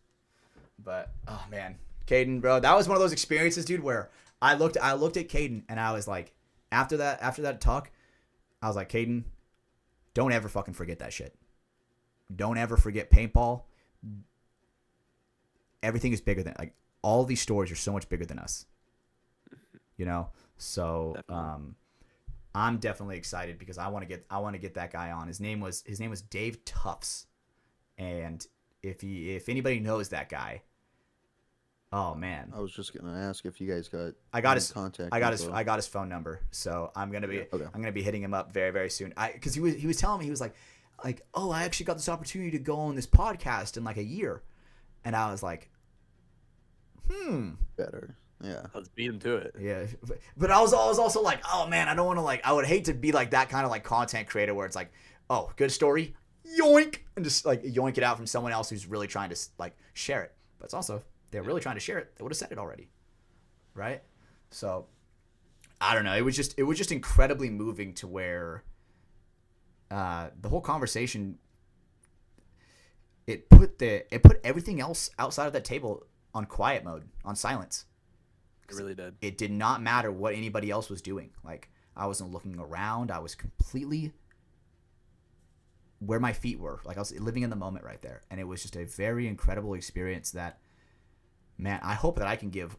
[SPEAKER 1] But, oh, man. Caden, bro, that was one of those experiences, dude, where I looked at Caden, and I was like, after that talk, I was like, Caden, don't ever fucking forget that shit. Don't ever forget paintball. Everything is bigger than, like, all these stories are so much bigger than us. You know? So I'm definitely excited because I want to get that guy on. His name was Dave Tufts, and if anybody knows that guy, oh man,
[SPEAKER 2] I was just gonna ask if you guys got
[SPEAKER 1] his contact. I got his phone number, so I'm gonna be hitting him up very, very soon. Because he was telling me, he was like oh, I actually got this opportunity to go on this podcast in like a year, and I was like,
[SPEAKER 2] better. Yeah.
[SPEAKER 3] Let's beat him to it.
[SPEAKER 1] Yeah. But I was also like, oh man, I don't want to like, I would hate to be like that kind of like content creator where it's like, oh, good story, yoink, and just like yoink it out from someone else who's really trying to like share it. But it's also, if they're really trying to share it, they would have said it already. Right? So I don't know. It was just incredibly moving to where the whole conversation, it put everything else outside of that table on quiet mode, on silence.
[SPEAKER 3] It really did.
[SPEAKER 1] It did not matter what anybody else was doing. Like, I wasn't looking around. I was completely where my feet were. Like, I was living in the moment right there. And it was just a very incredible experience that, man, I hope that I can give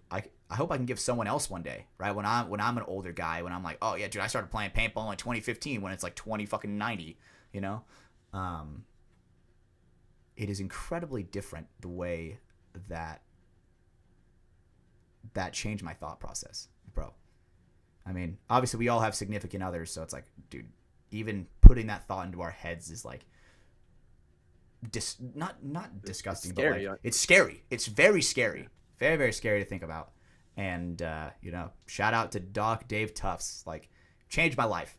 [SPEAKER 1] someone else one day, right? When I'm an older guy, when I'm like, oh yeah, dude, I started playing paintball in 2015 when it's like 2090, you know? It is incredibly different the way that changed my thought process, bro. I mean, obviously we all have significant others, so it's like, dude, even putting that thought into our heads is like, not disgusting,
[SPEAKER 3] it's scary.
[SPEAKER 1] But like, it's scary. It's very scary, very, very scary to think about. And shout out to Doc Dave Tufts, like, changed my life,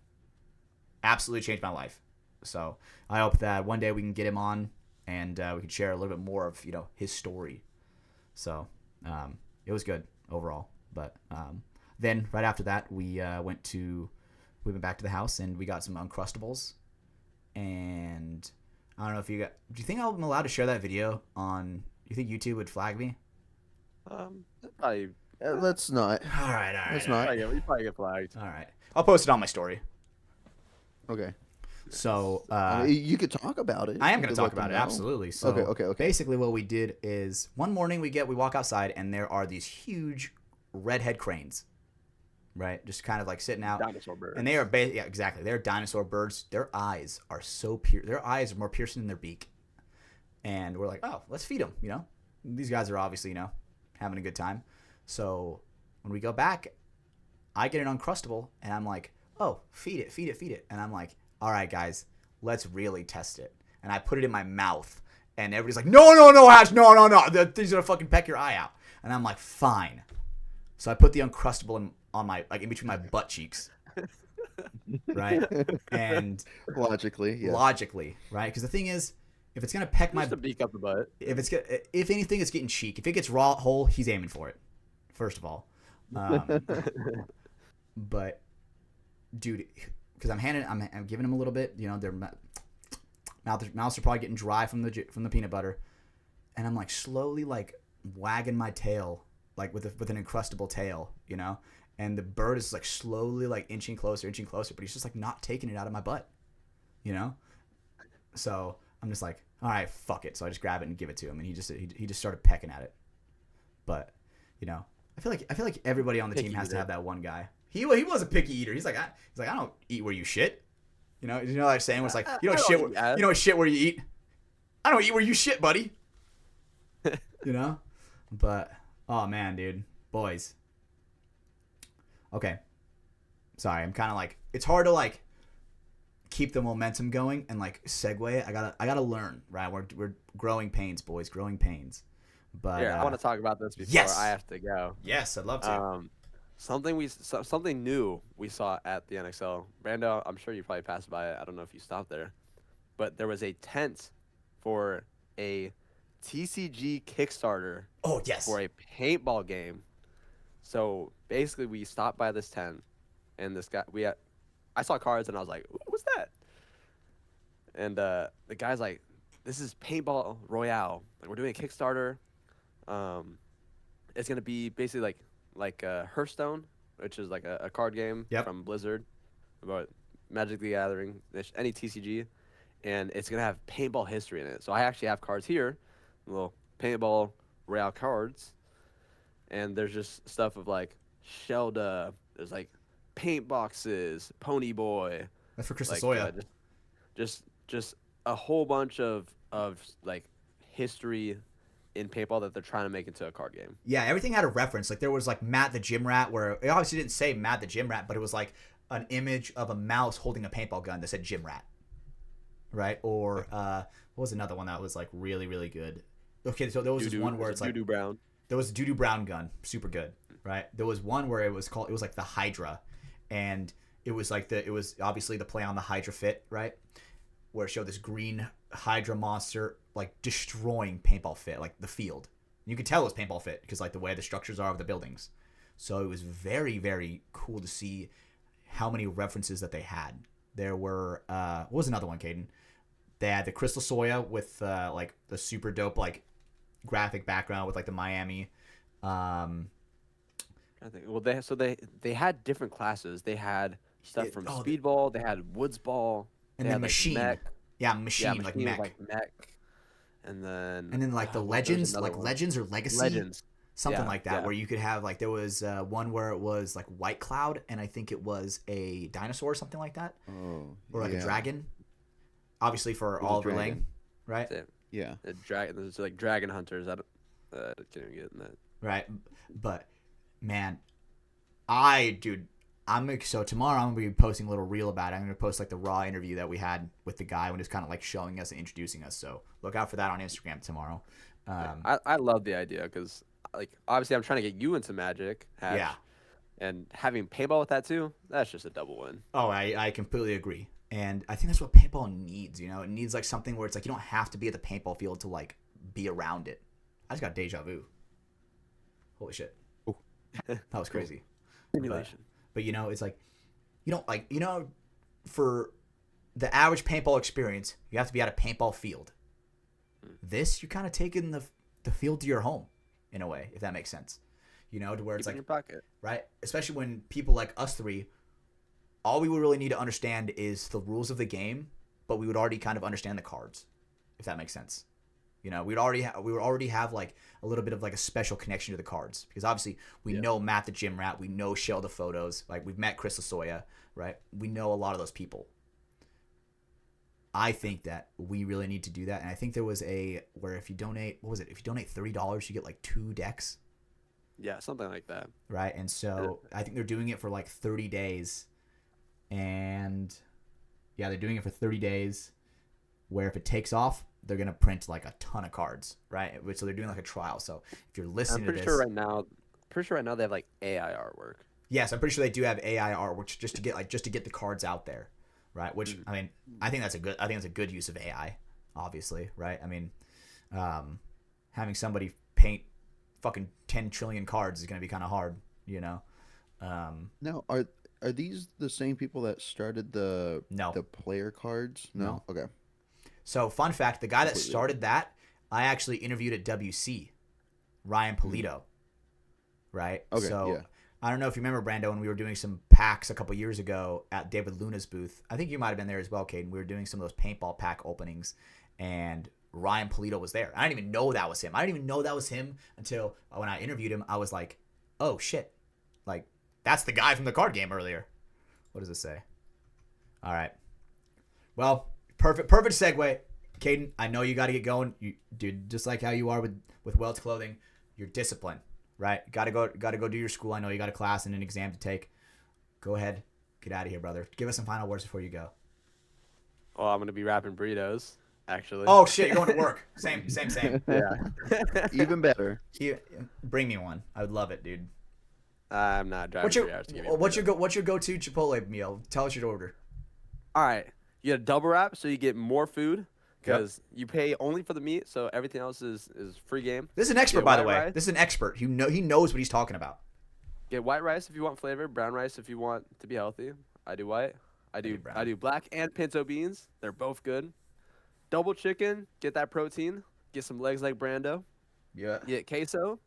[SPEAKER 1] absolutely changed my life. So I hope that one day we can get him on and we can share a little bit more of his story. So it was good overall, but then right after that we went back to the house and we got some Uncrustables, and I don't know if do you think I'm allowed to share that video on, do you think YouTube would flag me?
[SPEAKER 3] Probably.
[SPEAKER 2] Let's not.
[SPEAKER 1] All right.
[SPEAKER 2] Let's not.
[SPEAKER 3] You probably get flagged.
[SPEAKER 1] All right, I'll post it on my story.
[SPEAKER 2] Okay.
[SPEAKER 1] So
[SPEAKER 2] you could talk about it.
[SPEAKER 1] I am going to talk about it, absolutely. So
[SPEAKER 2] okay.
[SPEAKER 1] Basically what we did is one morning we walk outside and there are these huge redhead cranes, right? Just kind of like sitting out.
[SPEAKER 3] Dinosaur birds.
[SPEAKER 1] And they are yeah, exactly. They're dinosaur birds. Their eyes are so their eyes are more piercing than their beak. And we're like, oh, let's feed them, These guys are obviously, having a good time. So when we go back, I get an Uncrustable and I'm like, oh, feed it. And I'm like, all right, guys, let's really test it. And I put it in my mouth, and everybody's like, no, Hatch, no. The thing's gonna fucking peck your eye out. And I'm like, fine. So I put the Uncrustable on my, like, in between my butt cheeks. Right? And
[SPEAKER 2] logically,
[SPEAKER 1] right? Because the thing is, if it's gonna peck
[SPEAKER 3] Just to beak up the butt.
[SPEAKER 1] if anything, it's getting cheek. If it gets raw whole, he's aiming for it. First of all, but dude, because I'm giving him a little bit. You know, their mouths are probably getting dry from the peanut butter, and I'm like slowly like wagging my tail, like with an Uncrustable tail, you know. And the bird is like slowly like inching closer, but he's just like not taking it out of my butt, you know. So I'm just like, all right, fuck it. So I just grab it and give it to him, and he just started pecking at it. But you know, I feel like everybody on the team has to have that one guy. He was a picky eater. He's like, I don't eat where you shit. You know that saying was like, you don't shit where you eat. I don't eat where you shit, buddy. You know, but oh man, dude, Boyz. Okay, sorry, I'm kind of like, it's hard to like keep the momentum going and like segue it. I gotta learn, right? We're growing pains, boys, growing pains. But
[SPEAKER 3] yeah, I want to talk about this before I have to go.
[SPEAKER 1] Yes, I'd love to.
[SPEAKER 3] Something new we saw at the NXL. Brando, I'm sure you probably passed by it. I don't know if you stopped there, but there was a tent for a TCG Kickstarter.
[SPEAKER 1] Oh yes.
[SPEAKER 3] For a paintball game. So basically, we stopped by this tent, and this guy I saw cards and I was like, "What's that?" And the guy's like, "This is Paintball Royale. Like, we're doing a Kickstarter. It's gonna be basically like Hearthstone, which is like a card game from Blizzard about Magic the Gathering, any TCG, and it's gonna have paintball history in it. So I actually have cards here, little Paintball Royale cards, and there's just stuff of like Shelda. There's like paint boxes, Pony Boy.
[SPEAKER 1] That's for Crystal Soya.
[SPEAKER 3] Just a whole bunch of like history in paintball that they're trying to make into a card game.
[SPEAKER 1] Yeah, everything had a reference. Like there was like Matt the Gym Rat, where it obviously didn't say Matt the Gym Rat, but it was like an image of a mouse holding a paintball gun that said Gym Rat. Right? Or what was another one that was like really, really good? Okay, so there was this one where it's like
[SPEAKER 3] Doo-Doo Brown.
[SPEAKER 1] There was a Doo-Doo Brown gun, super good, right? There was one where it was like the Hydra, and it was obviously the play on the Hydra fit, right? Where it showed this green Hydra monster like destroying paintball fit, like the field. You could tell it was paintball fit because like the way the structures are of the buildings. So it was very, very cool to see how many references that they had. There were what was another one, Caden? They had the Crystal Soya with like the super dope like graphic background with like the Miami.
[SPEAKER 3] I think. Well, they had different classes. They had stuff from Speedball. They had Woods Ball.
[SPEAKER 1] And then Machine.
[SPEAKER 3] Like,
[SPEAKER 1] Machine like mech.
[SPEAKER 3] Like mech. And then
[SPEAKER 1] like the Legends, like Legends or Legacy.
[SPEAKER 3] Legends.
[SPEAKER 1] Something like that, where you could have like there was one where it was like White Cloud, and I think it was a dinosaur or something like that.
[SPEAKER 2] Oh.
[SPEAKER 1] Or like a dragon. Obviously for Oliver Lang, right?
[SPEAKER 2] Yeah.
[SPEAKER 3] There's like Dragon Hunters. I can't even get in that.
[SPEAKER 1] Right, but man, so tomorrow I'm gonna be posting a little reel about it. I'm gonna post like the raw interview that we had with the guy when he was kind of like showing us and introducing us. So look out for that on Instagram tomorrow.
[SPEAKER 3] I love the idea because like obviously I'm trying to get you into Magic. Hatch,
[SPEAKER 1] yeah.
[SPEAKER 3] And having paintball with that too, that's just a double win.
[SPEAKER 1] Oh, I completely agree. And I think that's what paintball needs, you know? It needs like something where it's like you don't have to be at the paintball field to like be around it. I just got deja vu. Holy shit.
[SPEAKER 2] Ooh.
[SPEAKER 1] That was crazy.
[SPEAKER 3] Simulation.
[SPEAKER 1] But you know, it's like you don't like, you know, for the average paintball experience, you have to be at a paintball field. This, you're kind of taking the field to your home in a way, if that makes sense. You know, to where it's
[SPEAKER 3] Keep
[SPEAKER 1] like
[SPEAKER 3] in your pocket.
[SPEAKER 1] Right? Especially when people like us three, all we would really need to understand is the rules of the game, but we would already kind of understand the cards, if that makes sense. You know, we would already have like a little bit of like a special connection to the cards because obviously we know Matt the Gym Rat, we know Shell the Photos, like we've met Crystal Soya, right? We know a lot of those people. I think that we really need to do that, and I think there was where if you donate, what was it? If you donate $30, you get like 2 decks.
[SPEAKER 3] Yeah, something like that.
[SPEAKER 1] Right, and so I think they're doing it for like 30 days, and Yeah, they're doing it for 30 days. Where if it takes off, they're gonna print like a ton of cards, right? So they're doing like a trial. So if you're
[SPEAKER 3] I'm
[SPEAKER 1] listening to
[SPEAKER 3] pretty
[SPEAKER 1] this,
[SPEAKER 3] sure right now. Pretty sure right now they have like AI artwork.
[SPEAKER 1] yes, I'm pretty sure they do have AI artwork just to get the cards out there, right? Which I mean, I think that's a good use of AI, obviously, right? I mean, having somebody paint fucking 10 trillion cards is gonna be kind of hard, you know.
[SPEAKER 2] Now, are these the same people that started the
[SPEAKER 1] No.
[SPEAKER 2] the player cards? No. Okay.
[SPEAKER 1] So fun fact: the guy that
[SPEAKER 2] Completely
[SPEAKER 1] started that, I actually interviewed at WC, Ryan Polito, right?
[SPEAKER 2] Okay,
[SPEAKER 1] So
[SPEAKER 2] yeah.
[SPEAKER 1] I don't know if you remember, Brando, when we were doing some packs a couple years ago at David Luna's booth. I think you might have been there as well, Caden. We were doing some of those paintball pack openings, and Ryan Polito was there. I didn't even know that was him. I didn't even know that was him until when I interviewed him. I was like, oh, shit. Like, that's the guy from the card game earlier. What does it say? All right. Well, perfect segue. Caden, I know you got to get going. Dude, just like how you are with Welts Clothing, you're disciplined, right? Got to go do your school. I know you got a class and an exam to take. Go ahead. Get out of here, brother. Give us some final words before you go.
[SPEAKER 3] Oh, I'm gonna be wrapping burritos. Actually.
[SPEAKER 1] Oh shit, you're going to work. Same.
[SPEAKER 3] Yeah.
[SPEAKER 2] Even better.
[SPEAKER 1] Bring me one. I would love it, dude.
[SPEAKER 3] I'm not driving 3 hours to get me a
[SPEAKER 1] What's
[SPEAKER 3] burrito.
[SPEAKER 1] your go-to Chipotle meal? Tell us your order.
[SPEAKER 3] All right, you get a double wrap, so you get more food because you pay only for the meat, so everything else is free game.
[SPEAKER 1] This is an expert,
[SPEAKER 3] Get
[SPEAKER 1] by the
[SPEAKER 3] white
[SPEAKER 1] way.
[SPEAKER 3] rice.
[SPEAKER 1] This is an expert. He knows what he's talking about.
[SPEAKER 3] Get white rice if you want flavor, brown rice if you want to be healthy. I do white. I do black and pinto beans. They're both good. Double chicken, get that protein. Get some legs like Brando.
[SPEAKER 1] Yeah.
[SPEAKER 3] You get queso.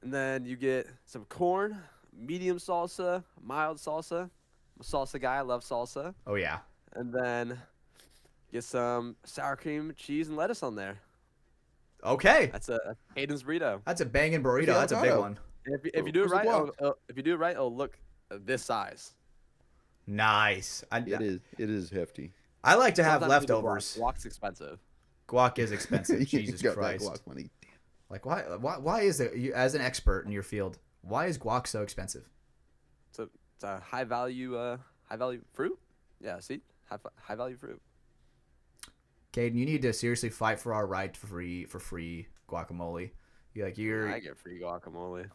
[SPEAKER 3] And then you get some corn, medium salsa, mild salsa. I'm a salsa guy. I love salsa.
[SPEAKER 1] Oh yeah.
[SPEAKER 3] And then get some sour cream, cheese, and lettuce on there.
[SPEAKER 1] Okay.
[SPEAKER 3] That's a Hayden's burrito.
[SPEAKER 1] That's a banging burrito.
[SPEAKER 2] the
[SPEAKER 1] That's a big
[SPEAKER 2] avocado?
[SPEAKER 1] one.
[SPEAKER 3] And if you do it
[SPEAKER 2] Where's the
[SPEAKER 3] right,
[SPEAKER 2] guac?
[SPEAKER 3] if you do it right, it'll look this size.
[SPEAKER 1] Nice.
[SPEAKER 2] It is hefty.
[SPEAKER 1] I like to have
[SPEAKER 3] Sometimes you do
[SPEAKER 1] leftovers.
[SPEAKER 3] Guac's expensive.
[SPEAKER 1] Guac is expensive.
[SPEAKER 2] You
[SPEAKER 1] Jesus
[SPEAKER 2] got that
[SPEAKER 1] Christ.
[SPEAKER 2] guac money.
[SPEAKER 1] Like why is it, you, as an expert in your field, why is guac so expensive?
[SPEAKER 3] It's a high value fruit. Yeah, see, high value fruit.
[SPEAKER 1] Caden, you need to seriously fight for our right for free guacamole.
[SPEAKER 3] I get free guacamole.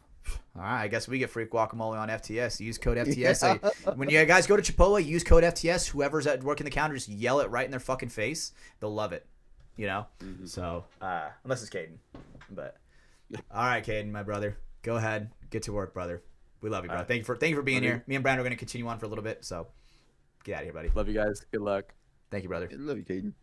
[SPEAKER 1] All right, I guess we get free guacamole on FTS. Use code FTS. When you guys go to Chipotle, use code FTS. Whoever's at working the counter, just yell it right in their fucking face. They'll love it. You know?
[SPEAKER 3] Mm-hmm.
[SPEAKER 1] So, unless it's Caden. But, all right, Caden, my brother. Go ahead. Get to work, brother. We love you, bro.
[SPEAKER 3] Right.
[SPEAKER 1] Thank you for being here. Me and Brando are going to continue on for a little bit. So, get out of here, buddy.
[SPEAKER 3] Love you guys. Good luck.
[SPEAKER 1] Thank you, brother.
[SPEAKER 2] I love you, Caden.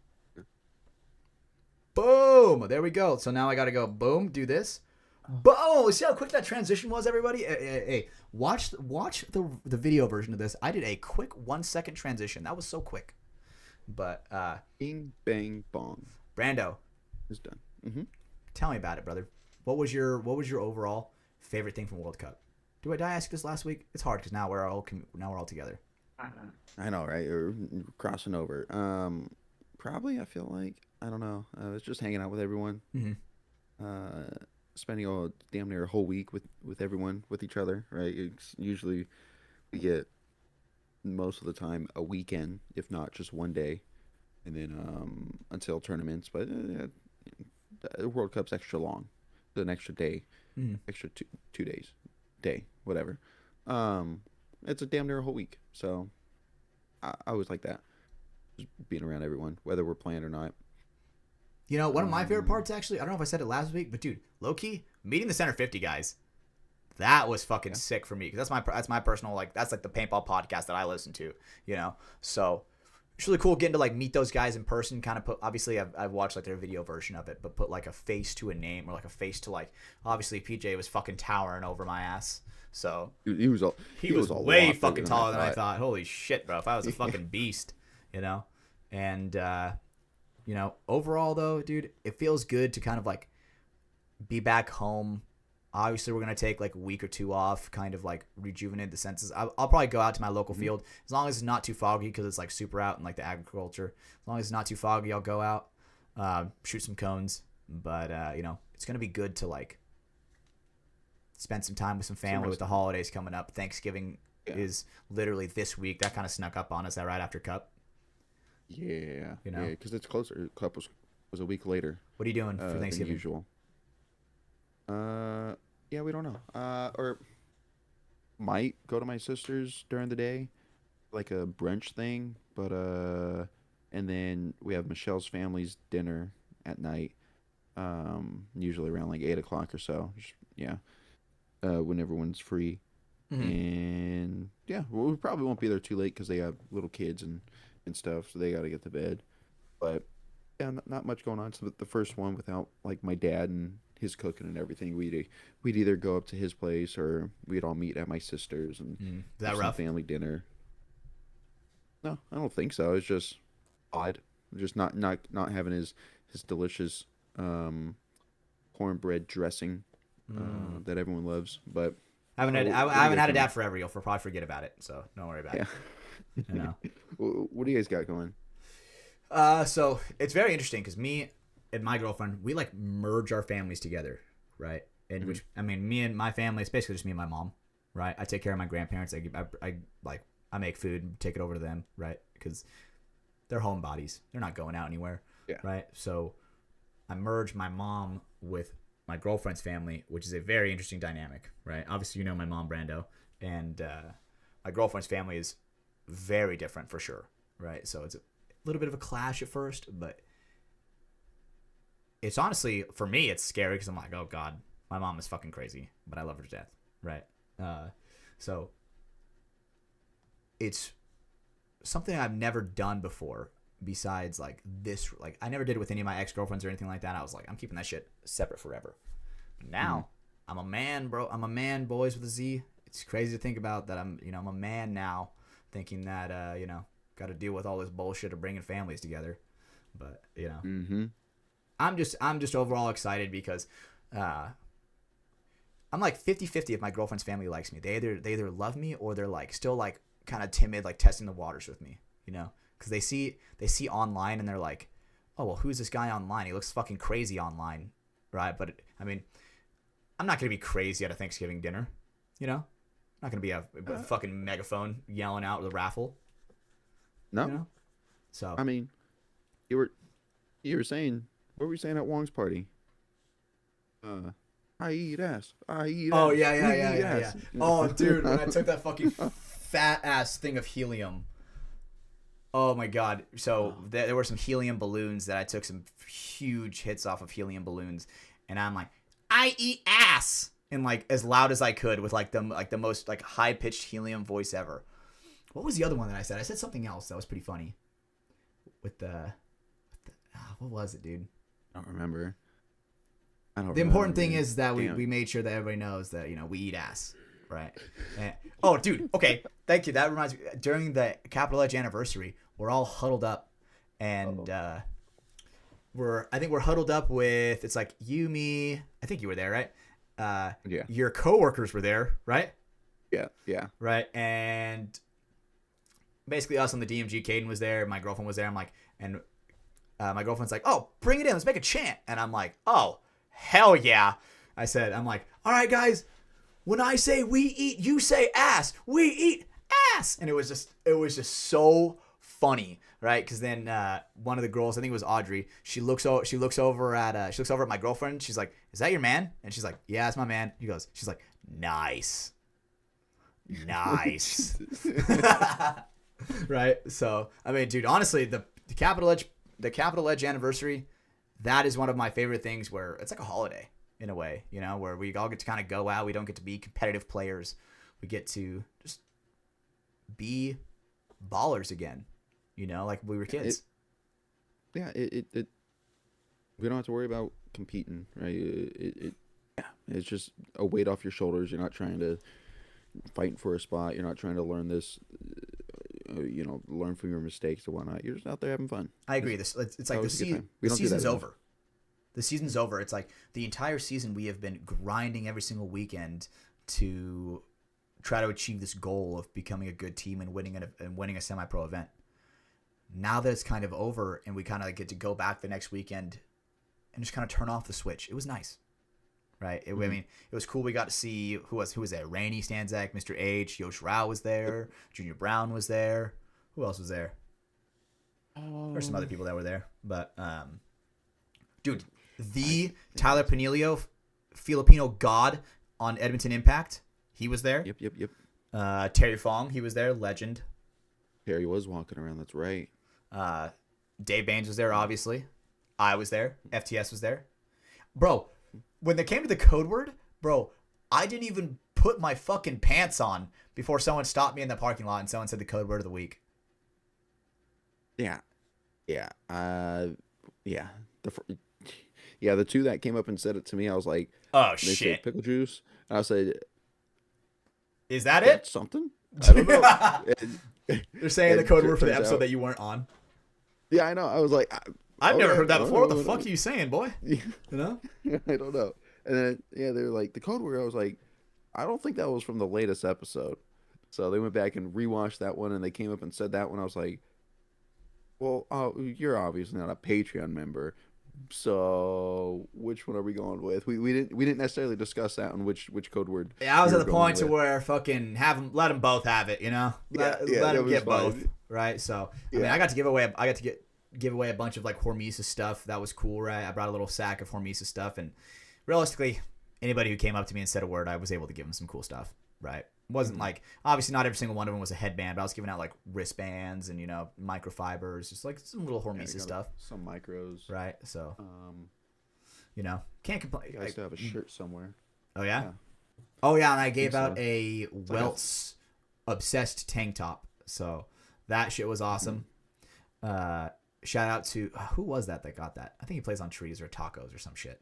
[SPEAKER 1] Boom. There we go. So now I got to go, boom, do this. Boom. See how quick that transition was, everybody? Hey, watch the video version of this. I did a quick 1 second transition. That was so quick. But,
[SPEAKER 2] Bing, bang, bong.
[SPEAKER 1] Brando,
[SPEAKER 2] It's done. Mm-hmm.
[SPEAKER 1] tell me about it, brother. What was your overall favorite thing from World Cup? Did I ask this last week? It's hard because now we're all together.
[SPEAKER 2] I know, right? We're crossing over. Probably, I feel like, I don't know. I was just hanging out with everyone.
[SPEAKER 1] Mm-hmm.
[SPEAKER 2] Spending damn near a whole week with everyone, with each other, right? It's usually we get most of the time a weekend, if not just one day, and then until tournaments. But the World Cup's extra long, an extra day, extra 2 days, whatever. It's a damn near a whole week. So I always like that, just being around everyone, whether we're playing or not.
[SPEAKER 1] You know, one of my favorite parts, actually, I don't know if I said it last week, but dude, low-key, meeting the Center 50 guys, that was fucking sick for me. Because that's my personal, like, that's like the paintball podcast that I listen to, you know? So it's really cool getting to, like, meet those guys in person, kind of obviously, I've watched, like, their video version of it, but put, like, a face to a name, or, like, a face to, like, obviously, PJ was fucking towering over my ass. So
[SPEAKER 2] He was
[SPEAKER 1] way
[SPEAKER 2] lot
[SPEAKER 1] fucking
[SPEAKER 2] bigger
[SPEAKER 1] taller than I thought. Holy shit, bro. If I was a fucking beast, you know? And, you know, overall, though, dude, it feels good to kind of, like, be back home. Obviously, we're going to take, like, a week or two off, kind of, like, rejuvenate the senses. I'll probably go out to my local field. As long as it's not too foggy, because it's, like, super out in, like, the agriculture. As long as it's not too foggy, I'll go out, shoot some cones. But, you know, it's going to be good to, like, spend some time with some family with the holidays coming up. Thanksgiving is literally this week. That kind of snuck up on us right after Cup.
[SPEAKER 2] Yeah,
[SPEAKER 1] You know?
[SPEAKER 2] yeah, because it's closer. Cup was a week later
[SPEAKER 1] What are you doing for
[SPEAKER 2] than
[SPEAKER 1] Thanksgiving?
[SPEAKER 2] usual. Yeah, we don't know. Or might go to my sister's during the day, like a brunch thing. But and then we have Michelle's family's dinner at night. Usually around like 8 o'clock or so. Yeah, when everyone's free.
[SPEAKER 1] Mm-hmm.
[SPEAKER 2] And yeah, well, we probably won't be there too late because they have little kids and stuff, so they got to get to bed. But yeah, not much going on. So the first one without like my dad and his cooking and everything, we'd either go up to his place or we'd all meet at my sister's and
[SPEAKER 1] Is
[SPEAKER 2] have
[SPEAKER 1] that
[SPEAKER 2] some
[SPEAKER 1] rough?
[SPEAKER 2] family dinner. No, I don't think so. It's just odd, just not having his delicious um, cornbread dressing that everyone loves. But
[SPEAKER 1] I
[SPEAKER 2] what do you
[SPEAKER 1] haven't
[SPEAKER 2] guys
[SPEAKER 1] had a
[SPEAKER 2] doing?
[SPEAKER 1] dad forever. You'll probably forget about it, so don't worry about
[SPEAKER 2] Yeah.
[SPEAKER 1] it. You know.
[SPEAKER 2] What do you guys got going?
[SPEAKER 1] So it's very interesting because me and my girlfriend, we like merge our families together, right? And
[SPEAKER 2] Mhm.
[SPEAKER 1] which I mean, me and my family, it's basically just me and my mom, right? I take care of my grandparents. I like I make food, take it over to them, right? Because they're homebodies. They're not going out anywhere,
[SPEAKER 2] Yeah.
[SPEAKER 1] right? So I merge my mom with my girlfriend's family, which is a very interesting dynamic, right? Obviously, you know my mom, Brando, and my girlfriend's family is very different for sure, right? So it's a little bit of a clash at first, but it's honestly, for me, it's scary because I'm like, oh God, my mom is fucking crazy, but I love her to death, right? So it's something I've never done before besides like this. Like, I never did it with any of my ex-girlfriends or anything like that. I was like, I'm keeping that shit separate forever. But now, I'm a man, bro. I'm a man, boys with a Z. It's crazy to think about that I'm a man now, thinking that, got to deal with all this bullshit of bringing families together. But,
[SPEAKER 2] Mm-hmm.
[SPEAKER 1] I'm just overall excited because I'm like 50-50 if my girlfriend's family likes me. They either love me or they're like still like kind of timid, like testing the waters with me, because they see online and they're like, oh well, who's this guy online? He looks fucking crazy online, right? But I mean, I'm not gonna be crazy at a Thanksgiving dinner, I'm not gonna be a fucking megaphone yelling out the raffle,
[SPEAKER 2] No,
[SPEAKER 1] you know. So
[SPEAKER 2] I mean, you were you were saying what were you saying at Wong's party? I eat ass. I eat
[SPEAKER 1] oh
[SPEAKER 2] ass.
[SPEAKER 1] yeah, yeah,
[SPEAKER 2] We
[SPEAKER 1] yeah,
[SPEAKER 2] eat
[SPEAKER 1] yeah, yeah.
[SPEAKER 2] ass.
[SPEAKER 1] Oh dude, when I took that fucking fat ass thing of helium. Oh my god. So there were some helium balloons that I took some huge hits off of helium balloons, and I'm like, I eat ass, and like as loud as I could with like the most like high pitched helium voice ever. What was the other one that I said? I said something else that was pretty funny. With the what was it, dude?
[SPEAKER 2] I don't remember. I don't
[SPEAKER 1] The
[SPEAKER 2] remember.
[SPEAKER 1] important thing is that
[SPEAKER 2] Damn.
[SPEAKER 1] we made sure that everybody knows that we eat ass, right? Oh, dude. Okay, thank you. That reminds me. During the Capital Edge anniversary, we're all huddled up, and I think we're huddled up with it's like you, me. I think you were there, right?
[SPEAKER 2] Yeah.
[SPEAKER 1] Your coworkers were there, right?
[SPEAKER 2] Yeah.
[SPEAKER 1] Right, and basically us on the DMG. Caden was there. My girlfriend was there. I'm like, and my girlfriend's like, oh, bring it in. Let's make a chant. And I'm like, oh, hell yeah. I'm like, all right, guys. When I say we eat, you say ass. We eat ass. And it was just so funny, right? Because then one of the girls, I think it was Audrey, she looks over at my girlfriend. She's like, is that your man? And she's like, yeah, it's my man. She's like, nice. Right? So, I mean, dude, honestly, the Capital Edge anniversary, that is one of my favorite things where it's like a holiday in a way, where we all get to kind of go out. We don't get to be competitive players. We get to just be ballers again, like we were kids.
[SPEAKER 2] It we don't have to worry about competing, right? It's just a weight off your shoulders. You're not trying to fighting for a spot. You're not trying to learn this, learn from your mistakes or whatnot. You're just out there having fun.
[SPEAKER 1] I agree. It's like the season's over. The season's over. It's like the entire season we have been grinding every single weekend to try to achieve this goal of becoming a good team and winning a semi-pro event. Now that it's kind of over and we kind of get to go back the next weekend and just kind of turn off the switch. It was nice. Right? I mean, it was cool. We got to see who was there. Rainey Stanzak, Mr. H, Yosh Rao was there. Junior Brown was there. Who else was there? There's some other people that were there, but dude, the Tyler Panilio, Filipino God on Edmonton Impact, he was there.
[SPEAKER 2] Yep.
[SPEAKER 1] Terry Fong, he was there, legend.
[SPEAKER 2] Terry was walking around. That's right.
[SPEAKER 1] Dave Baines was there, obviously. I was there. FTS was there. Bro, when they came to the code word, bro, I didn't even put my fucking pants on before someone stopped me in the parking lot and someone said the code word of the week.
[SPEAKER 2] Yeah. The two that came up and said it to me, I was like,
[SPEAKER 1] Oh,
[SPEAKER 2] they
[SPEAKER 1] shit.
[SPEAKER 2] said pickle juice. And I said,
[SPEAKER 1] Is that
[SPEAKER 2] that's
[SPEAKER 1] it?
[SPEAKER 2] something? I don't know.
[SPEAKER 1] They're saying the code word for the
[SPEAKER 2] turns
[SPEAKER 1] episode
[SPEAKER 2] out-
[SPEAKER 1] that you weren't on.
[SPEAKER 2] Yeah, I know. I was like,
[SPEAKER 1] I've never
[SPEAKER 2] okay,
[SPEAKER 1] heard that
[SPEAKER 2] I
[SPEAKER 1] before.
[SPEAKER 2] don't
[SPEAKER 1] What the
[SPEAKER 2] know.
[SPEAKER 1] fuck are you saying, boy? You know?
[SPEAKER 2] I don't know. And then, they were like, the code word, I was like, I don't think that was from the latest episode. So they went back and rewatched that one, and they came up and said that one. I was like, well, you're obviously not a Patreon member. So which one are we going with? We didn't necessarily discuss that on which code word.
[SPEAKER 1] Yeah, I was
[SPEAKER 2] we
[SPEAKER 1] at
[SPEAKER 2] were
[SPEAKER 1] the
[SPEAKER 2] going
[SPEAKER 1] point to
[SPEAKER 2] with.
[SPEAKER 1] where fucking let them both have it, you know? Let
[SPEAKER 2] that
[SPEAKER 1] them
[SPEAKER 2] was
[SPEAKER 1] get
[SPEAKER 2] fine.
[SPEAKER 1] both, right? So, I mean,
[SPEAKER 2] Yeah.
[SPEAKER 1] I got to give away a bunch of like Hormesis stuff. That was cool, right? I brought a little sack of Hormesis stuff, and realistically, anybody who came up to me and said a word, I was able to give them some cool stuff, right? It wasn't like, obviously not every single one of them was a headband, but I was giving out like wristbands and, microfibers, just like some little Hormesis stuff,
[SPEAKER 2] Some micros.
[SPEAKER 1] right? So, can't complain.
[SPEAKER 2] I still have a shirt somewhere.
[SPEAKER 1] Oh, yeah?
[SPEAKER 2] Yeah.
[SPEAKER 1] Oh, yeah, and I gave
[SPEAKER 2] so.
[SPEAKER 1] out a Welts Obsessed tank top. So that shit was awesome. Shout out to, who was that got that? I think he plays on Trees or Tacos or some shit.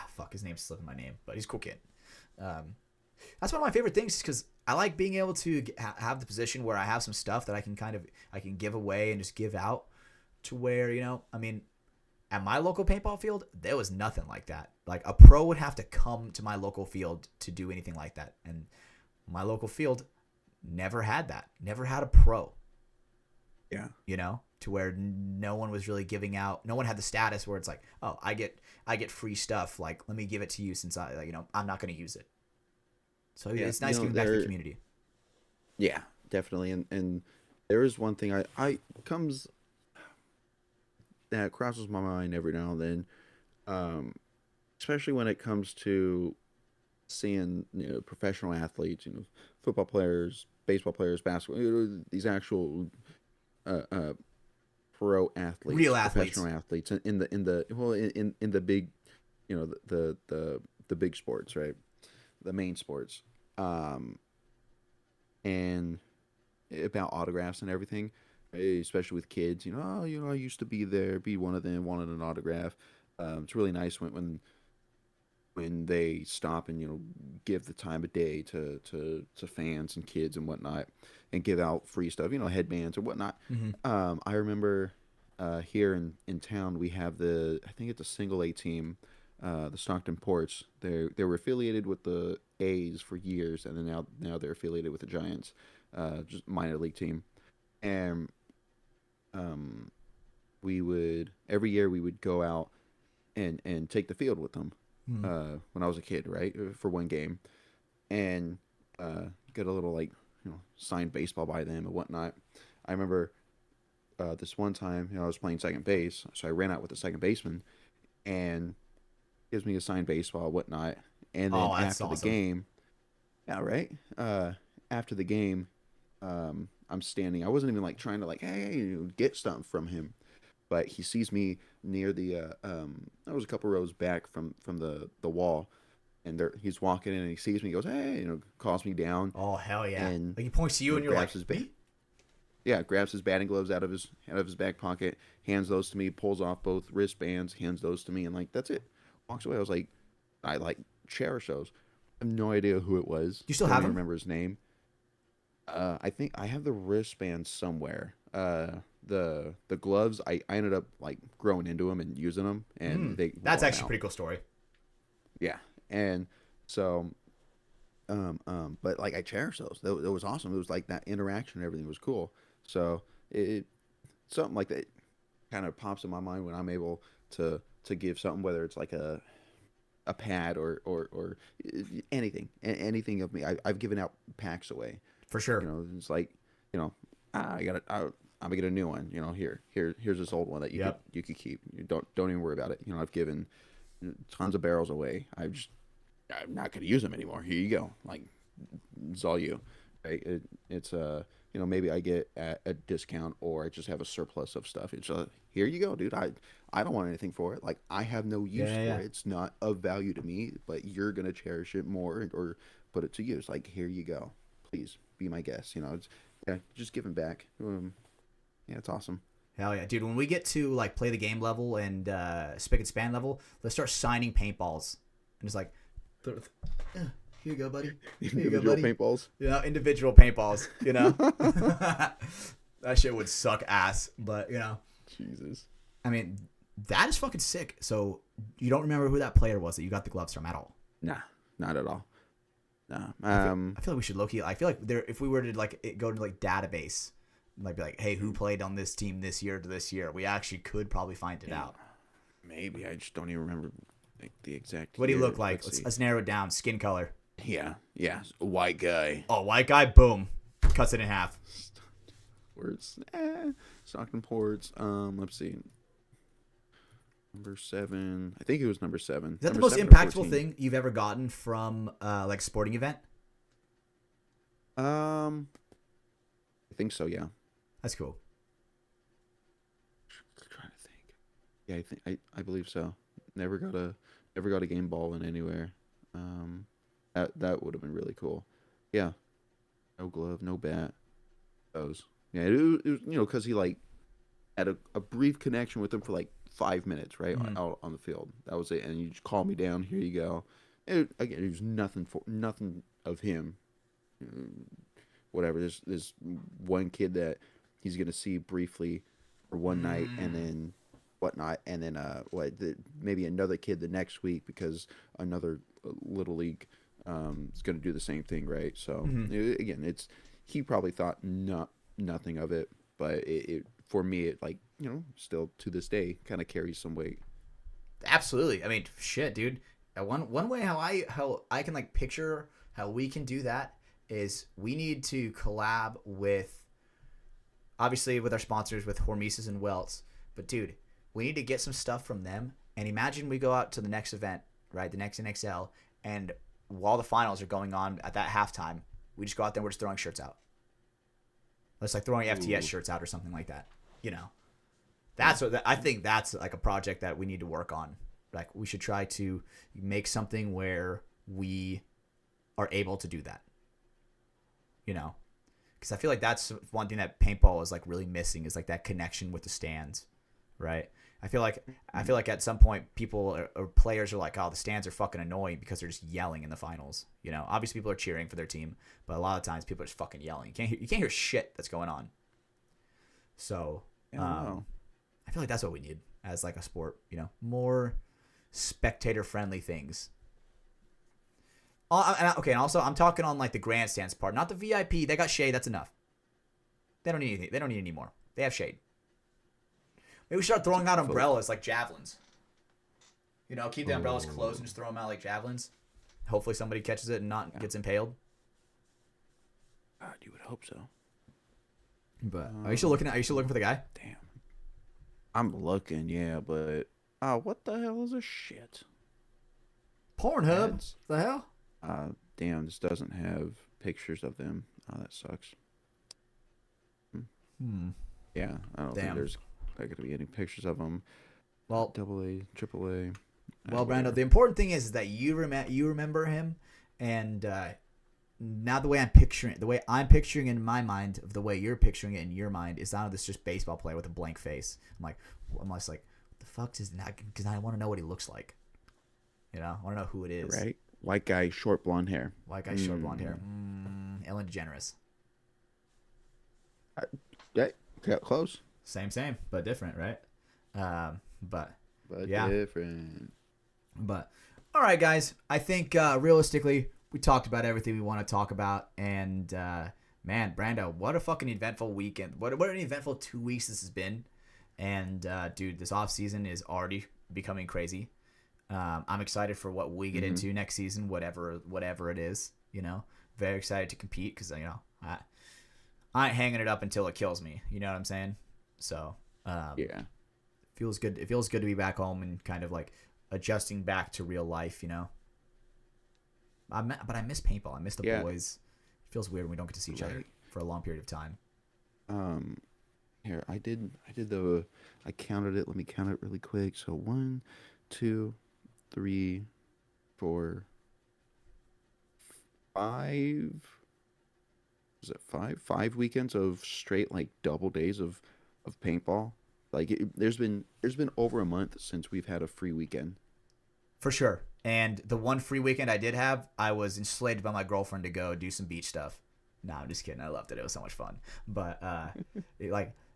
[SPEAKER 1] Fuck, his name's slipping my name, but he's a cool kid. That's one of my favorite things because I like being able to have the position where I have some stuff that I can give away and just give out to where, I mean, at my local paintball field, there was nothing like that. Like a pro would have to come to my local field to do anything like that. And my local field never had that. Never had a pro.
[SPEAKER 2] Yeah.
[SPEAKER 1] To where no one was really giving out. No one had the status where it's like, oh, I get free stuff. Like, let me give it to you since I'm not going to use it. So yeah, it's nice giving back to the community.
[SPEAKER 2] Yeah, definitely. And there is one thing that crosses my mind every now and then, especially when it comes to seeing professional athletes, football players, baseball players, basketball, these actual pro athletes,
[SPEAKER 1] real athletes,
[SPEAKER 2] professional athletes in the big, the big sports, right? The main sports, and about autographs and everything, especially with kids. I used to be one of them, wanted an autograph. It's really nice when they stop and give the time of day to fans and kids and whatnot, and give out free stuff, headbands or whatnot.
[SPEAKER 1] Mm-hmm.
[SPEAKER 2] I remember here in town we have I think it's a single A team. The Stockton Ports, they were affiliated with the A's for years, and then now they're affiliated with the Giants, just minor league team. And every year we would go out and take the field with them when I was a kid, right, for one game, and get a little signed baseball by them and whatnot. I remember this one time, I was playing second base, so I ran out with the second baseman, and gives me a signed baseball, whatnot, and then after the game, yeah, right. After the game, I'm standing. I wasn't even trying to hey, get something from him, but he sees me near the. I was a couple rows back from the wall, and he's walking in and he sees me. He goes, hey, calls me down.
[SPEAKER 1] Oh hell yeah!
[SPEAKER 2] And
[SPEAKER 1] he points to you and you're like,
[SPEAKER 2] yeah, grabs his batting gloves out of his back pocket, hands those to me, pulls off both wristbands, hands those to me, and that's it. Walks away. I was like, I cherish those. I have no idea who it was.
[SPEAKER 1] You still have him?
[SPEAKER 2] Remember his name? I think I have the wristband somewhere. The gloves, I ended up growing into them and using them, and
[SPEAKER 1] that's actually a pretty cool story.
[SPEAKER 2] Yeah, and so, but I cherish those. It was awesome. It was that interaction and everything was cool. So something like that kind of pops in my mind when I'm able to give something, whether it's a pad or anything of me. I've given out packs away
[SPEAKER 1] for sure.
[SPEAKER 2] It's I I'm gonna get a new one. You know, here's this old one that you could keep. You don't even worry about it. You know, I've given tons of barrels away. I'm not gonna use them anymore. Here you go. Like, it's all you. Right? It's you know, maybe I get a discount or I just have a surplus of stuff. It's here you go, dude. I don't want anything for it. Like, I have no use for it. It's not of value to me, but you're gonna cherish it more or put it to use. Like, here you go. Please be my guest. You know, it's just giving back. Yeah, it's awesome.
[SPEAKER 1] Hell yeah, dude. When we get to like play the game level and spick and span level, let's start signing paintballs. And it's like, here you go, buddy. Here you go, buddy.
[SPEAKER 2] Paintballs.
[SPEAKER 1] You know, individual paintballs. You know, that shit would suck ass. But you know,
[SPEAKER 2] Jesus.
[SPEAKER 1] I mean, that is fucking sick. So you don't remember who that player was that you got the gloves from at all?
[SPEAKER 2] Nah, not at all. No.
[SPEAKER 1] I feel like we should low-key. I feel like if we were to like go to like database, like be like, hey, who played on this team this year to this year? We actually could probably find it out.
[SPEAKER 2] Maybe I just don't even remember like the exact.
[SPEAKER 1] What do you look like? Let's narrow it down. Skin color.
[SPEAKER 2] Yeah, a white guy.
[SPEAKER 1] Oh, white guy. Boom, cuts it in half.
[SPEAKER 2] Words. Stockton ports. Let's see. Number 7. I think it was number 7.
[SPEAKER 1] Is that
[SPEAKER 2] number
[SPEAKER 1] the most impactful thing you've ever gotten from like a sporting event?
[SPEAKER 2] I think so. Yeah.
[SPEAKER 1] That's cool.
[SPEAKER 2] I'm trying to think. Yeah, I believe so. Never got a game ball in anywhere. That would have been really cool. Yeah. No glove, no bat. Those. Yeah, it was you know, because he like had a brief connection with him for like 5 minutes, right, out on the field. That was it, and you just call me down. Here you go. Again, it was nothing of him. Whatever. There's one kid that he's gonna see briefly for one night, and then whatnot, and then maybe another kid the next week because another little league is gonna do the same thing, right? So again, he probably thought nothing of it, but it for me, it like, you know, still to this day kind of carries some weight.
[SPEAKER 1] Absolutely. I mean, shit, dude. One way how I can like picture how we can do that is we need to collab with, obviously with our sponsors, with Hormesis and Welts. But dude, we need to get some stuff from them. And imagine we go out to the next event, right? The next NXL, and while the finals are going on at that halftime, we just go out there and we're just throwing shirts out. Let's like throwing FTS shirts out or something like that. You know, that's what I think. That's like a project that we need to work on. Like, we should try to make something where we are able to do that. You know, because I feel like that's one thing that paintball is like really missing, is like that connection with the stands, right? I feel like at some point people or players are like, oh, the stands are fucking annoying because they're just yelling in the finals. You know, obviously people are cheering for their team, but a lot of times people are just fucking yelling. You can't hear shit that's going on. So I feel like that's what we need as like a sport. You know, more spectator friendly things. Okay, and also I'm talking on like the grandstands part, not the VIP. They got shade. That's enough. They don't need anything. They don't need any more. They have shade. Maybe we should start throwing out umbrellas like javelins. You know, keep the umbrellas closed and just throw them out like javelins. Hopefully somebody catches it and not gets impaled.
[SPEAKER 2] God, you would hope so.
[SPEAKER 1] But are you still looking for the guy?
[SPEAKER 2] Damn. I'm looking, yeah, but what the hell is this shit?
[SPEAKER 1] Pornhub. The hell?
[SPEAKER 2] Damn, this doesn't have pictures of them. Oh, that sucks. Yeah, I don't think there's not going to be any pictures of them.
[SPEAKER 1] Well,
[SPEAKER 2] AA, AAA.
[SPEAKER 1] Well, Brando, the important thing is that you remember him, and now the way I'm picturing in my mind of the way you're picturing it in your mind is not this just baseball player with a blank face. I'm just like, what the fuck is that? Because I want to know what he looks like. You know, I want to know who it is.
[SPEAKER 2] Right. White guy, short blonde hair.
[SPEAKER 1] White guy, short blonde hair. Ellen DeGeneres.
[SPEAKER 2] Yeah, close.
[SPEAKER 1] Same, but different, right? But
[SPEAKER 2] yeah. Different.
[SPEAKER 1] But all right, guys. I think realistically, we talked about everything we want to talk about, and man, Brando, what a fucking eventful weekend! What an eventful 2 weeks this has been, and dude, this off season is already becoming crazy. I'm excited for what we get into next season, whatever it is. You know, very excited to compete because you know I ain't hanging it up until it kills me. You know what I'm saying? So
[SPEAKER 2] Yeah.
[SPEAKER 1] feels good. It feels good to be back home and kind of like adjusting back to real life. You know. But I miss paintball. I miss the boys. It feels weird when we don't get to see each other for a long period of time.
[SPEAKER 2] Here I counted it. Let me count it really quick. So 1, 2, 3, 4, 5. Was it 5? 5 weekends of straight like double days of paintball. Like there's been over a month since we've had a free weekend.
[SPEAKER 1] For sure. And the one free weekend I did have, I was enslaved by my girlfriend to go do some beach stuff. No, I'm just kidding. I loved it. It was so much fun. But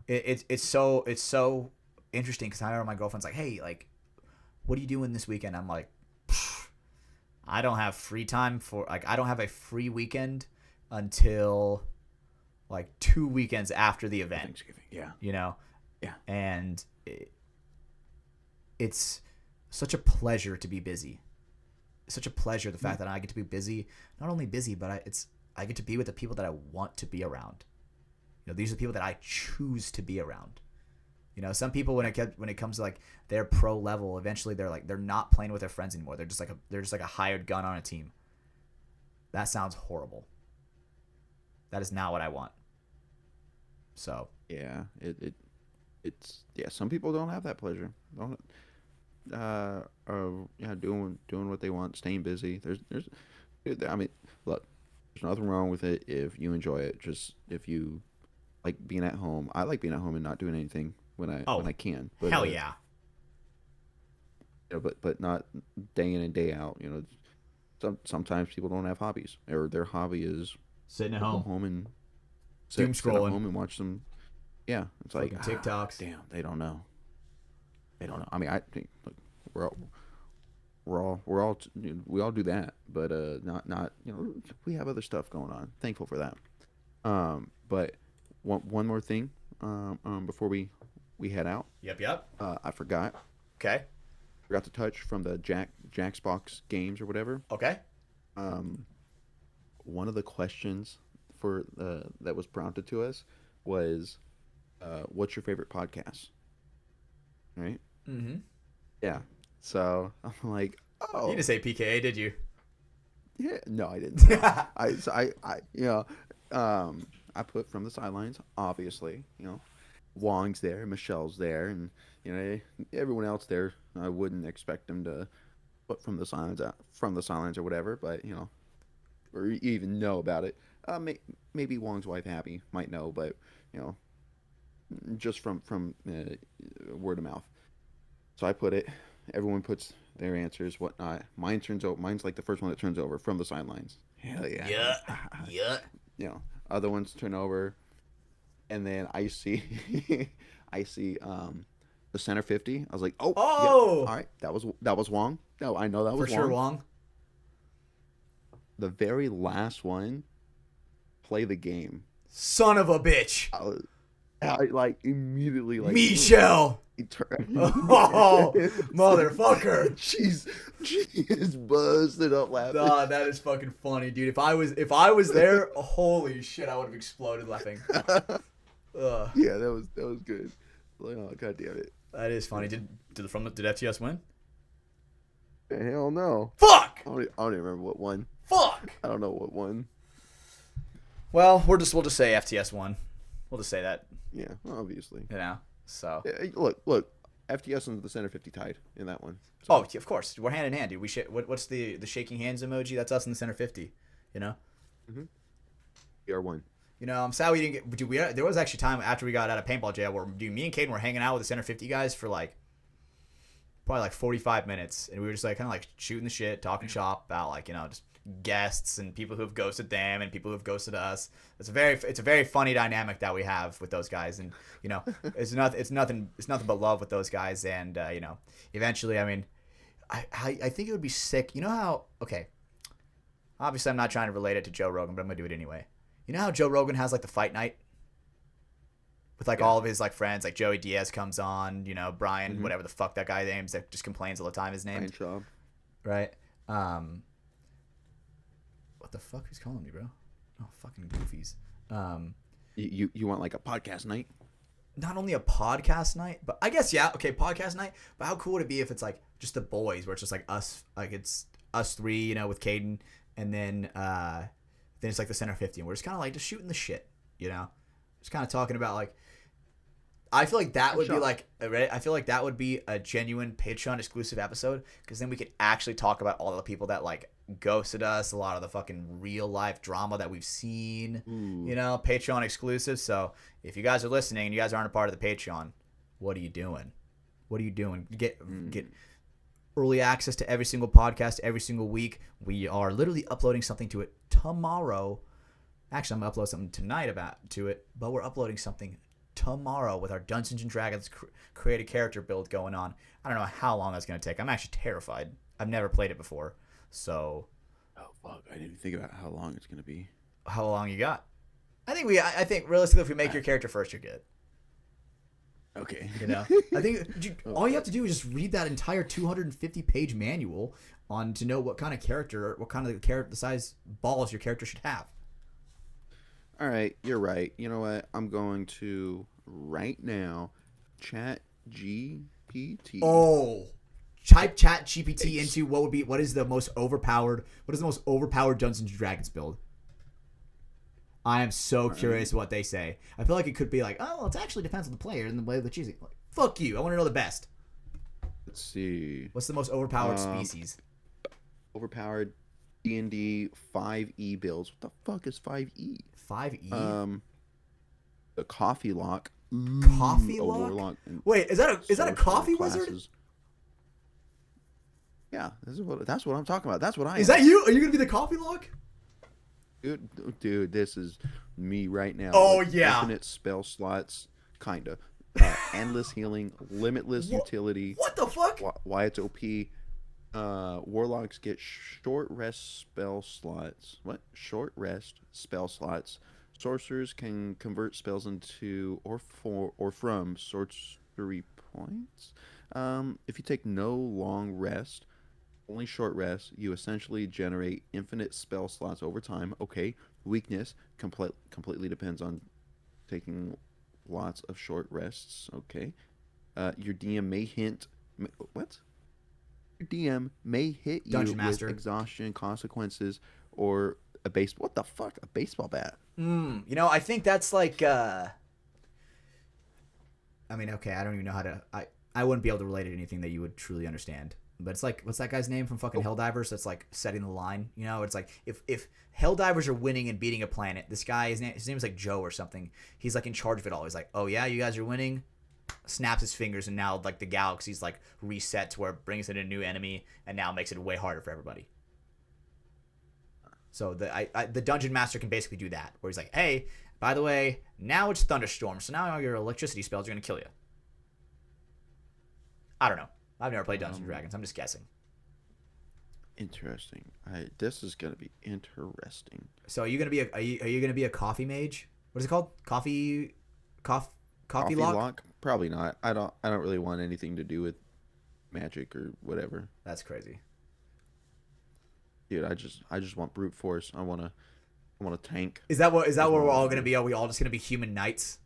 [SPEAKER 1] it's so interesting because I remember my girlfriend's like, hey, like, what are you doing this weekend? I'm like, I don't have free time I don't have a free weekend until like 2 weekends after the event.
[SPEAKER 2] Thanksgiving. Yeah.
[SPEAKER 1] You know?
[SPEAKER 2] Yeah.
[SPEAKER 1] And it's such a pleasure to be busy. It's such a pleasure, the fact that I get to be busy, not only busy, but I get to be with the people that I want to be around. You know, these are the people that I choose to be around. You know, some people when it comes to like their pro level, eventually they're not playing with their friends anymore. They're just like a hired gun on a team. That sounds horrible. That is not what I want. So
[SPEAKER 2] Yeah, it's some people don't have that pleasure. Don't doing what they want, staying busy. I mean, look, there's nothing wrong with it if you enjoy it. Just if you like being at home. I like being at home and not doing anything when I can. But,
[SPEAKER 1] hell yeah.
[SPEAKER 2] But not day in and day out. You know, sometimes people don't have hobbies, or their hobby is
[SPEAKER 1] sitting at
[SPEAKER 2] go
[SPEAKER 1] home,
[SPEAKER 2] home and
[SPEAKER 1] doom
[SPEAKER 2] sit at
[SPEAKER 1] scrolling,
[SPEAKER 2] home and watch some. Yeah, it's like
[SPEAKER 1] TikToks.
[SPEAKER 2] Damn, they don't know. I mean, I think look, we all do that, but not you know, we have other stuff going on. Thankful for that. But one more thing before we head out.
[SPEAKER 1] Yep.
[SPEAKER 2] I forgot
[SPEAKER 1] Okay.
[SPEAKER 2] to touch from the Jack's Box games or whatever.
[SPEAKER 1] Okay.
[SPEAKER 2] One of the questions for that was prompted to us was, what's your favorite podcast? Right?
[SPEAKER 1] Mm-hmm.
[SPEAKER 2] Yeah. So I'm like, oh,
[SPEAKER 1] You didn't say PKA, did you?
[SPEAKER 2] yeah. No, I didn't. I put from the sidelines, obviously. You know, Wong's there, Michelle's there, and you know everyone else there. I wouldn't expect them to put from the sidelines or whatever, but you know, or even know about it. Maybe Wong's wife Abby might know, but you know, just from word of mouth. So I put it. Everyone puts their answers, whatnot. Mine's like the first one that turns over from the sidelines. Hell yeah.
[SPEAKER 1] Yeah.
[SPEAKER 2] You know, other ones turn over, and then I see, the center 50. I was like, oh,
[SPEAKER 1] Oh!
[SPEAKER 2] yeah, all right, that was Wong. No, I know that was
[SPEAKER 1] For sure,
[SPEAKER 2] Wong.
[SPEAKER 1] Wong.
[SPEAKER 2] The very last one, play the game.
[SPEAKER 1] Son of a bitch.
[SPEAKER 2] I like immediately like
[SPEAKER 1] Michelle. Oh, motherfucker.
[SPEAKER 2] She is busted up laughing.
[SPEAKER 1] Nah, that is fucking funny, dude. If I was there, holy shit, I would have exploded laughing. Ugh.
[SPEAKER 2] Yeah, that was good. Like, oh, god damn it.
[SPEAKER 1] That is funny. Did FTS win?
[SPEAKER 2] Hell no.
[SPEAKER 1] Fuck.
[SPEAKER 2] I don't even remember what won.
[SPEAKER 1] Fuck.
[SPEAKER 2] I don't know what won.
[SPEAKER 1] Well, we'll just say FTS won. We'll just say that.
[SPEAKER 2] Yeah, obviously.
[SPEAKER 1] You know. So.
[SPEAKER 2] Yeah, look. FTS and the center 50 tied in that one.
[SPEAKER 1] So. Oh, of course. We're hand in hand, dude. What's the shaking hands emoji? That's us in the center 50. You know.
[SPEAKER 2] Mm-hmm. We are one.
[SPEAKER 1] You know, I'm sad we didn't get. Dude, there was actually time after we got out of paintball jail where me and Caden were hanging out with the center 50 guys for like probably like 45 minutes, and we were just like kind of like shooting the shit, talking shop about like, you know, just guests and people who've ghosted them and people who've ghosted us. It's a very funny dynamic that we have with those guys, and you know, it's nothing but love with those guys, and you know, eventually, I mean, I think it would be sick. You know how, okay, obviously I'm not trying to relate it to Joe Rogan, but I'm gonna do it anyway. You know how Joe Rogan has like the fight night with like all of his like friends, like Joey Diaz comes on, you know, Brian, whatever the fuck that guy names that just complains all the time, his name, right? What the fuck? Who's calling me, bro? Oh, fucking goofies.
[SPEAKER 2] You want like a podcast night?
[SPEAKER 1] Not only a podcast night, but I guess okay, podcast night. But how cool would it be if it's like just the boys, where it's just like us, like it's us three, with Caden, and then it's like the center 50, and we're just kind of like just shooting the shit, just kind of talking about like. I feel like that would be I feel like that would be a genuine Patreon exclusive episode, because then we could actually talk about all the people that like ghosted us, a lot of the fucking real life drama that we've seen, Patreon exclusive. So if you guys are listening and you guys aren't a part of the Patreon, what are you doing? Get early access to every single podcast every single week. We are literally uploading something to it tomorrow. Actually, I'm gonna upload something tonight to it, but we're uploading something tomorrow with our Dungeons and Dragons create a character build going on. I don't know how long that's going to take. I'm actually terrified. I've never played it before. So.
[SPEAKER 2] Oh, fuck. I didn't even think about how long it's going to be.
[SPEAKER 1] How long you got? I think realistically, if we make your character first, you're good.
[SPEAKER 2] Okay.
[SPEAKER 1] I think all you have to do is just read that entire 250-page manual to know what kind of the size balls your character should have.
[SPEAKER 2] All right, you're right. You know what? I'm going to right now chat GPT.
[SPEAKER 1] Oh, type chat GPT into what is the most overpowered Dungeons and Dragons build? I am so curious what they say. I feel like it could be like, oh, well, it actually depends on the player and the way they're choosing. Like, fuck you. I want to know the best.
[SPEAKER 2] Let's see.
[SPEAKER 1] What's the most overpowered species?
[SPEAKER 2] Overpowered D&D 5e builds. What the fuck is 5e?
[SPEAKER 1] 5e.
[SPEAKER 2] The coffee lock.
[SPEAKER 1] Coffee lock? Wait, is that a coffee wizard?
[SPEAKER 2] Yeah, that's what I'm talking about. That's what I am.
[SPEAKER 1] Is that you? Are you gonna be the coffee lock?
[SPEAKER 2] Dude, this is me right now.
[SPEAKER 1] Oh yeah.
[SPEAKER 2] Infinite spell slots, kinda. Endless healing, limitless utility.
[SPEAKER 1] What the fuck?
[SPEAKER 2] Why it's OP. Warlocks get short rest spell slots. What? Short rest spell slots. Sorcerers can convert spells into or from sorcery points. If you take no long rest, only short rest, you essentially generate infinite spell slots over time. Okay. Weakness completely depends on taking lots of short rests. Okay. Your DM may hint. What? Your DM may hit you
[SPEAKER 1] Dungeon Master.
[SPEAKER 2] with exhaustion consequences or a base. What the fuck? A baseball bat.
[SPEAKER 1] I think that's like. I mean, okay, I don't even know how to. I wouldn't be able to relate it to anything that you would truly understand. But it's like, what's that guy's name from fucking Helldivers? That's like setting the line. It's like if Helldivers are winning and beating a planet, this guy, his name is like Joe or something. He's like in charge of it all. He's like, oh yeah, you guys are winning. Snaps his fingers, and now like the galaxy's like reset to where it brings in a new enemy, and now makes it way harder for everybody. So the Dungeon Master can basically do that, where he's like, hey, by the way, now it's thunderstorm, so now all your electricity spells are gonna kill you. I don't know. I've never played Dungeons and Dragons. I'm just guessing.
[SPEAKER 2] Interesting. This is gonna be interesting.
[SPEAKER 1] So are you gonna be a coffee mage? What is it called? Coffee lock?
[SPEAKER 2] Probably not. I don't really want anything to do with magic or whatever.
[SPEAKER 1] That's crazy.
[SPEAKER 2] Dude, I just want brute force. I want a tank.
[SPEAKER 1] Is that what we're all gonna be? Are we all just gonna be human knights?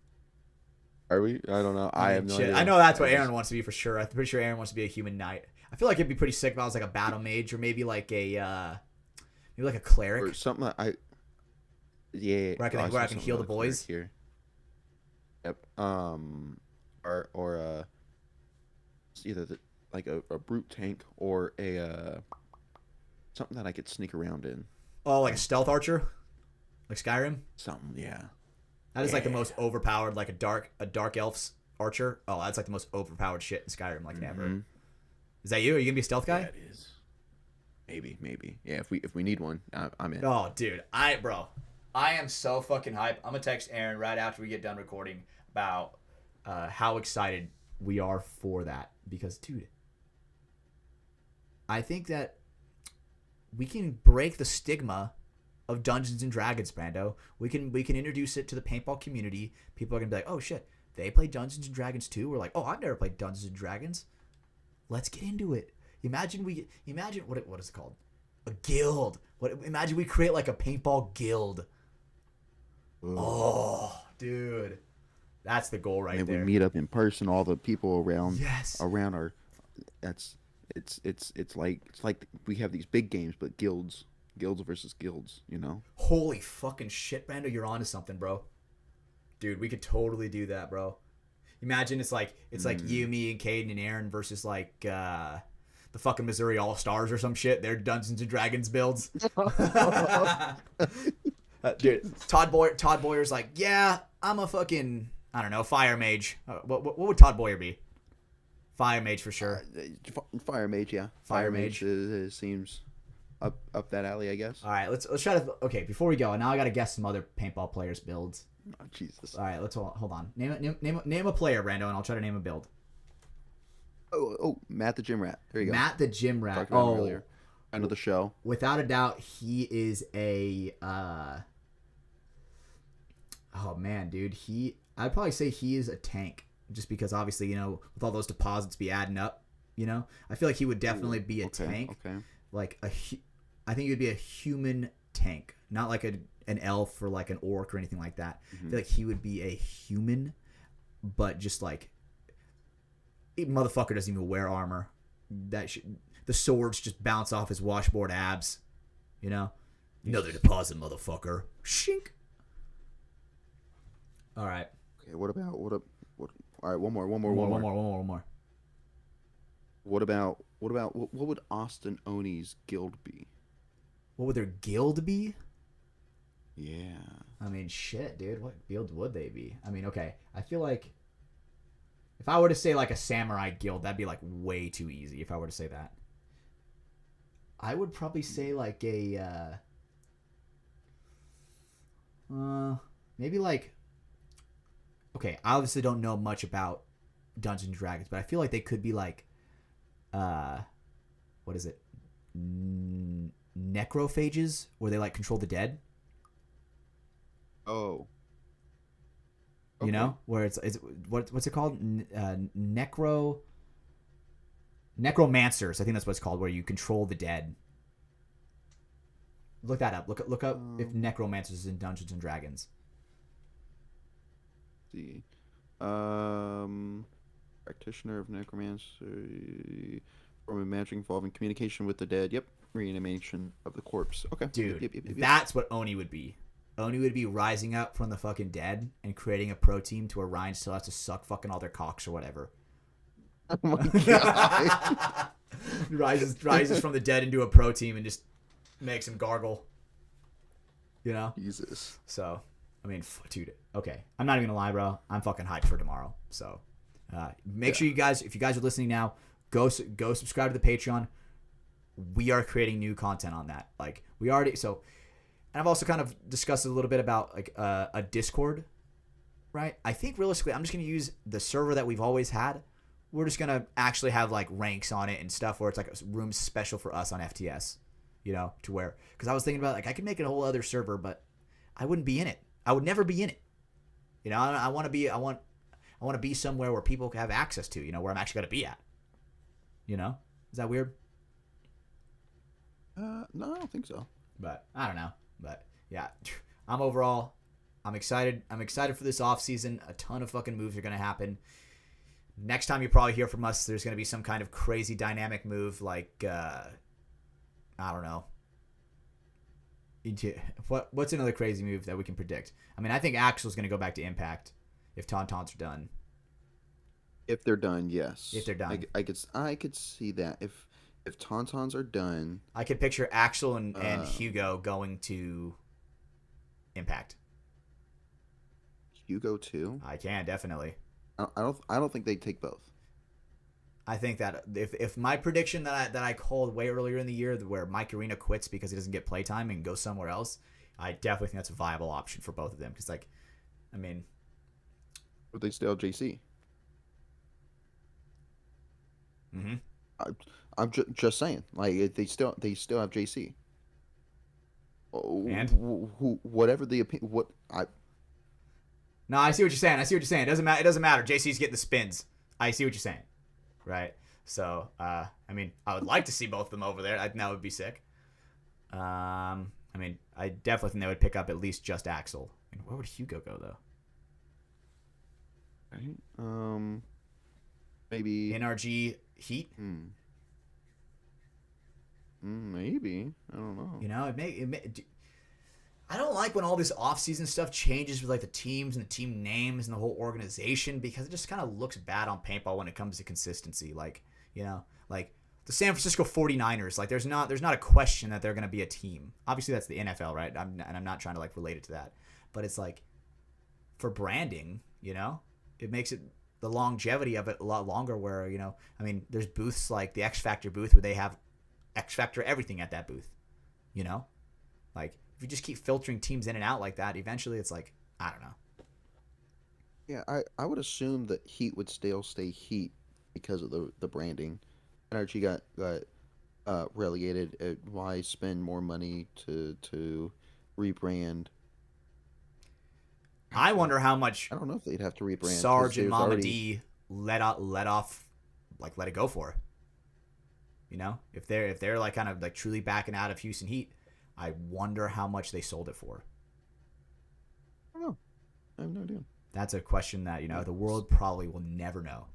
[SPEAKER 2] Are we? I don't know. I have no idea.
[SPEAKER 1] I know that's what Aaron wants to be for sure. I'm pretty sure Aaron wants to be a human knight. I feel like it'd be pretty sick if I was like a battle mage or maybe like a cleric
[SPEAKER 2] or something. Where
[SPEAKER 1] I can heal the boys
[SPEAKER 2] here. Yep. Or either like a brute tank or a something that I could sneak around in.
[SPEAKER 1] Oh, like a stealth archer, like Skyrim.
[SPEAKER 2] Something, yeah.
[SPEAKER 1] That is like the most overpowered, like a dark elf's archer. Oh, that's like the most overpowered shit in Skyrim, like ever. Is that you? Are you gonna be a stealth guy?
[SPEAKER 2] Yeah, it is. Maybe. Yeah, if we need one, I'm in.
[SPEAKER 1] Oh, dude, I am so fucking hype. I'm gonna text Aaron right after we get done recording about how excited we are for that, because, dude, I think that we can break the stigma of Dungeons and Dragons, Brando. We can introduce it to the paintball community. People are gonna be like, oh shit, they play Dungeons and Dragons too. We're like, oh, I've never played Dungeons and Dragons. Let's get into it. Imagine what is it called? A guild. Imagine we create like a paintball guild. Ooh. Oh, dude. That's the goal right
[SPEAKER 2] And we
[SPEAKER 1] there.
[SPEAKER 2] meet up in person. All the people around
[SPEAKER 1] Yes.
[SPEAKER 2] around our. That's it's like we have these big games, but guilds versus guilds. You know.
[SPEAKER 1] Holy fucking shit, Brando, you're onto something, bro. Dude, we could totally do that, bro. Imagine it's like you, me, and Caden and Aaron versus like the fucking Missouri All Stars or some shit. They're Dungeons and Dragons builds. Dude, Todd Boyer's like, yeah, I'm a fucking, I don't know, fire mage. What would Todd Boyer be? Fire mage for sure.
[SPEAKER 2] Fire mage, yeah.
[SPEAKER 1] Fire mage.
[SPEAKER 2] Seems up that alley, I guess.
[SPEAKER 1] All right, let's try to. Okay, before we go, now I gotta guess some other paintball players' builds.
[SPEAKER 2] Oh, Jesus.
[SPEAKER 1] All right, let's hold on. Name a player, Brando, and I'll try to name a build.
[SPEAKER 2] Oh, Matt the Gym Rat. There you go.
[SPEAKER 1] Matt the Gym Rat.
[SPEAKER 2] Talked about him earlier. End of the show.
[SPEAKER 1] Without a doubt, he is a. Oh man, dude, I'd probably say he is a tank, just because obviously with all those deposits be adding up. I feel like he would definitely be a tank.
[SPEAKER 2] Okay.
[SPEAKER 1] Like I think he would be a human tank, not like an elf or like an orc or anything like that. I feel like he would be a human, but just like motherfucker doesn't even wear armor. The swords just bounce off his washboard abs. Another deposit, motherfucker. Shink. All right.
[SPEAKER 2] Okay. What? All right. One more. What would Austin Oni's guild be?
[SPEAKER 1] What would their guild be?
[SPEAKER 2] Yeah.
[SPEAKER 1] I mean, shit, dude. What guild would they be? I mean, okay. I feel like if I were to say like a samurai guild, that'd be like way too easy if I were to say that. I would probably say like a maybe like, okay, I obviously don't know much about Dungeons and Dragons, but I feel like they could be like what is it? Necrophages, where they like control the dead.
[SPEAKER 2] Oh.
[SPEAKER 1] Okay. Where it's what's it called? Necromancers. I think that's what it's called, where you control the dead. Look that up. Look up if necromancers is in Dungeons and Dragons.
[SPEAKER 2] See. Practitioner of necromancy from a magic involving communication with the dead. Yep. Reanimation of the corpse. Okay.
[SPEAKER 1] Dude,
[SPEAKER 2] yep.
[SPEAKER 1] That's what Oni would be. Oni would be rising up from the fucking dead and creating a pro team to where Ryan still has to suck fucking all their cocks or whatever.
[SPEAKER 2] Oh my god.
[SPEAKER 1] rises from the dead into a pro team and just makes him gargle.
[SPEAKER 2] Jesus.
[SPEAKER 1] So, I mean, dude. Okay, I'm not even gonna lie, bro. I'm fucking hyped for tomorrow. So, make sure you guys, if you guys are listening now, go subscribe to the Patreon. We are creating new content on that. Like and I've also kind of discussed a little bit about like a Discord, right? I think realistically, I'm just gonna use the server that we've always had. We're just gonna actually have like ranks on it and stuff where it's like a room special for us on FTS, to where, because I was thinking about like I could make it a whole other server, but I wouldn't be in it. I would never be in it. I want to be somewhere where people have access to, where I'm actually gonna be at. Is that weird?
[SPEAKER 2] No, I don't think so.
[SPEAKER 1] But I don't know. But yeah, I'm excited. I'm excited for this off season. A ton of fucking moves are gonna happen. Next time you probably hear from us, there's gonna be some kind of crazy dynamic move like I don't know. What's another crazy move that we can predict? I mean, I think Axel's gonna go back to Impact if Tauntauns are done.
[SPEAKER 2] If they're done, yes.
[SPEAKER 1] If they're done,
[SPEAKER 2] I could see that if Tauntauns are done.
[SPEAKER 1] I could picture Axel and Hugo going to Impact.
[SPEAKER 2] Hugo too?
[SPEAKER 1] I can definitely.
[SPEAKER 2] I don't think they'd take both.
[SPEAKER 1] I think that if my prediction that I called way earlier in the year, where Mike Arena quits because he doesn't get playtime and goes somewhere else, I definitely think that's a viable option for both of them. Because
[SPEAKER 2] But they still have JC.
[SPEAKER 1] Mm-hmm.
[SPEAKER 2] I'm just saying, like they still have JC.
[SPEAKER 1] And
[SPEAKER 2] whatever the opinion,
[SPEAKER 1] No, I see what you're saying. It doesn't matter. It doesn't matter. JC's getting the spins. I see what you're saying. Right. So, I would like to see both of them over there. I think that would be sick. I definitely think they would pick up at least just Axel. Where would Hugo go though?
[SPEAKER 2] Maybe
[SPEAKER 1] NRG Heat.
[SPEAKER 2] Maybe. I don't know.
[SPEAKER 1] You know, I don't like when all this off-season stuff changes with like the teams and the team names and the whole organization, because it just kind of looks bad on paintball when it comes to consistency. Like, you know, like the San Francisco 49ers, like there's not a question that they're going to be a team. Obviously that's the NFL, right? And I'm not trying to like relate it to that, but it's like for branding, you know, it makes it the longevity of it a lot longer, where, you know, I mean, there's booths like the X Factor booth where they have X Factor everything at that booth, you know? Like, if you just keep filtering teams in and out like that, eventually it's like, I don't know.
[SPEAKER 2] Yeah, I would assume that Heat would still stay Heat because of the branding. NRG got relegated. Why spend more money to rebrand?
[SPEAKER 1] I wonder how much
[SPEAKER 2] I don't know if they'd have to rebrand.
[SPEAKER 1] Sarge and Mama
[SPEAKER 2] already...
[SPEAKER 1] D let it go for. You know, if they're like kind of like truly backing out of Houston Heat, I wonder how much they sold it for.
[SPEAKER 2] I don't know. I have no idea.
[SPEAKER 1] That's a question that, you know, the world probably will never know.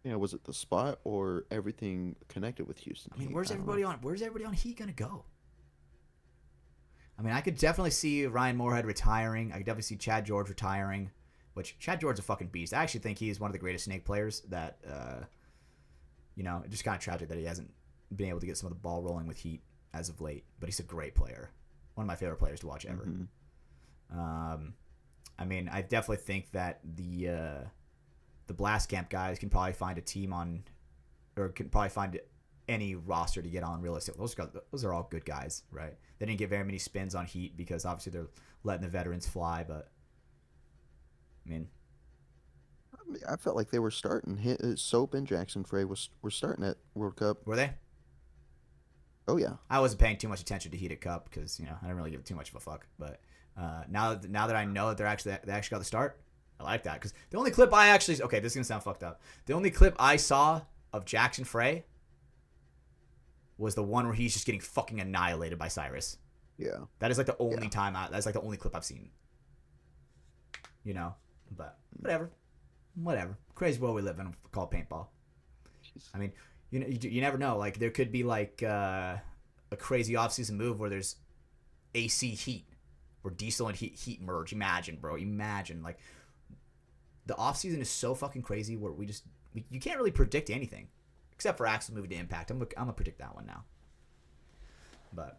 [SPEAKER 2] Yeah, was it the spot or everything connected with Houston?
[SPEAKER 1] I mean, where's everybody on Heat gonna go? I mean, I could definitely see Ryan Moorhead retiring. I could definitely see Chad George retiring, which Chad George's a fucking beast. I actually think he's one of the greatest Snake players that, you know, it's just kind of tragic that he hasn't been able to get some of the ball rolling with Heat as of late, but he's a great player. One of my favorite players to watch ever. Mm-hmm. I mean, I definitely think that the Blast Camp guys can probably find a team on, or can probably find any roster to get on realistically. Those are all good guys, right? They didn't get very many spins on Heat because obviously they're letting the veterans fly, but I mean,
[SPEAKER 2] I felt like they were starting. Soap and Jackson Frey were starting at World Cup.
[SPEAKER 1] Were they?
[SPEAKER 2] Oh yeah.
[SPEAKER 1] I wasn't paying too much attention to Heat at Cup because, you know, I didn't really give too much of a fuck. But now that I know that they actually got the start, I like that, because the only clip this is gonna sound fucked up. The only clip I saw of Jackson Frey was the one where he's just getting fucking annihilated by Cyrus.
[SPEAKER 2] Yeah.
[SPEAKER 1] That is like the only time that's like the only clip I've seen. You know, but whatever. Crazy world we live in called paintball. Jeez. I mean, you never know. Like, there could be like a crazy offseason move where there's AC Heat, where Diesel and Heat merge. Imagine, bro. Imagine, like, the offseason is so fucking crazy where you can't really predict anything. Except for Axel moving to Impact. I'm gonna predict that one now. But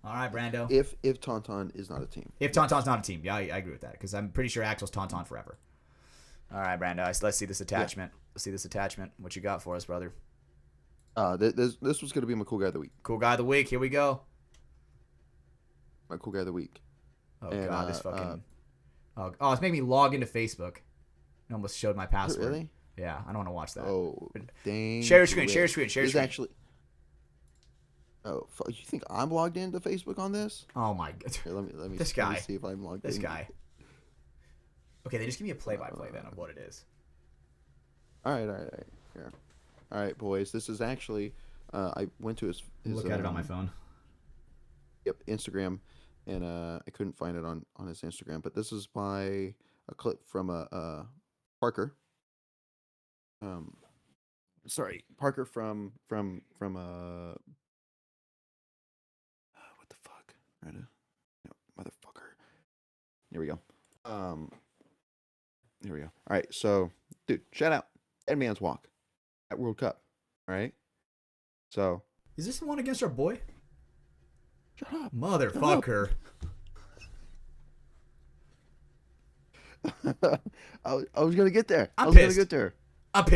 [SPEAKER 1] all right, Brando.
[SPEAKER 2] If Tauntaun is not a team.
[SPEAKER 1] If Tauntaun's not a team, yeah, I agree with that, because I'm pretty sure Axel's Tauntaun forever. All right, Brando. Let's see this attachment. Yeah. Let's see this attachment. What you got for us, brother?
[SPEAKER 2] This was gonna be my cool guy of the week.
[SPEAKER 1] Cool guy of the week. Here we go.
[SPEAKER 2] My cool guy of the week.
[SPEAKER 1] Oh god, this fucking. It's making me log into Facebook. It almost showed my password.
[SPEAKER 2] Really?
[SPEAKER 1] Yeah, I don't want to watch that.
[SPEAKER 2] Oh, dang.
[SPEAKER 1] Share your screen.
[SPEAKER 2] Actually... Oh, you think I'm logged into Facebook on this?
[SPEAKER 1] Oh my god.
[SPEAKER 2] Here, let me
[SPEAKER 1] this guy.
[SPEAKER 2] See if I'm logged in.
[SPEAKER 1] This guy. Okay, they just give me a play-by-play then of what it is.
[SPEAKER 2] All right. Yeah. All right, boys. This is actually, I went to his
[SPEAKER 1] look at it on my phone.
[SPEAKER 2] Yep, Instagram, and I couldn't find it on his Instagram. But this is a clip from Parker. Sorry, Parker from what the fuck? Right, motherfucker. Here we go. Here we go. All right, so dude, shout out Dead Man's Walk at World Cup. All right, so
[SPEAKER 1] is this the one against our boy?
[SPEAKER 2] Shut up,
[SPEAKER 1] motherfucker.
[SPEAKER 2] I was gonna get there.
[SPEAKER 1] I'm pissed at this. I'm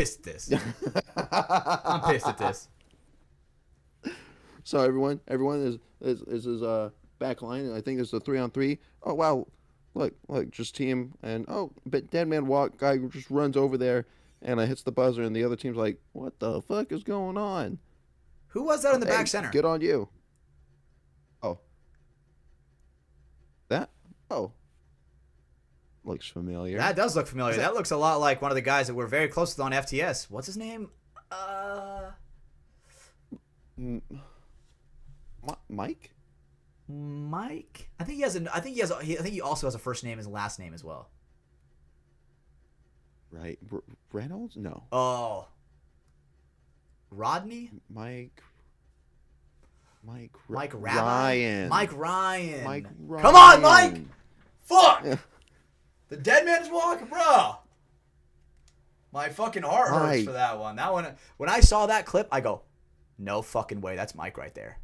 [SPEAKER 1] pissed at this.
[SPEAKER 2] So everyone is his back line, and I think it's a 3-on-3. Oh wow, look, just team, and but Dead Man Walk guy just runs over there and hits the buzzer, and the other team's like, what the fuck is going on?
[SPEAKER 1] Who was that in the back center?
[SPEAKER 2] Good on you. Oh, that looks familiar.
[SPEAKER 1] That does look familiar. That looks a lot like one of the guys that we're very close with on FTS. What's his name?
[SPEAKER 2] Mike?
[SPEAKER 1] Mike? I think he also has a first name and last name as well.
[SPEAKER 2] right? Reynolds? No.
[SPEAKER 1] Oh, Rodney?
[SPEAKER 2] Mike. Mike.
[SPEAKER 1] Mike Rabbi?
[SPEAKER 2] Ryan.
[SPEAKER 1] Mike Ryan.
[SPEAKER 2] Mike Ryan.
[SPEAKER 1] Come on, Mike! Fuck! The dead man's walk, bro. My fucking heart hurts
[SPEAKER 2] Mike.
[SPEAKER 1] for that one. That one, when I saw that clip, I go, no fucking way. That's Mike right there.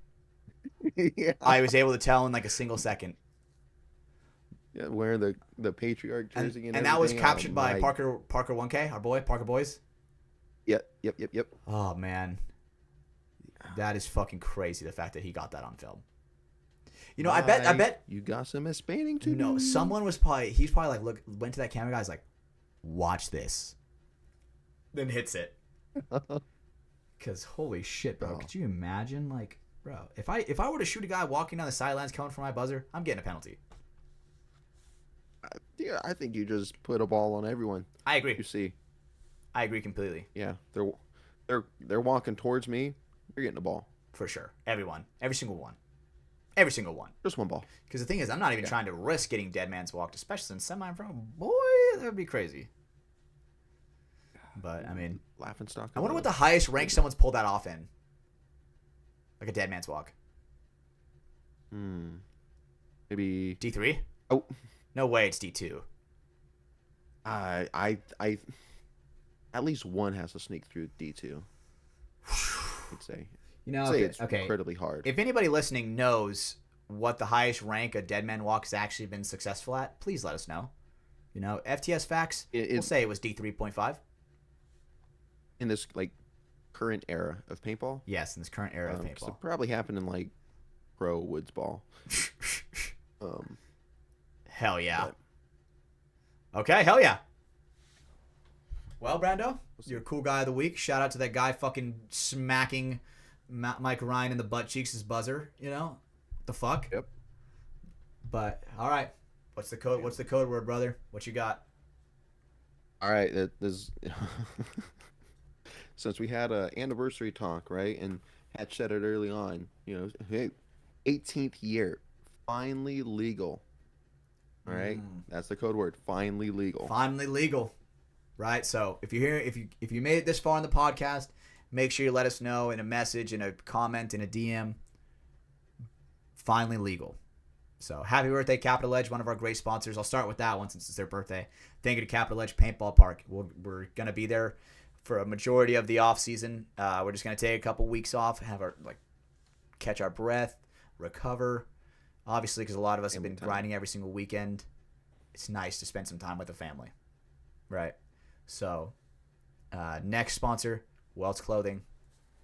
[SPEAKER 2] Yeah.
[SPEAKER 1] I was able to tell in like a single second.
[SPEAKER 2] Yeah, wearing the patriarch jersey
[SPEAKER 1] And that was
[SPEAKER 2] everything.
[SPEAKER 1] captured by
[SPEAKER 2] Mike.
[SPEAKER 1] Parker 1K, our boy, Parker Boyz.
[SPEAKER 2] Yep.
[SPEAKER 1] Oh, man. That is fucking crazy, the fact that he got that on film. You know, I bet.
[SPEAKER 2] You got some explaining to do.
[SPEAKER 1] No, someone was he's probably like, went to that camera guy's like, watch this. Then hits it. Because holy shit, bro.
[SPEAKER 2] Oh.
[SPEAKER 1] Could you imagine, like, bro, if I were to shoot a guy walking down the sidelines coming for my buzzer, I'm getting a penalty.
[SPEAKER 2] Yeah, I think you just put a ball on everyone.
[SPEAKER 1] I agree.
[SPEAKER 2] You see.
[SPEAKER 1] I agree completely.
[SPEAKER 2] Yeah, they're walking towards me. You're getting a ball.
[SPEAKER 1] For sure. Everyone. Every single one. Every single one.
[SPEAKER 2] Just one ball.
[SPEAKER 1] Because the thing is, I'm not even trying to risk getting dead man's walked, especially since semi-pro. Boy, that would be crazy. But, I mean,
[SPEAKER 2] Laughing stock.
[SPEAKER 1] I wonder what the highest rank someone's pulled that off in. Like a dead man's walk.
[SPEAKER 2] Maybe.
[SPEAKER 1] D3?
[SPEAKER 2] Oh.
[SPEAKER 1] No way it's D2.
[SPEAKER 2] I at least one has to sneak through D2. I'd say.
[SPEAKER 1] You know,
[SPEAKER 2] I'd say
[SPEAKER 1] okay,
[SPEAKER 2] it's incredibly hard.
[SPEAKER 1] If anybody listening knows what the highest rank a dead man walk has actually been successful at, please let us know. You know, FTS facts, we'll say it was D3.5.
[SPEAKER 2] In this like current era of paintball.
[SPEAKER 1] Yes, in this current era of
[SPEAKER 2] 'cause
[SPEAKER 1] paintball.
[SPEAKER 2] it probably happened in like pro woods ball.
[SPEAKER 1] Hell yeah. Okay, hell yeah. Well, Brando, you're a cool guy of the week. Shout out to that guy fucking smacking Mike Ryan in the butt cheeks, his buzzer. You know, what the fuck.
[SPEAKER 2] Yep.
[SPEAKER 1] But all right, what's the code? What's the code word, brother? What you got?
[SPEAKER 2] All right, there's since we had a anniversary talk, right, and Hatch said it early on. You know, hey, 18th year, finally legal. All right, that's the code word. Finally legal.
[SPEAKER 1] Finally legal, right? So if you made it this far in the podcast, make sure you let us know in a message, in a comment, in a DM. Finally legal. So happy birthday, Capital Edge, one of our great sponsors. I'll start with that one since it's their birthday. Thank you to Capital Edge Paintball Park. We're gonna be there for a majority of the off season. We're just gonna take a couple weeks off, have our catch our breath, recover. Obviously, because a lot of us have been grinding every single weekend. It's nice to spend some time with the family, right? So, next sponsor, Welts Clothing.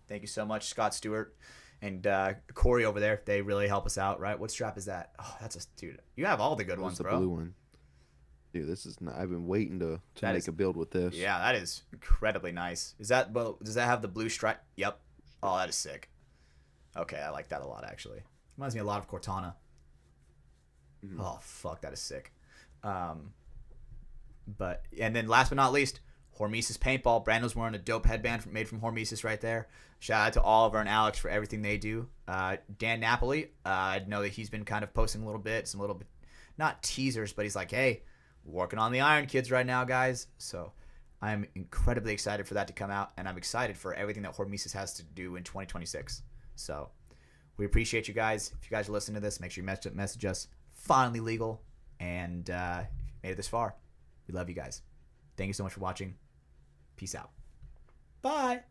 [SPEAKER 1] Thank you so much, Scott Stewart and Corey over there. They really help us out, right? What strap is that? Oh, that's a dude. You have all the good ones,
[SPEAKER 2] the
[SPEAKER 1] bro.
[SPEAKER 2] Blue one. Dude, this is. I've been waiting to make a build with this.
[SPEAKER 1] Yeah, that is incredibly nice. Does that have the blue stripe? Yep. Oh, that is sick. Okay, I like that a lot actually. Reminds me a lot of Cortana. Oh fuck, that is sick. And then last but not least, Hormesis Paintball. Brando's wearing a dope headband made from Hormesis right there. Shout out to Oliver and Alex for everything they do. Dan Napoli, I know that he's been kind of posting a little bit, not teasers, but he's like, hey, working on the Iron Kids right now, guys. So I'm incredibly excited for that to come out, and I'm excited for everything that Hormesis has to do in 2026. So we appreciate you guys. If you guys are listening to this, make sure you message us. Finally legal, and made it this far. We love you guys. Thank you so much for watching. Peace out. Bye.